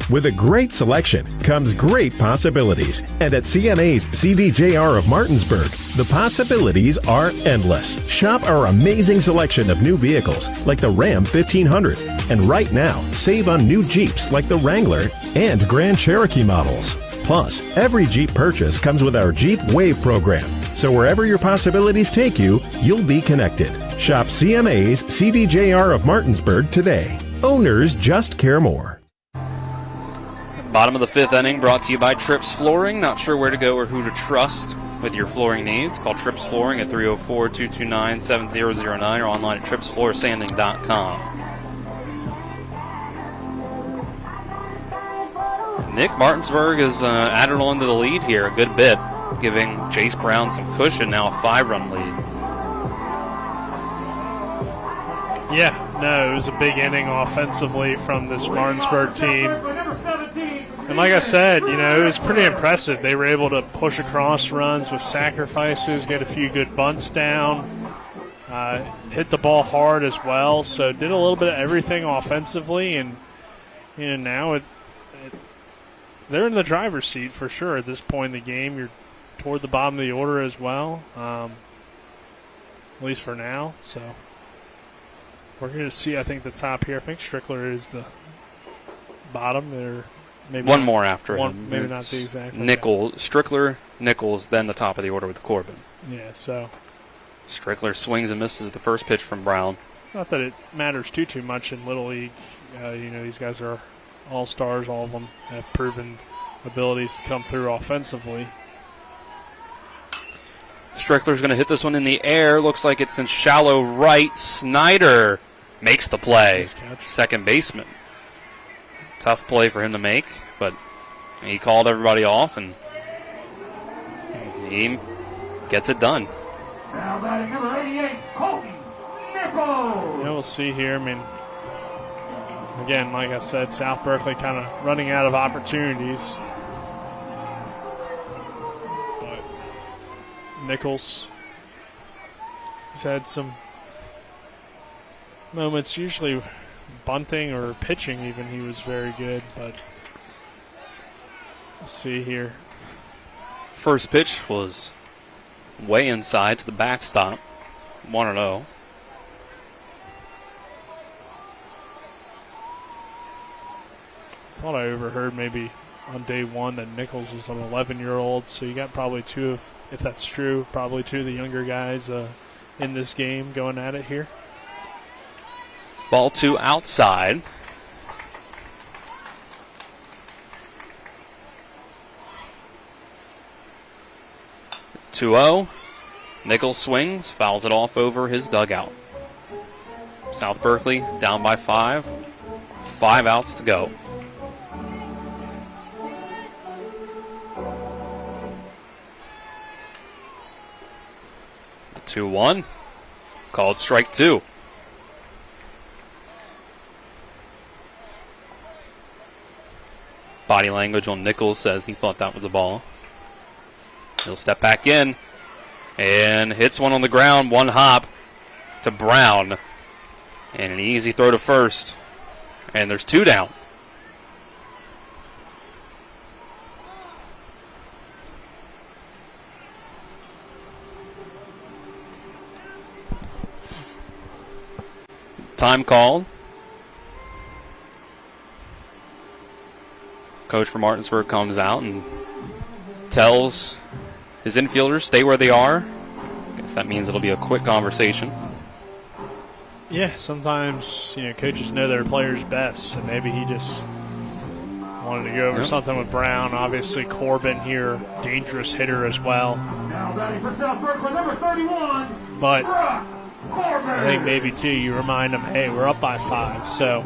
I: With a great selection comes great possibilities. And at CMA's CDJR of Martinsburg, the possibilities are endless. Shop our amazing selection of new vehicles like the Ram 1500. And right now, save on new Jeeps like the Wrangler and Grand Cherokee models. Plus, every Jeep purchase comes with our Jeep Wave program. So wherever your possibilities take you, you'll be connected. Shop CMA's CDJR of Martinsburg today. Owners just care more.
B: Bottom of the fifth inning brought to you by Trips Flooring. Not sure where to go or who to trust with your flooring needs? Call Trips Flooring at 304-229-7009 or online at tripsfloorsanding.com. Nick Martinsburg has added on to the lead here a good bit, giving Chase Brown some cushion, now a 5-run lead.
G: Yeah, no, it was a big inning offensively from this Martinsburg team. And like I said, you know, it was pretty impressive. They were able to push across runs with sacrifices, get a few good bunts down, hit the ball hard as well. So did a little bit of everything offensively, and you know, now they're in the driver's seat for sure at this point in the game. You're toward the bottom of the order as well, at least for now. So we're going to see, I think, the top here. I think Strickler is the bottom there. Maybe
B: one
G: not,
B: more after him.
G: Maybe not the exact.
B: Strickler, Nichols, then the top of the order with Corbin.
G: Yeah, so
B: Strickler swings and misses the first pitch from Brown.
G: Not that it matters too much in Little League. You know, these guys are all-stars. All of them have proven abilities to come through offensively.
B: Strickler's going to hit this one in the air. Looks like it's in shallow right. Snyder makes the play. Second baseman. Tough play for him to make, but he called everybody off, and he gets it done.
H: Now batting number 88, Colton Nichols.
G: Yeah, we'll see here. I mean, again, like I said, South Berkeley kind of running out of opportunities. But Nichols, he's had some moments, usually bunting or pitching even, he was very good, but we'll see here.
B: First pitch was way inside to the backstop, 1-0.
G: Thought I overheard maybe on day one that Nichols was an 11-year-old, so you got probably two of, if that's true, probably two of the younger guys in this game going at it here.
B: Ball 2 outside. (2-0). Nichols swings, fouls it off over his dugout. South Berkeley down by 5. 5 outs to go. The 2-1. Called strike 2. Body language on Nichols says he thought that was a ball. He'll step back in and hits one on the ground, one hop to Brown. And an easy throw to first. And there's 2 down. Time called. Coach for Martinsburg comes out and tells his infielders stay where they are. I guess that means it'll be a quick conversation.
G: Yeah, sometimes, you know, coaches know their players best, so maybe he just wanted to go over something with Brown. Obviously, Corbin here, dangerous hitter as well.
H: Now batting for South Berkeley, number 31.
G: But I think maybe, too, you remind them, hey, we're up by 5. So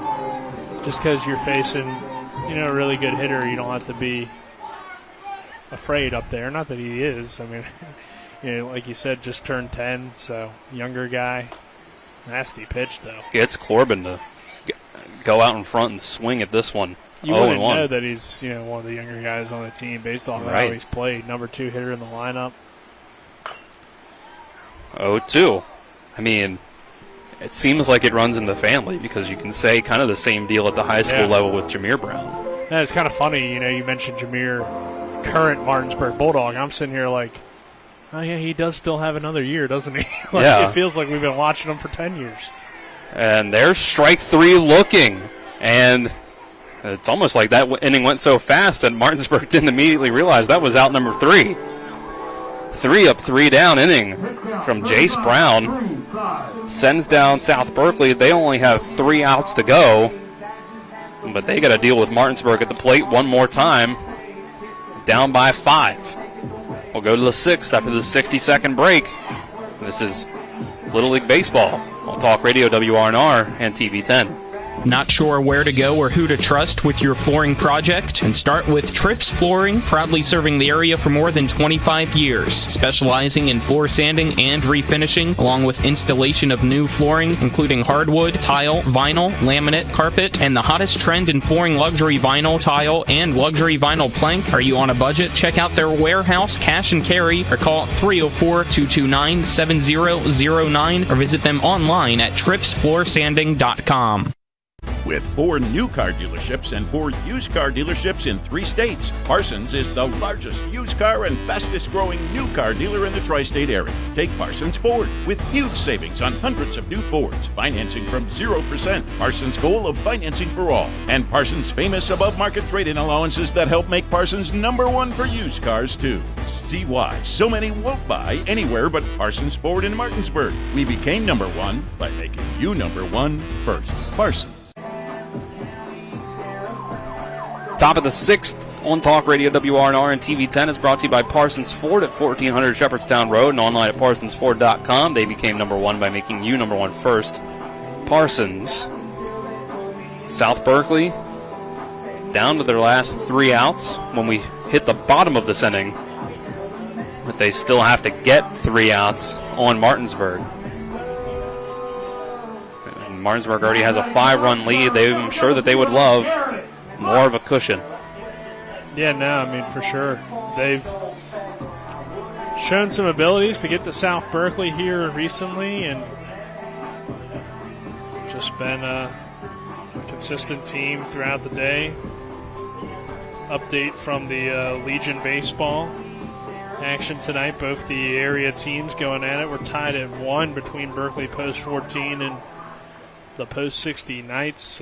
G: just because you're facing, a really good hitter, you don't have to be afraid up there. Not that he is. I mean, like you said, just turned 10, so younger guy. Nasty pitch, though.
B: Gets Corbin to go out in front and swing at this one.
G: You wouldn't know that he's one of the younger guys on the team based on how he's played. Number 2 hitter in the lineup.
B: 0-2. I mean, it seems like it runs in the family because you can say kind of the same deal at the high school level with Jameer Brown.
G: Yeah, it's kind of funny, you mentioned Jameer, current Martinsburg Bulldog. I'm sitting here like, oh, yeah, he does still have another year, doesn't he? It feels like we've been watching him for 10 years. And
B: there's strike 3 looking. And it's almost like that inning went so fast that Martinsburg didn't immediately realize that was out number 3. 3 up, 3 down inning from Jace Brown. Sends down South Berkeley. They only have 3 outs to go. But they got to deal with Martinsburg at the plate one more time. Down by 5. We'll go to the 6th after the 60-second break. This is Little League Baseball on Talk Radio WRNR and TV 10.
A: Not sure where to go or who to trust with your flooring project? And start with Trips Flooring, proudly serving the area for more than 25 years, specializing in floor sanding and refinishing, along with installation of new flooring, including hardwood, tile, vinyl, laminate, carpet, and the hottest trend in flooring, luxury vinyl, tile, and luxury vinyl plank. Are you on a budget? Check out their warehouse, cash and carry, or call 304-229-7009, or visit them online at tripsfloorsanding.com.
W: With 4 new car dealerships and 4 used car dealerships in 3 states, Parsons is the largest used car and fastest growing new car dealer in the tri-state area. Take Parsons Ford with huge savings on hundreds of new Fords, financing from 0%, Parsons' goal of financing for all, and Parsons' famous above-market trade-in allowances that help make Parsons #1 for used cars too. See why so many won't buy anywhere but Parsons Ford in Martinsburg. We became #1 by making you #1 first. Parsons.
B: Top of the 6th on Talk Radio WRNR and TV 10 is brought to you by Parsons Ford at 1400 Shepherdstown Road and online at parsonsford.com. They became #1 by making you #1 first. Parsons. South Berkeley down to their last 3 outs when we hit the bottom of this inning. But they still have to get 3 outs on Martinsburg. And Martinsburg already has a 5-run lead. I'm sure that they would love more of a cushion.
G: Yeah, no, I mean, for sure. They've shown some abilities to get to South Berkeley here recently and just been a consistent team throughout the day. Update from the Legion Baseball action tonight. Both the area teams going at it. We're tied at 1 between Berkeley Post 14 and the Post 60 Knights.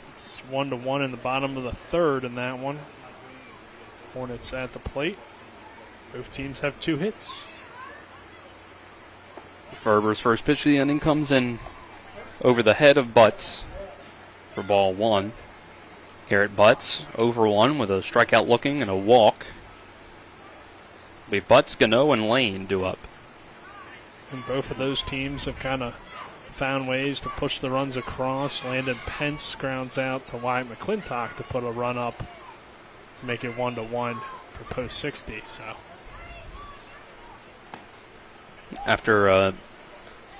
G: It's 1-1 in the bottom of the 3rd in that one. Hornets at the plate. Both teams have 2 hits.
B: Ferber's first pitch of the inning comes in over the head of Butts for ball 1. Garrett Butts over 1 with a strikeout looking and a walk. It'll be Butts, Gano, and Lane due up.
G: And both of those teams have kind of found ways to push the runs across. Landon Pence grounds out to Wyatt McClintock to put a run up to make it 1-1 for Post 60. So
B: after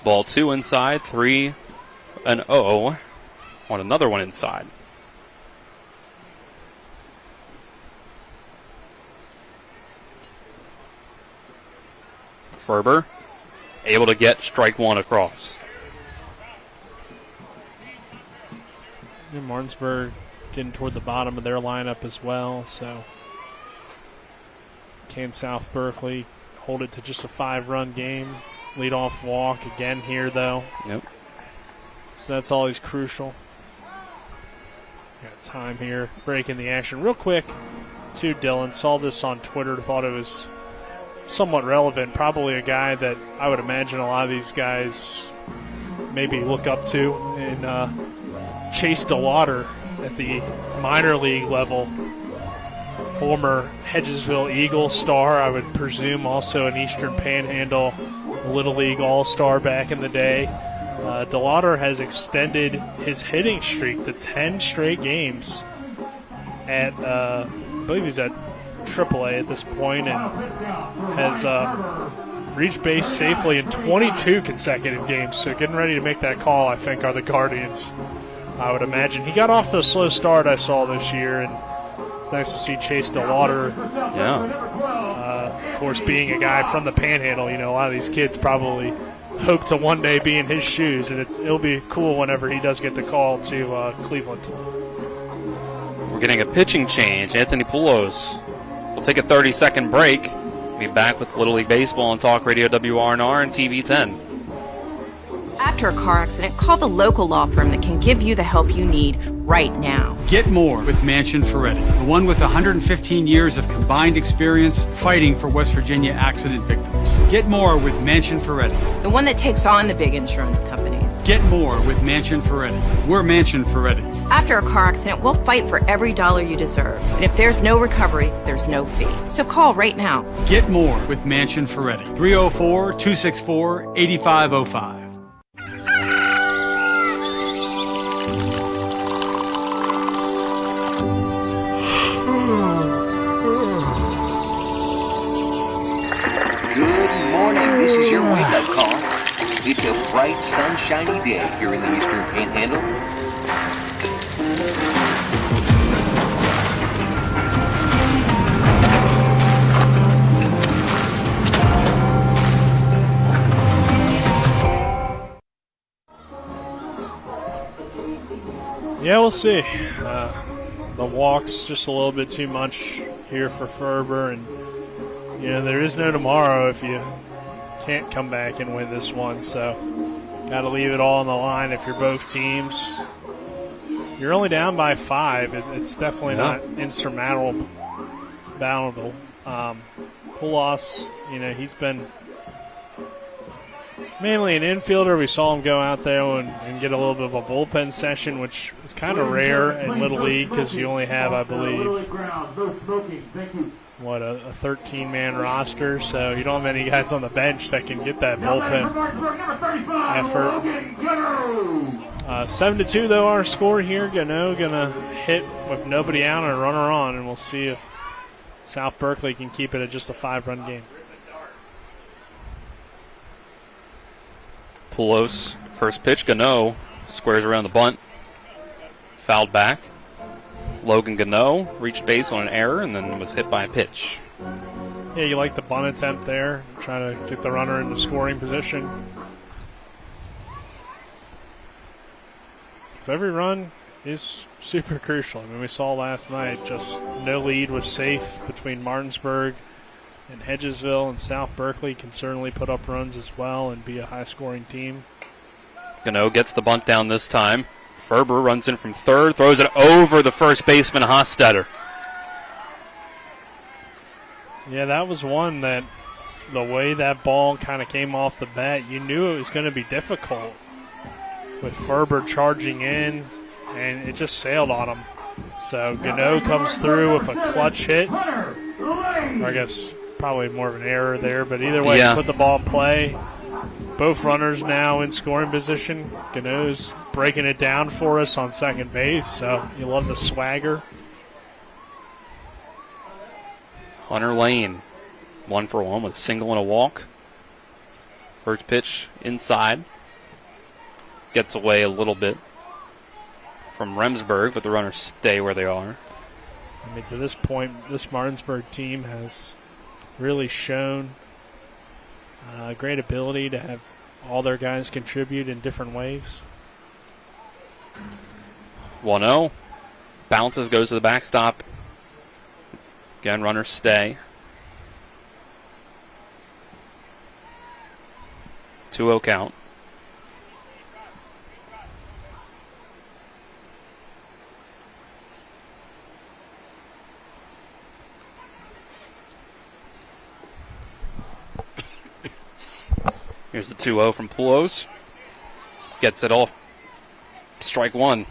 B: ball 2 inside, 3-0 on another one inside. Ferber able to get strike 1 across.
G: And Martinsburg getting toward the bottom of their lineup as well, so can South Berkeley hold it to just a 5-run game? Leadoff walk again here, though.
B: Yep.
G: So that's always crucial. Got time here, breaking the action real quick to Dylan. Saw this on Twitter, thought it was somewhat relevant. Probably a guy that I would imagine a lot of these guys maybe look up to and Chase DeWater at the minor league level. Former Hedgesville Eagle star, I would presume also an Eastern Panhandle Little League All-Star back in the day. DeLauder has extended his hitting streak to 10 straight games at, I believe he's at AAA at this point, and has reached base safely in 22 consecutive games. So getting ready to make that call, I think, are the Guardians, I would imagine. He got off to a slow start I saw this year, and it's nice to see Chase DeLauder. Of course, being a guy from the Panhandle, a lot of these kids probably hope to one day be in his shoes, and it'll be cool whenever he does get the call to Cleveland.
B: We're getting a pitching change. Anthony Poulos will take a 30-second break. We'll be back with Little League Baseball on Talk Radio WRNR and TV 10.
K: After a car accident, call the local law firm that can give you the help you need right now.
L: Get more with Manchin Ferretti, the one with 115 years of combined experience fighting for West Virginia accident victims. Get more with Manchin Ferretti.
K: The one that takes on the big insurance companies.
L: Get more with Manchin Ferretti. We're Manchin Ferretti.
K: After a car accident, we'll fight for every dollar you deserve. And if there's no recovery, there's no fee. So call right now.
L: Get more with Manchin Ferretti. 304-264-8505.
U: This is your wake-up call. It's a bright, sunshiny day here in the Eastern Panhandle.
G: Yeah, we'll see. The walk's just a little bit too much here for Ferber, and there is no tomorrow if you can't come back and win this one, so got to leave it all on the line if you're both teams. You're only down by 5. It's definitely not insurmountable. Poulos, he's been mainly an infielder. We saw him go out there and get a little bit of a bullpen session, which is kind of rare in Little League because you only have, I believe, a 13-man roster, so you don't have any guys on the bench that can get that bullpen effort. 7-2, though, our score here. Gano gonna hit with nobody out and a runner on, and we'll see if South Berkeley can keep it at just a 5-run game.
B: Poulos, first pitch. Gano squares around the bunt. Fouled back. Logan Gano reached base on an error and then was hit by a pitch.
G: Yeah, you like the bunt attempt there, trying to get the runner into scoring position. Because every run is super crucial. I mean, we saw last night just no lead was safe between Martinsburg and Hedgesville, and South Berkeley can certainly put up runs as well and be a high-scoring team.
B: Gano gets the bunt down this time. Ferber runs in from third, throws it over the first baseman, Hostetter.
G: Yeah, that was one that the way that ball kind of came off the bat, you knew it was going to be difficult with Ferber charging in, and it just sailed on him. So Gano comes through with a clutch hit. Or I guess probably more of an error there, but either way, put the ball in play. Both runners now in scoring position. Gano's breaking it down for us on second base, so you love the swagger.
B: Hunter Lane, 1-for-1 with a single and a walk. First pitch inside. Gets away a little bit from Remsburg, but the runners stay where they are.
G: I mean, to this point, this Martinsburg team has really shown great ability to have all their guys contribute in different ways.
B: 1-0. Bounces, goes to the backstop. Again, runners stay. 2-0 count. Here's the 2-0 from Poulos. Gets it off. Strike one.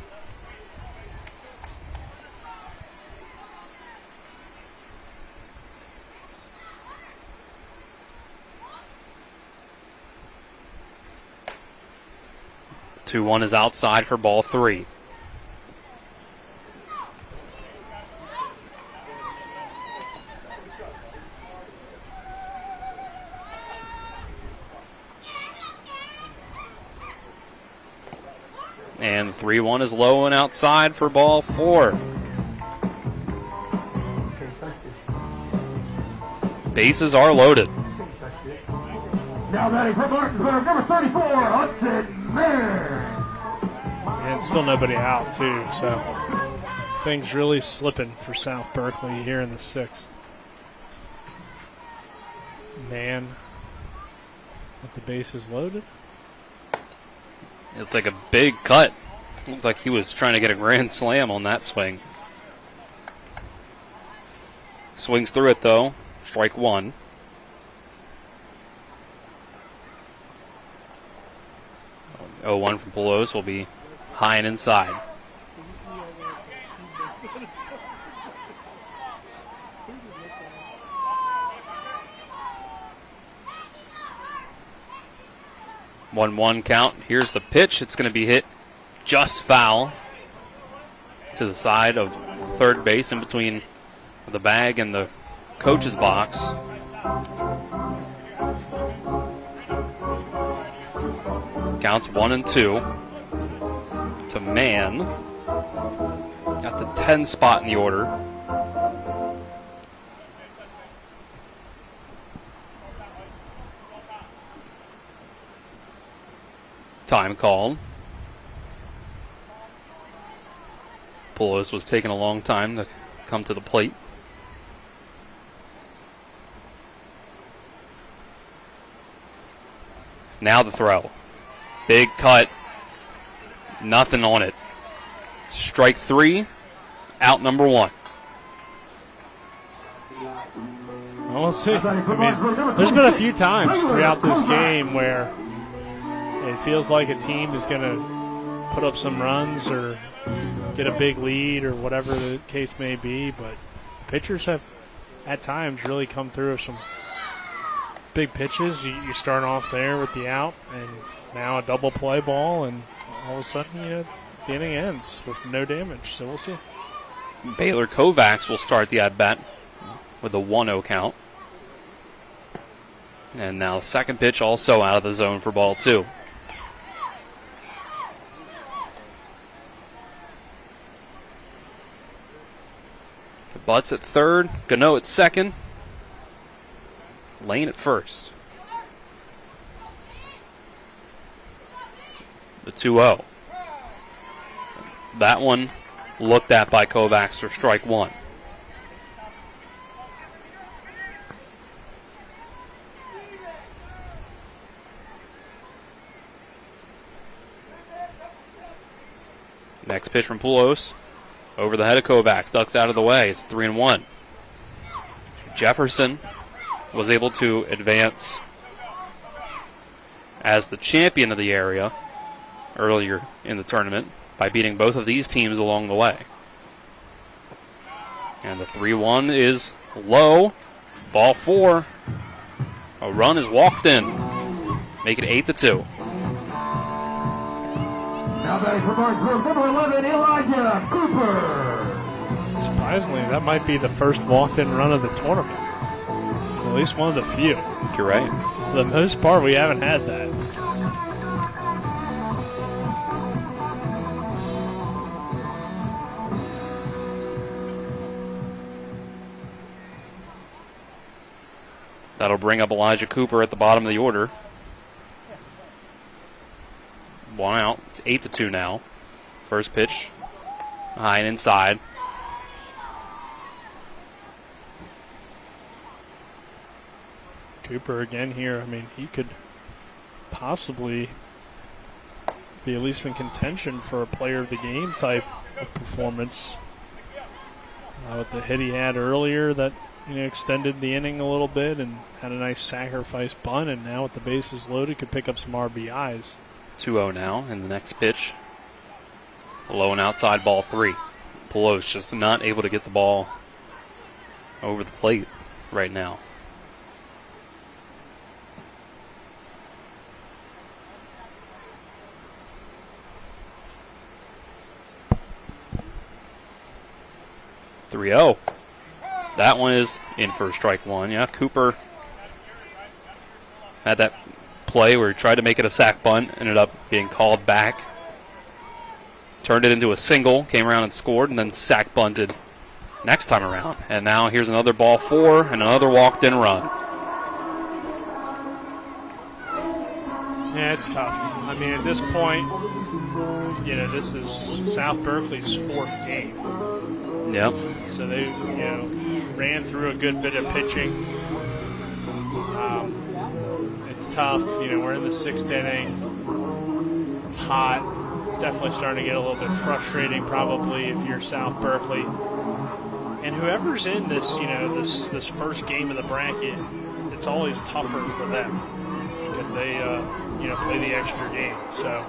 B: 2-1 is outside for ball 3. And 3-1 is low and outside for ball 4. Bases are loaded.
H: Now batting for Martinsburg, number 34, Hudson Mann.
G: And still nobody out, too, so things really slipping for South Berkeley here in the 6th. Man, with the bases loaded.
B: It'll take a big cut. Looked like he was trying to get a grand slam on that swing. Swings through it, though. Strike 1. Oh, 0-1 from Pelos will be high and inside. One count. Here's the pitch. It's going to be hit just foul to the side of third base in between the bag and the coach's box. Counts 1-2 to Mann. Got the 10 spot in the order. Time called. Pelos was taking a long time to come to the plate. Now the throw. Big cut. Nothing on it. Strike 3. Out number 1.
G: Well, we'll see. I mean, there's been a few times throughout this game where it feels like a team is going to put up some runs or get a big lead or whatever the case may be, but pitchers have at times really come through with some big pitches. You start off there with the out, and now a double play ball, and all of a sudden, the inning ends with no damage. So we'll see.
B: Baylor Kovacs will start the at-bat with a 1-0 count. And now second pitch also out of the zone for ball 2. Butts at third, Gano at second, Lane at first. The 2-0. That one looked at by Kovacs for strike 1. Next pitch from Pelos. Over the head of Kovacs, ducks out of the way. It's 3-1. Jefferson was able to advance as the champion of the area earlier in the tournament by beating both of these teams along the way. And the 3-1 is low. Ball 4. A run is walked in. Make it 8-2.
H: Now batting for Martinsburg, number 11, Elijah Cooper.
G: Surprisingly, that might be the first walked-in run of the tournament. At least one of the few.
B: You're right.
G: For the most part, we haven't had that.
B: That'll bring up Elijah Cooper at the bottom of the order. 1 out. It's 8-2 now. First pitch. High and inside.
G: Cooper again here. I mean, he could possibly be at least in contention for a player of the game type of performance. With the hit he had earlier that extended the inning a little bit and had a nice sacrifice bunt, and now with the bases loaded could pick up some RBIs.
B: 2-0 now, and the next pitch, low and outside, ball 3. Pelos just not able to get the ball over the plate right now. 3-0. That one is in for strike one. Yeah, Cooper had that play where he tried to make it a sac bunt, ended up being called back. Turned it into a single, came around and scored, and then sac bunted next time around. And now here's another ball 4 and another walked-in run.
G: Yeah, it's tough. I mean, at this point, this is South Berkeley's 4th game.
B: Yep.
G: So they've, ran through a good bit of pitching. It's tough. We're in the 6th inning. It's hot. It's definitely starting to get a little bit frustrating, probably, if you're South Berkeley. And whoever's in this, this first game of the bracket, it's always tougher for them because they, play the extra game. So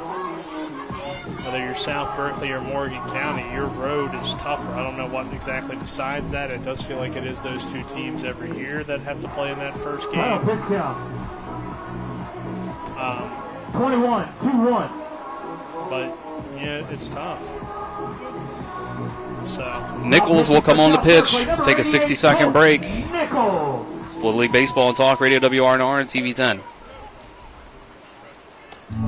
G: whether you're South Berkeley or Morgan County, your road is tougher. I don't know what exactly besides that. It does feel like it is those two teams every year that have to play in that first game.
H: 21, 2-1.
B: But
G: yeah, it's tough. So
B: Nichols will come on the pitch. Take a 60-second break. It's Little League Baseball and Talk Radio WRNR and TV 10.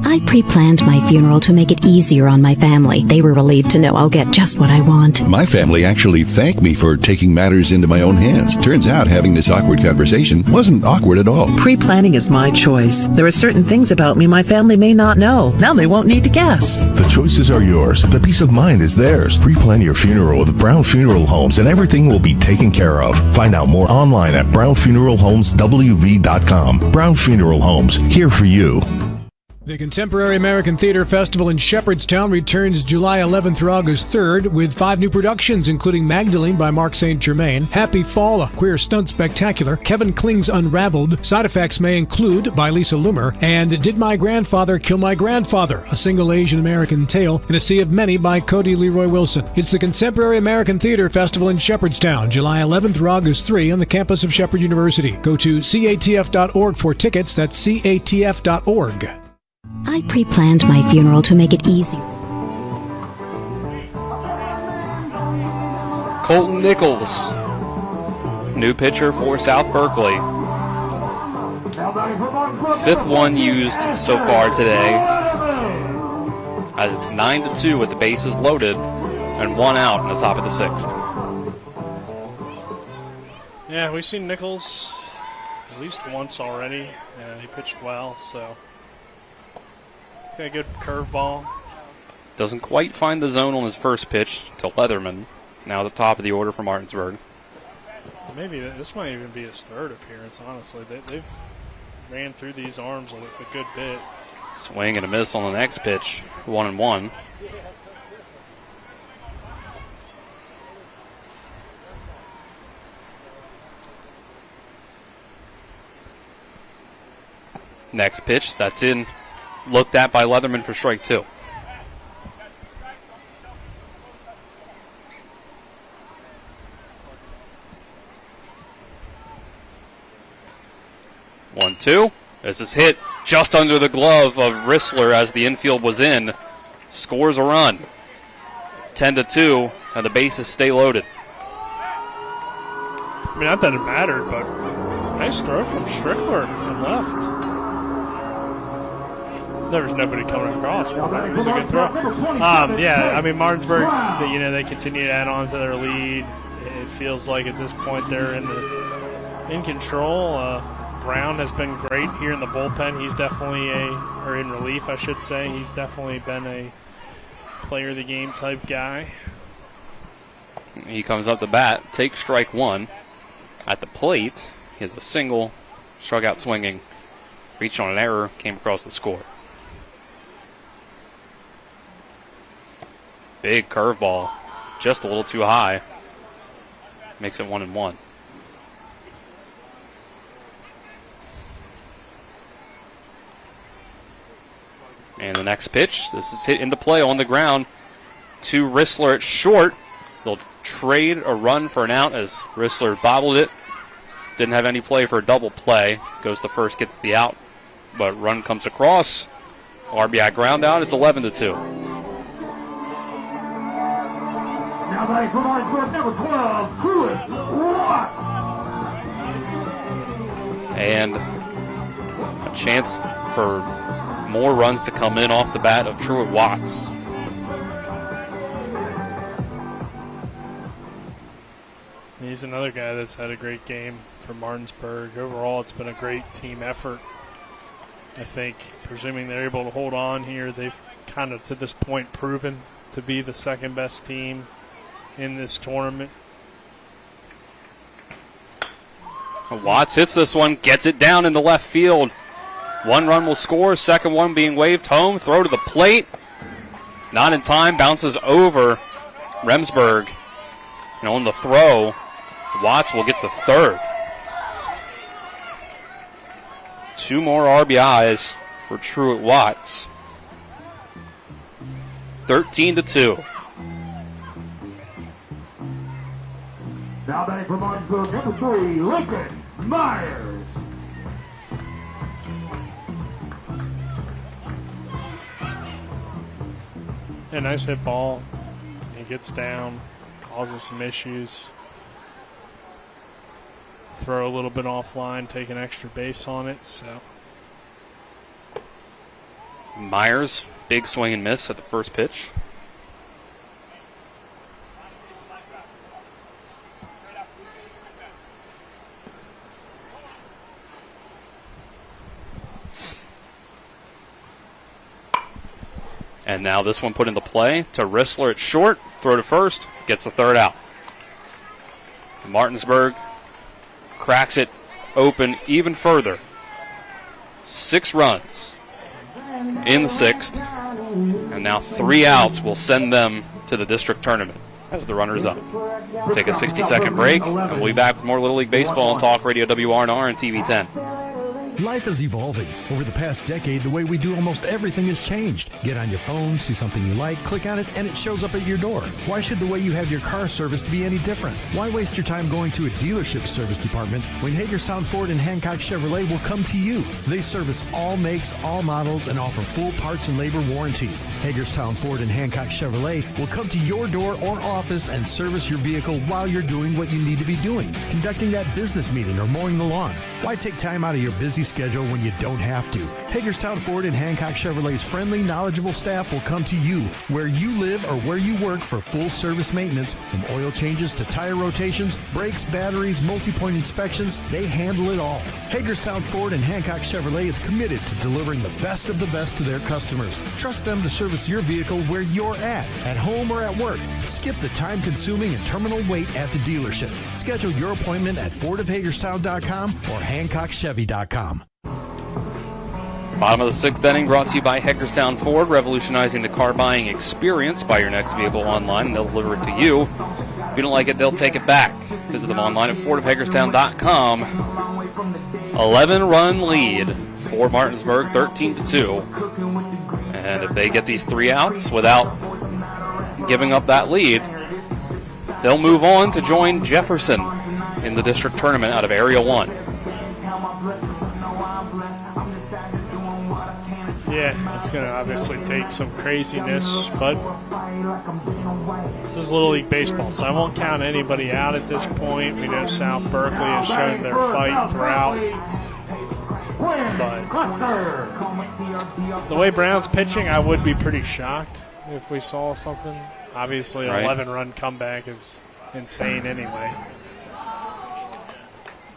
M: I pre-planned my funeral to make it easier on my family. They were relieved to know I'll get just what I want.
O: My family actually thanked me for taking matters into my own hands. Turns out having this awkward conversation wasn't awkward at all.
P: Pre-planning is my choice. There are certain things about me my family may not know. Now they won't need to guess.
O: The choices are yours. The peace of mind is theirs. Pre-plan your funeral with Brown Funeral Homes and everything will be taken care of. Find out more online at brownfuneralhomeswv.com. Brown Funeral Homes, here for you.
N: The Contemporary American Theater Festival in Shepherdstown returns July 11th through August 3rd with 5 new productions, including Magdalene by Mark St. Germain, Happy Fall, a queer stunt spectacular, Kevin Kling's Unraveled, Side Effects May Include by Lisa Loomer, and Did My Grandfather Kill My Grandfather, a single Asian American tale in a sea of many by Cody Leroy Wilson. It's the Contemporary American Theater Festival in Shepherdstown, July 11th through August 3 on the campus of Shepherd University. Go to catf.org for tickets. That's catf.org.
M: I pre-planned my funeral to make it easier.
B: Colton Nichols, new pitcher for South Berkeley. 5th one used so far today. As it's 9-2 with the bases loaded and 1 out in the top of the 6th.
G: Yeah, we've seen Nichols at least once already. He pitched well, so. Got a good curveball.
B: Doesn't quite find the zone on his first pitch to Leatherman. Now the top of the order for Martinsburg.
G: Maybe this might even be his 3rd appearance, honestly. They've ran through these arms a good bit.
B: Swing and a miss on the next pitch. 1-1. Next pitch, that's in. Looked at by Leatherman for strike 2. One, two. This is hit just under the glove of Rissler as the infield was in. Scores a run. 10-2, and the bases stay loaded.
G: I mean, not that it mattered, but nice throw from Strickler and left. There was nobody coming across. It was a good throw. Yeah, I mean, Martinsburg, they continue to add on to their lead. It feels like at this point they're in control. Brown has been great here in the bullpen. He's definitely or in relief, I should say. He's definitely been a player of the game type guy.
B: He comes up to bat, takes strike 1. At the plate, he has a single, struck out swinging, reached on an error, came across the score. Big curveball, just a little too high. Makes it 1-1. And the next pitch, this is hit into play on the ground to Rissler at short. They'll trade a run for an out as Rissler bobbled it. Didn't have any play for a double play. Goes to first, gets the out, but run comes across. RBI ground out. It's 11-2.
H: Now batting for Martinsburg, number 12, Truett Watts.
B: And a chance for more runs to come in off the bat of Truett Watts.
G: He's another guy that's had a great game for Martinsburg. Overall, it's been a great team effort. I think, presuming they're able to hold on here, they've kind of, to this point, proven to be the second best team in this tournament.
B: Watts hits this one, gets it down into left field. One run will score, second one being waved home. Throw to the plate. Not in time, bounces over Remsburg. And on the throw, Watts will get the third. 2 more RBIs for Truett Watts. 13-2.
H: Now batting for Martinsburg, number 3, Lincoln Myers.
G: A nice hit ball. He gets down, causes some issues. Throw a little bit offline, take an extra base on it. So
B: Myers, big swing and miss at the first pitch. And now this one put into play to Rissler at short. Throw to first. Gets the third out. Martinsburg cracks it open even further. 6 runs in the 6th. And now 3 outs will send them to the district tournament as the runners up. Take a 60-second break, and we'll be back with more Little League Baseball on Talk Radio WRNR and TV 10.
J: Life is evolving. Over the past decade, the way we do almost everything has changed. Get on your phone, see something you like, click on it, and it shows up at your door. Why should the way you have your car serviced be any different? Why waste your time going to a dealership service department when Hagerstown Ford and Hancock Chevrolet will come to you? They service all makes, all models, and offer full parts and labor warranties. Hagerstown Ford and Hancock Chevrolet will come to your door or office and service your vehicle while you're doing what you need to be doing, conducting that business meeting or mowing the lawn. Why take time out of your busy schedule when you don't have to? Hagerstown Ford and Hancock Chevrolet's friendly, knowledgeable staff will come to you where you live or where you work for full service maintenance, from oil changes to tire rotations, brakes, batteries, multi-point inspections. They handle it all. Hagerstown Ford and Hancock Chevrolet is committed to delivering the best of the best to their customers. Trust them to service your vehicle where you're at home or at work. Skip the time-consuming and terminal wait at the dealership. Schedule your appointment at fordofhagerstown.com or hancockchevy.com.
B: Bottom of the 6th inning brought to you by Hagerstown Ford, revolutionizing the car buying experience. Buy your next vehicle online and they'll deliver it to you. If you don't like it, they'll take it back. Visit them online at fordofhagerstown.com. 11-run lead for Martinsburg, 13-2. And if they get these 3 outs without giving up that lead, they'll move on to join Jefferson in the district tournament out of Area 1.
G: yeah, it's going to obviously take some craziness, but this is Little League Baseball, so I won't count anybody out at this point. We know South Berkeley has shown their fight throughout. But the way Brown's pitching, I would be pretty shocked if we saw something. Obviously, an 11-run comeback is insane anyway.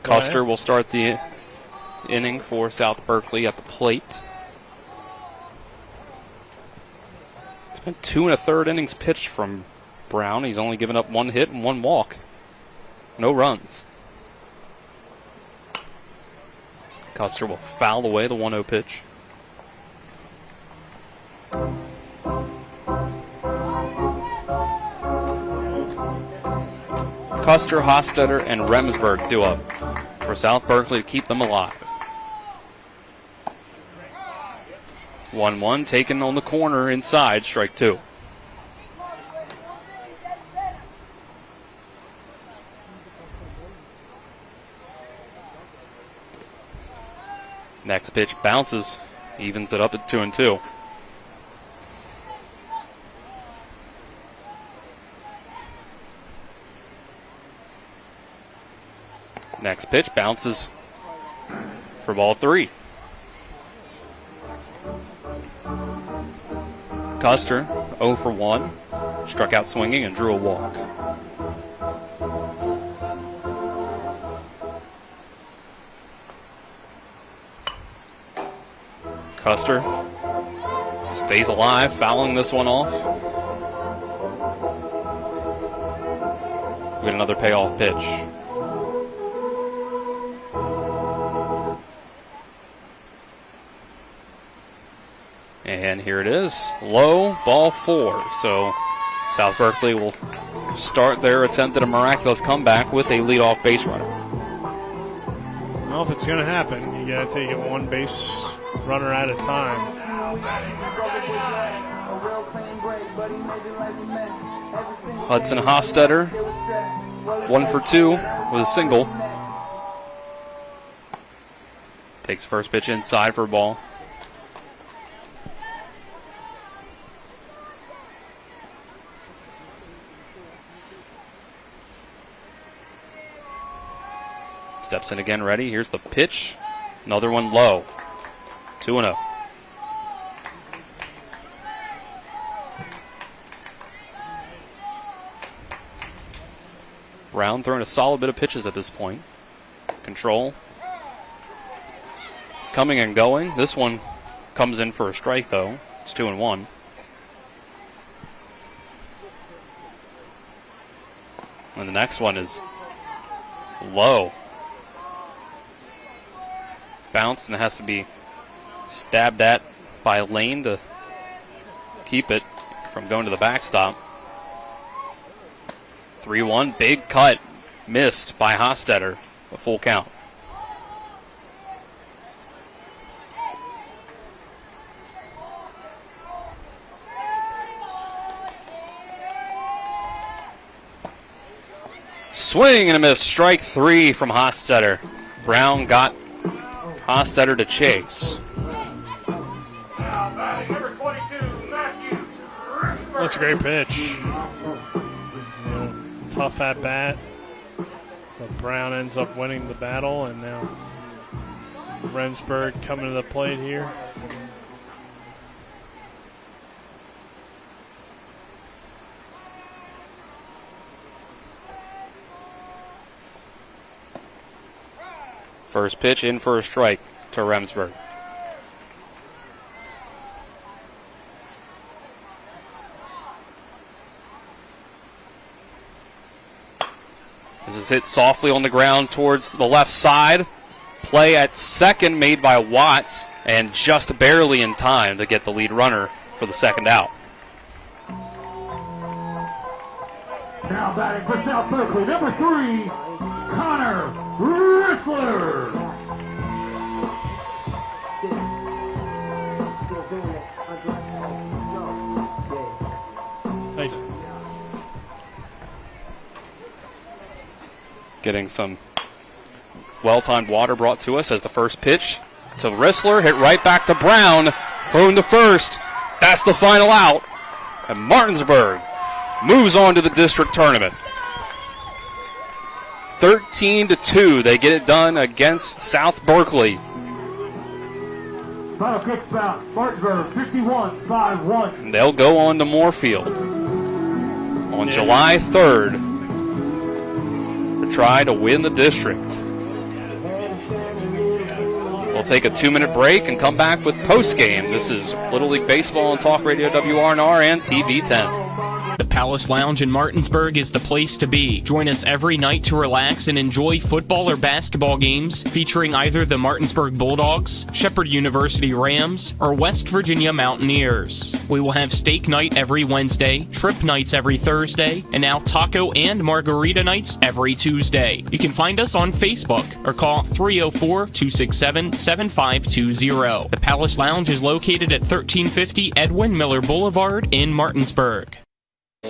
B: Custer will start the inning for South Berkeley at the plate. It's been 2 1/3 innings pitched from Brown. He's only given up 1 hit and 1 walk. No runs. Custer will foul away the 1-0 pitch. Custer, Hostetter, and Remsburg do up for South Berkeley to keep them alive. 1-1 taken on the corner inside, strike 2. Next pitch bounces, evens it up at 2-2. Next pitch bounces for ball 3. Custer, 0 for 1. Struck out swinging and drew a walk. Custer stays alive, fouling this one off. We get another payoff pitch. And here it is, low, ball 4. So South Berkeley will start their attempt at a miraculous comeback with a leadoff base runner.
G: Well, if it's going to happen, you got to take it one base runner at a time.
B: Hudson Hostetter, 1 for 2 with a single. Takes first pitch inside for a ball. Steps in again, ready. Here's the pitch. Another one low. 2-0. Brown throwing a solid bit of pitches at this point. Control. Coming and going. This one comes in for a strike, though. It's 2-1. And the next one is low. Bounce and it has to be stabbed at by Lane to keep it from going to the backstop. 3-1, big cut, missed by Hostetter, a full count. Swing and a miss, strike 3 from Hostetter. Brown got Hostetter to chase.
G: That's a great pitch. Tough at bat. But Brown ends up winning the battle, and now Remsburg coming to the plate here.
B: First pitch in for a strike to Remsburg. This is hit softly on the ground towards the left side. Play at second made by Watts, and just barely in time to get the lead runner for the second out.
H: Now batting for South Berkeley, number 3, Connor Rissler.
G: Hey.
B: Getting some well-timed water brought to us as the first pitch to Rissler, hit right back to Brown, thrown to first. That's the final out, and Martinsburg moves on to the district tournament. 13-2, they get it done against South Berkeley.
H: Final kick bout, Martinsburg 51-5-1.
B: They'll go on to Moorfield on July 3rd to try to win the district. We'll take a 2-minute break and come back with post-game. This is Little League Baseball on Talk Radio WRNR and TV 10.
A: The Palace Lounge in Martinsburg is the place to be. Join us every night to relax and enjoy football or basketball games featuring either the Martinsburg Bulldogs, Shepherd University Rams, or West Virginia Mountaineers. We will have steak night every Wednesday, trip nights every Thursday, and now taco and margarita nights every Tuesday. You can find us on Facebook or call 304-267-7520. The Palace Lounge is located at 1350 Edwin Miller Boulevard in Martinsburg.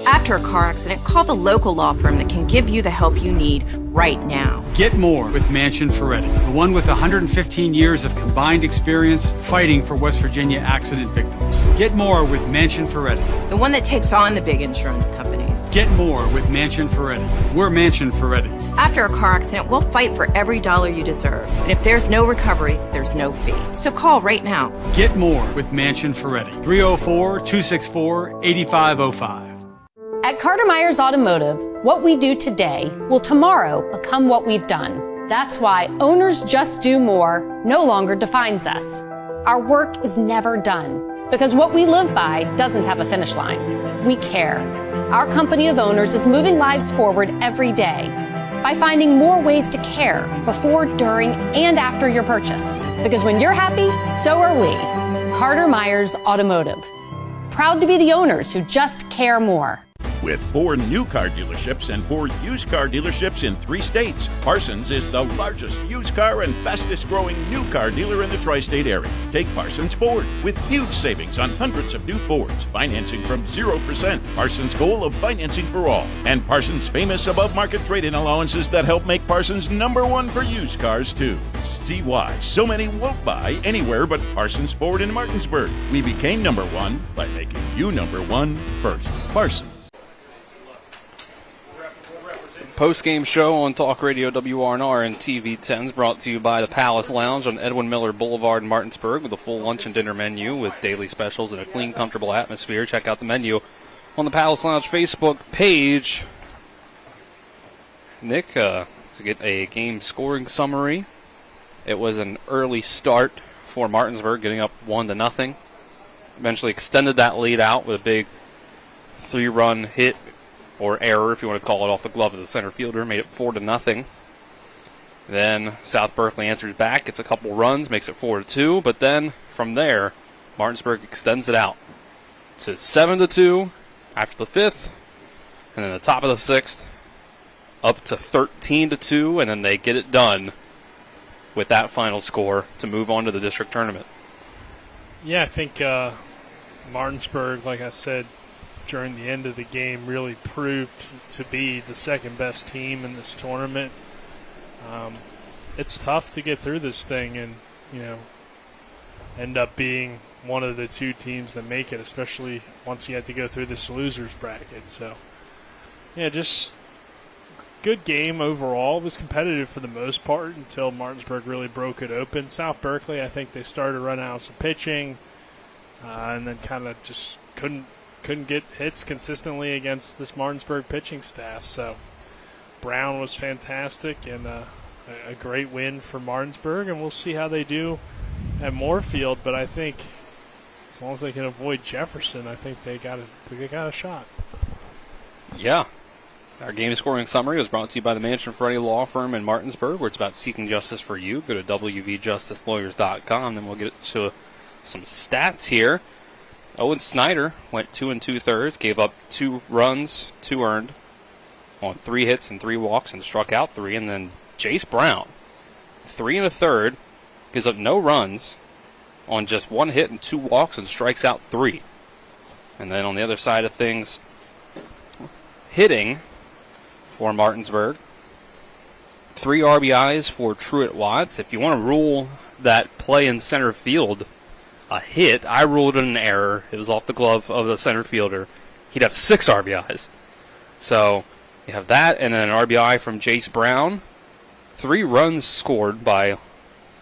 K: After a car accident, call the local law firm that can give you the help you need right now.
L: Get more with Mansion Ferretti, the one with 115 years of combined experience fighting for West Virginia accident victims. Get more with Mansion Ferretti.
K: The one that takes on the big insurance companies.
L: Get more with Mansion Ferretti. We're Mansion Ferretti.
K: After a car accident, we'll fight for every dollar you deserve. And if there's no recovery, there's no fee. So call right now.
L: Get more with Mansion Ferretti. 304-264-8505.
R: At Carter Myers Automotive, what we do today will tomorrow become what we've done. That's why Owners Just Do More no longer defines us. Our work is never done because what we live by doesn't have a finish line. We care. Our company of owners is moving lives forward every day by finding more ways to care before, during, and after your purchase. Because when you're happy, so are we. Carter Myers Automotive. Proud to be the owners who just care more.
W: With 4 new car dealerships and 4 used car dealerships in 3 states, Parsons is the largest used car and fastest growing new car dealer in the tri-state area. Take Parsons Ford with huge savings on hundreds of new Fords, financing from 0%, Parsons' goal of financing for all, and Parsons' famous above-market trade-in allowances that help make Parsons #1 for used cars too. See why so many won't buy anywhere but Parsons Ford in Martinsburg. We became #1 by making you #1 first. Parsons.
B: Post-game show on Talk Radio WRNR and TV 10s brought to you by the Palace Lounge on Edwin Miller Boulevard in Martinsburg with a full lunch and dinner menu with daily specials and a clean, comfortable atmosphere. Check out the menu on the Palace Lounge Facebook page. Nick, to get a game scoring summary, it was an early start for Martinsburg, getting up 1-0. Eventually extended that lead out with a big 3-run hit, or error, if you want to call it, off the glove of the center fielder, made it 4-0. Then South Berkeley answers back, gets a couple runs, makes it 4-2, but then from there, Martinsburg extends it out to 7-2 after the 5th, and then the top of the 6th, up to 13-2, and then they get it done with that final score to move on to the district tournament.
G: Yeah, I think Martinsburg, like I said, during the end of the game really proved to be the second best team in this tournament. It's tough to get through this thing and, end up being one of the 2 teams that make it, especially once you have to go through this losers bracket. So, yeah, just good game overall. It was competitive for the most part until Martinsburg really broke it open. South Berkeley, I think they started to run out some pitching and then kind of just couldn't get hits consistently against this Martinsburg pitching staff. So Brown was fantastic and a great win for Martinsburg, and we'll see how they do at Moorfield. But I think as long as they can avoid Jefferson, I think they got a shot.
B: Yeah. Our game scoring summary was brought to you by the Mansion Ferretti Law Firm in Martinsburg, where it's about seeking justice for you. Go to wvjusticelawyers.com, and we'll get to some stats here. Owen Snyder went 2 2/3, gave up 2 runs, 2 earned, on 3 hits and 3 walks, and struck out 3. And then Jace Brown, 3 1/3, gives up no runs on just 1 hit and 2 walks, and strikes out 3. And then on the other side of things, hitting for Martinsburg, 3 RBIs for Truett Watts. If you want to rule that play in center field a hit, I ruled it an error. It was off the glove of the center fielder. He'd have 6 RBIs. So you have that, and then an RBI from Jace Brown. 3 runs scored by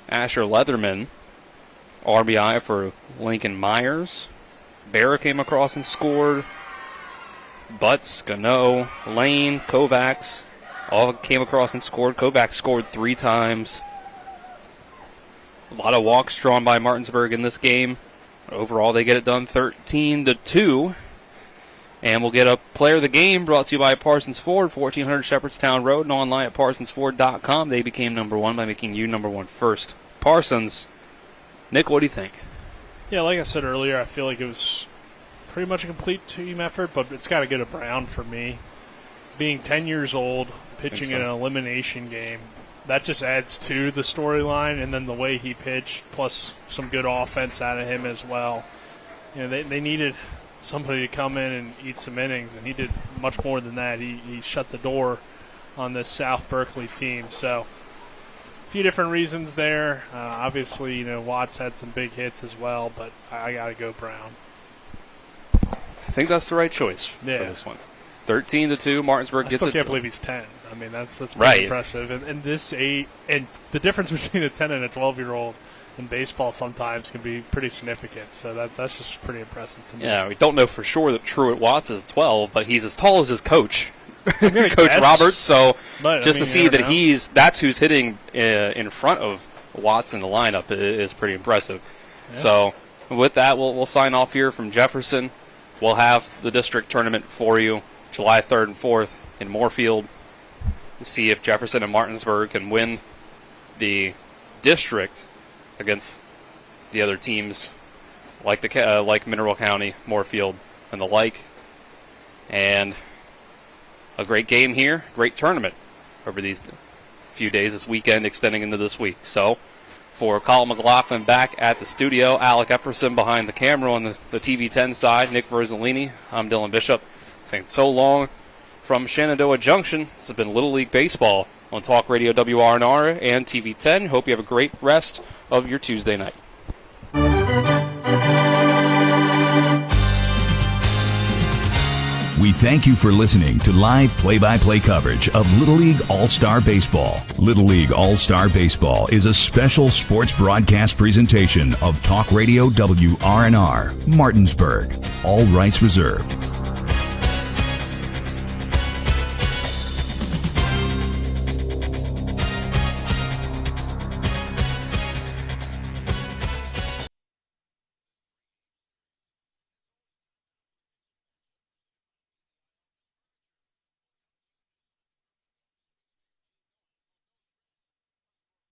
B: Asher Leatherman. RBI for Lincoln Myers. Barra came across and scored. Butts, Gano, Lane, Kovacs all came across and scored. Kovacs scored 3 times. A lot of walks drawn by Martinsburg in this game. Overall, they get it done 13-2. And we'll get a player of the game brought to you by Parsons Ford, 1400 Shepherdstown Road, and online at parsonsford.com. They became #1 by making you #1 first. Parsons, Nick, what do you think?
G: Yeah, like I said earlier, I feel like it was pretty much a complete team effort, but it's got to go to Brown for me. Being 10 years old, pitching in an elimination game, that just adds to the storyline, and then the way he pitched, plus some good offense out of him as well. They needed somebody to come in and eat some innings, and he did much more than that. He shut the door on this South Berkeley team. So a few different reasons there. Obviously, Watts had some big hits as well, but I got to go Brown.
B: I think that's the right choice for this one. 13-2, Martinsburg gets it.
G: I still can't believe he's 10. I mean, that's pretty
B: right.
G: impressive. And this 8, and the difference between a 10 and a 12-year-old in baseball sometimes can be pretty significant. So that's just pretty impressive to me.
B: Yeah, we don't know for sure that Truett Watts is 12, but he's as tall as his coach, Coach Roberts. So to see that that's who's hitting in front of Watts in the lineup is pretty impressive. Yeah. So with that, we'll sign off here from Jefferson. We'll have the district tournament for you July 3rd and 4th in Moorfield to see if Jefferson and Martinsburg can win the district against the other teams like Mineral County, Moorfield, and the like. And a great game here, great tournament over these few days, this weekend extending into this week. So for Colin McLaughlin back at the studio, Alec Epperson behind the camera on the TV 10 side, Nick Verzolini, I'm Dylan Bishop, saying so long from Shenandoah Junction. This has been Little League Baseball on Talk Radio WRNR and TV 10. Hope you have a great rest of your Tuesday night.
Q: We thank you for listening to live play-by-play coverage of Little League All-Star Baseball. Little League All-Star Baseball is a special sports broadcast presentation of Talk Radio WRNR, Martinsburg. All rights reserved.